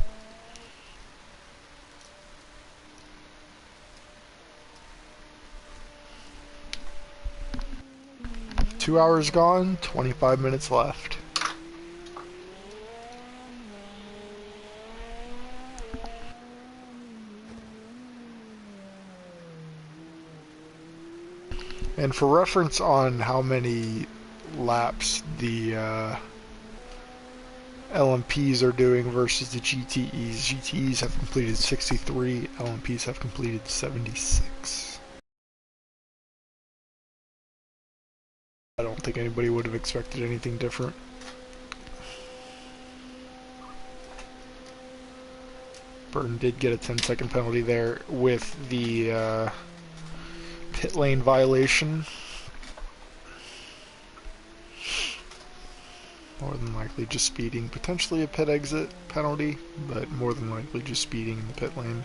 Two hours gone, 25 minutes left. And for reference on how many laps the LMPs are doing versus the GTEs, GTEs have completed 63, LMPs have completed 76. I don't think anybody would have expected anything different. Burton did get a 10-second penalty there with the pit lane violation. More than likely just speeding. Potentially a pit exit penalty, but more than likely just speeding in the pit lane.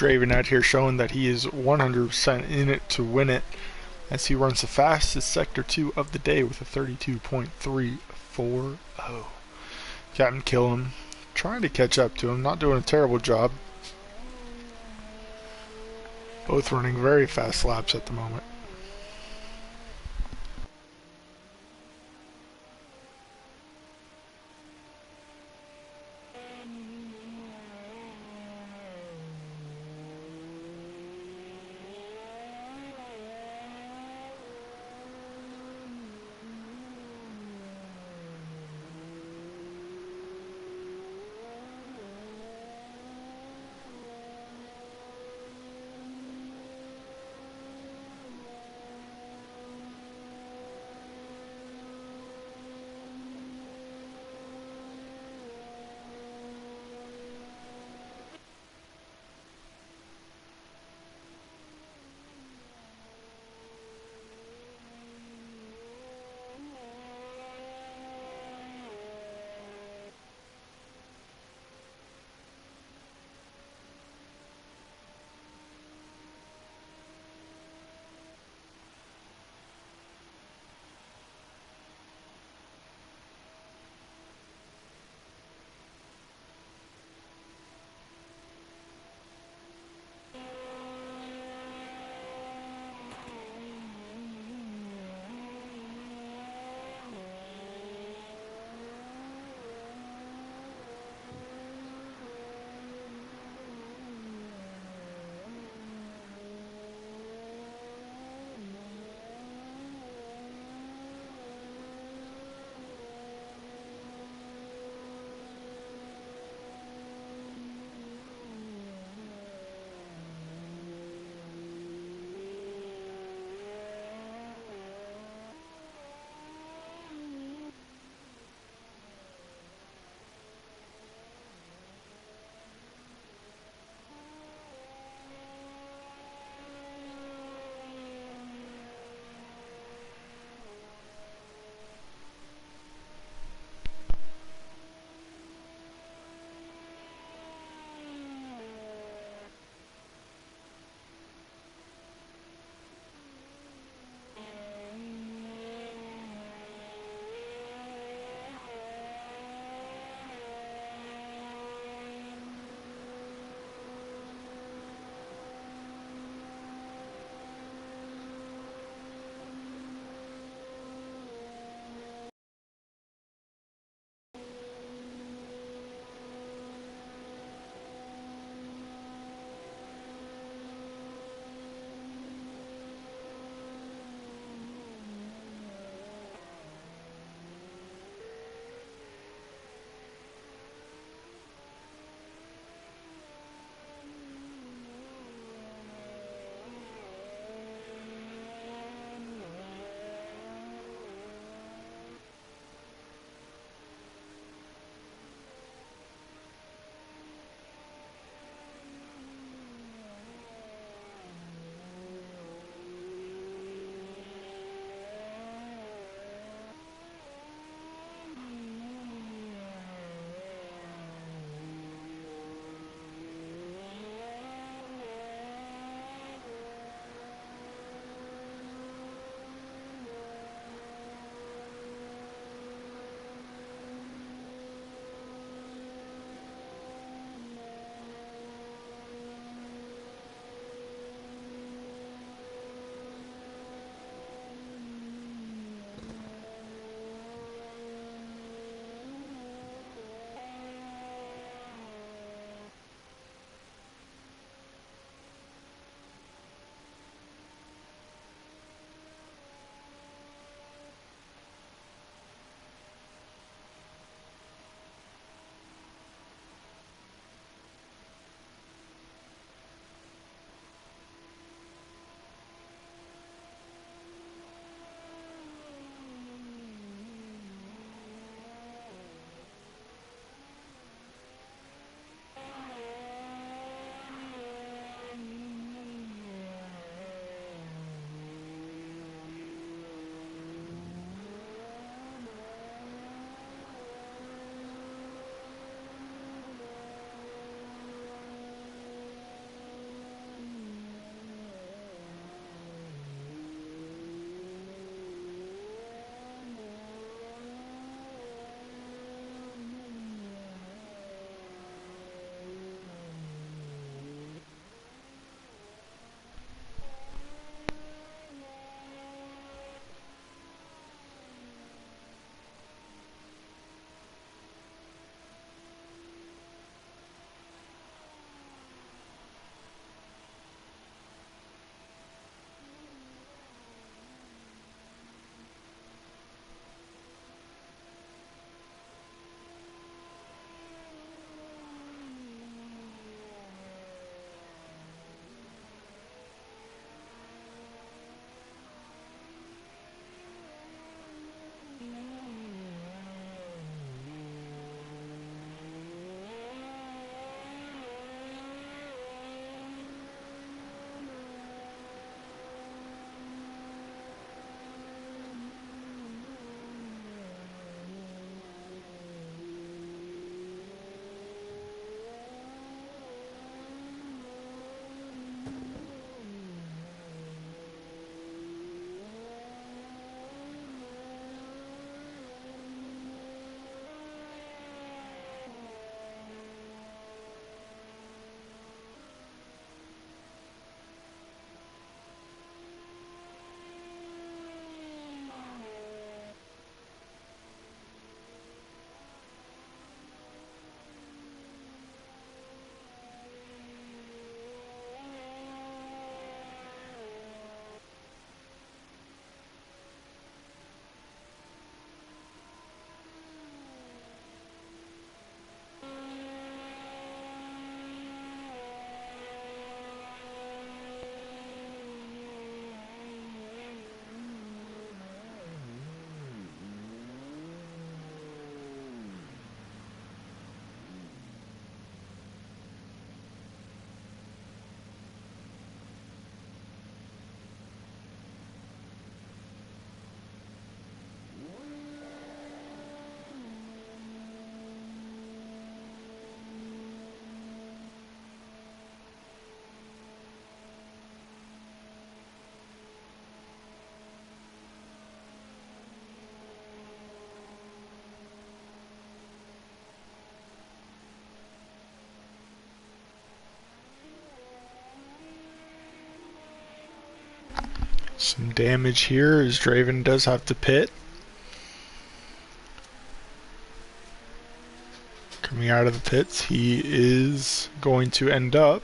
Draven out here showing that he is 100% in it to win it, as he runs the fastest Sector 2 of the day with a 32.340. Captain Kill him, trying to catch up to him, not doing a terrible job. Both running very fast laps at the moment. Some damage here as Draven does have to pit. Coming out of the pits, he is going to end up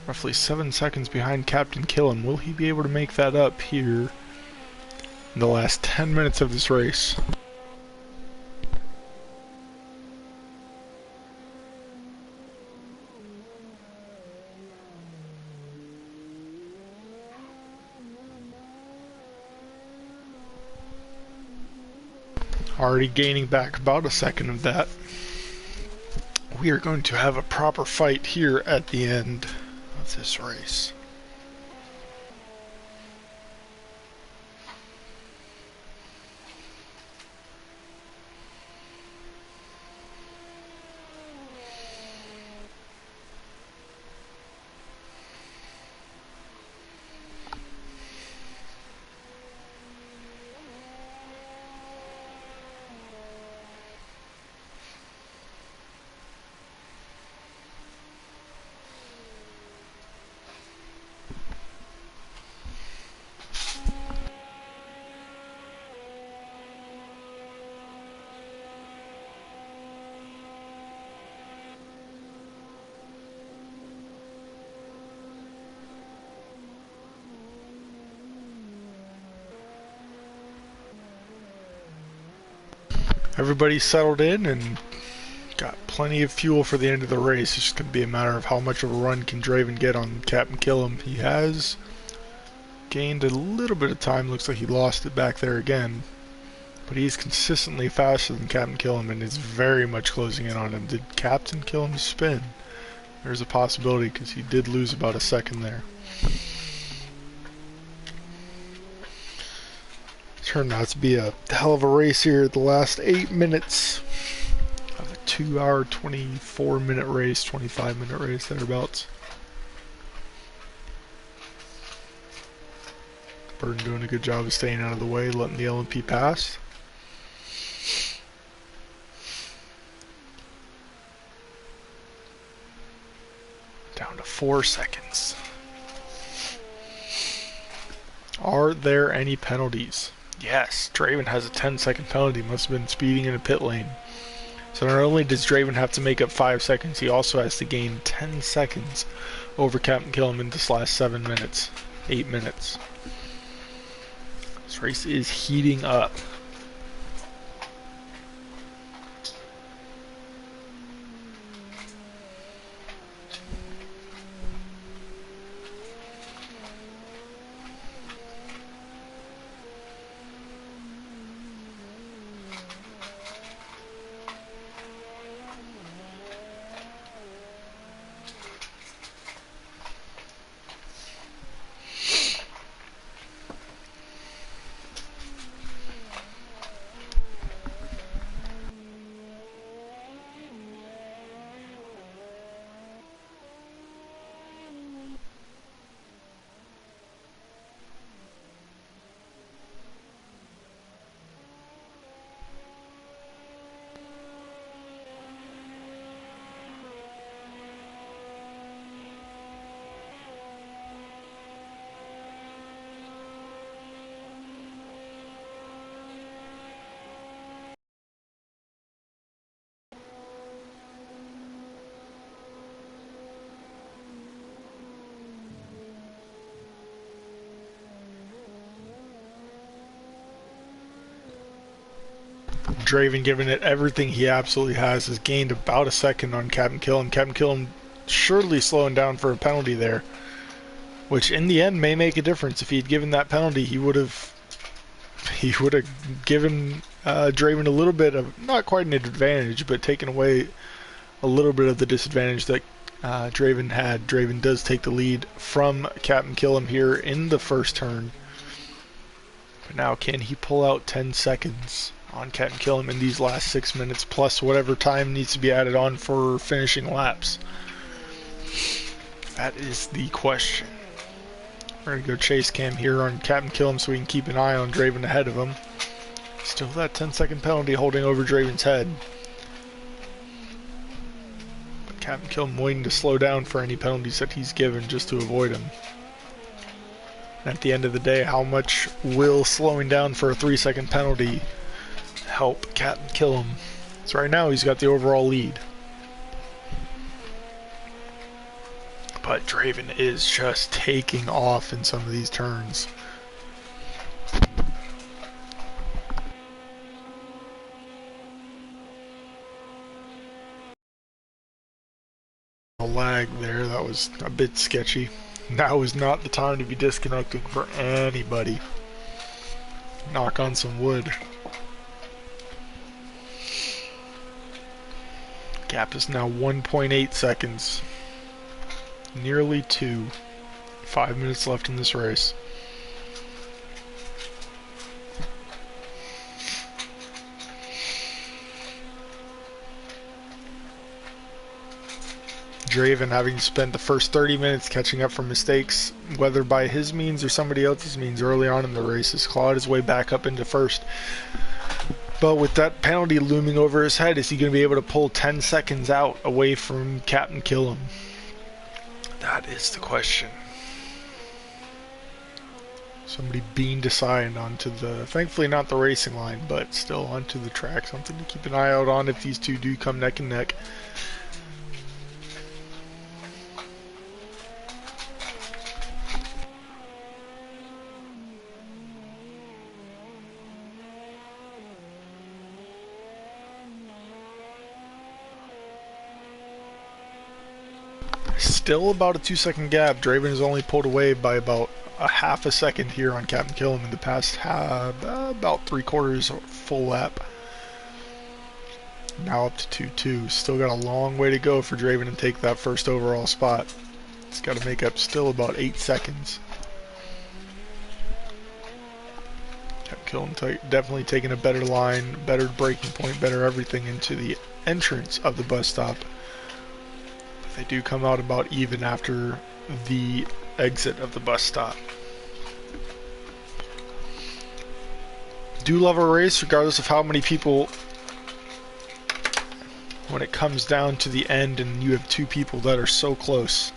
roughly 7 seconds behind Captain Killam. Will he be able to make that up here in the last 10 minutes of this race? Already gaining back about a second of that. We are going to have a proper fight here at the end of this race. Everybody's settled in and got plenty of fuel for the end of the race. It's just going to be a matter of how much of a run can Draven get on Captain Killam. He has gained a little bit of time. Looks like he lost it back there again. But he's consistently faster than Captain Killam and is very much closing in on him. Did Captain Killam spin? There's a possibility because he did lose about a second there. Turned out to be a hell of a race here at the last 8 minutes of a 2-hour, 24-minute race, 25-minute race, thereabouts. Burden doing a good job of staying out of the way, letting the LMP pass. Down to 4 seconds. Are there any penalties? Yes, Draven has a 10-second penalty. Must have been speeding in a pit lane. So not only does Draven have to make up 5 seconds, he also has to gain 10 seconds over Captain Killam in this last 7 minutes. 8 minutes. This race is heating up. Draven, giving it everything he absolutely has gained about a second on Captain Killam. Captain Killam surely slowing down for a penalty there, which in the end may make a difference. If he'd given that penalty, he would have given Draven a little bit of, not quite an advantage, but taken away a little bit of the disadvantage that Draven had. Draven does take the lead from Captain Killam here in the first turn. But now, can he pull out 10 seconds on Captain Killam in these last 6 minutes, plus whatever time needs to be added on for finishing laps? That is the question. We're going to go chase cam here on Captain Killam so we can keep an eye on Draven ahead of him. Still that 10-second penalty holding over Draven's head. But Captain Killam waiting to slow down for any penalties that he's given just to avoid him. At the end of the day, how much will slowing down for a 3-second penalty help Captain Killam? So right now he's got the overall lead. But Draven is just taking off in some of these turns. A lag there, that was a bit sketchy. Now is not the time to be disconnecting for anybody. Knock on some wood. Gap is now 1.8 seconds. Nearly 2. 5 minutes left in this race. Draven, having spent the first 30 minutes catching up from mistakes, whether by his means or somebody else's means early on in the race, has clawed his way back up into first. But with that penalty looming over his head, is he going to be able to pull 10 seconds out away from Captain Killam? That is the question. Somebody beamed aside onto the, thankfully not the racing line, but still onto the track. Something to keep an eye out on if these two do come neck and neck. Still about a 2-second gap. Draven has only pulled away by about a half a second here on Captain Killam in the past about 3/4 full lap. Now up to 2-2. Still got a long way to go for Draven to take that first overall spot. He's got to make up still about 8 seconds. Captain Killam definitely taking a better line, better braking point, better everything into the entrance of the bus stop. They do come out about even after the exit of the bus stop. Do love a race regardless of how many people. When it comes down to the end and you have two people that are so close.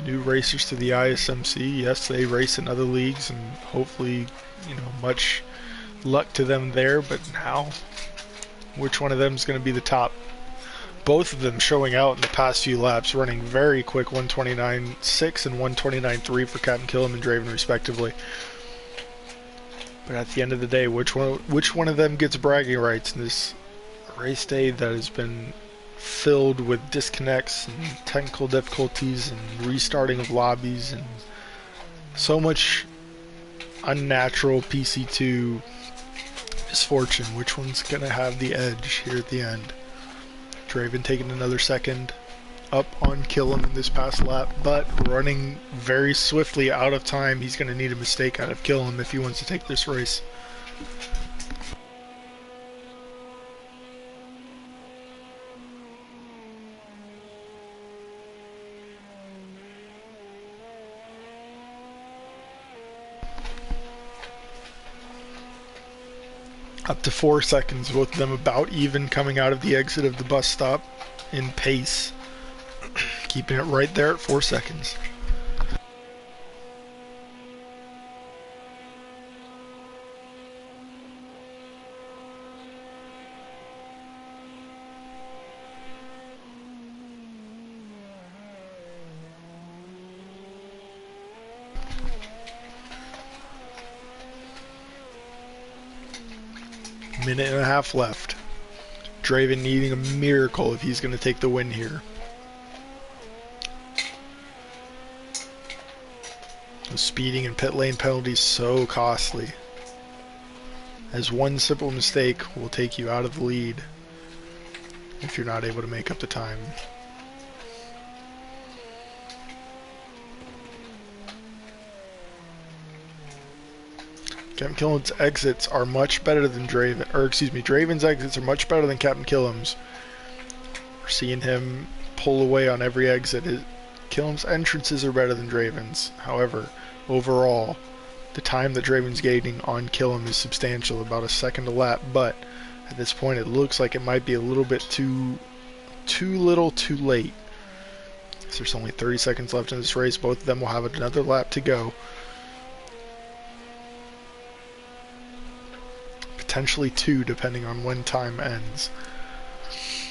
New racers to the ISMC. Yes, they race in other leagues and hopefully, you know, much luck to them there, but now which one of them is going to be the top? Both of them showing out in the past few laps, running very quick 129.6 and 129.3 for Captain Killam and Draven respectively. But at the end of the day, which one of them gets bragging rights in this race day that has been filled with disconnects and technical difficulties and restarting of lobbies and so much unnatural PC2 misfortune? Which one's gonna have the edge here at the end? Draven taking another second up on Killam in this past lap, but running very swiftly out of time. He's gonna need a mistake out of Killam if he wants to take this race. Up to 4 seconds, both of them about even coming out of the exit of the bus stop in pace. Keeping it right there at 4 seconds. Minute and a half left. Draven needing a miracle if he's going to take the win here. The speeding and pit lane penalties so costly, as one simple mistake will take you out of the lead if you're not able to make up the time. Captain Killam's exits are much better than Draven's exits are much better than Captain Killam's. We're seeing him pull away on every exit. Killam's entrances are better than Draven's. However, overall, the time that Draven's gaining on Killam is substantial, about a second a lap, but at this point it looks like it might be a little bit too little too late So there's only 30 seconds left in this race. Both of them will have another lap to go. Potentially 2, depending on when time ends.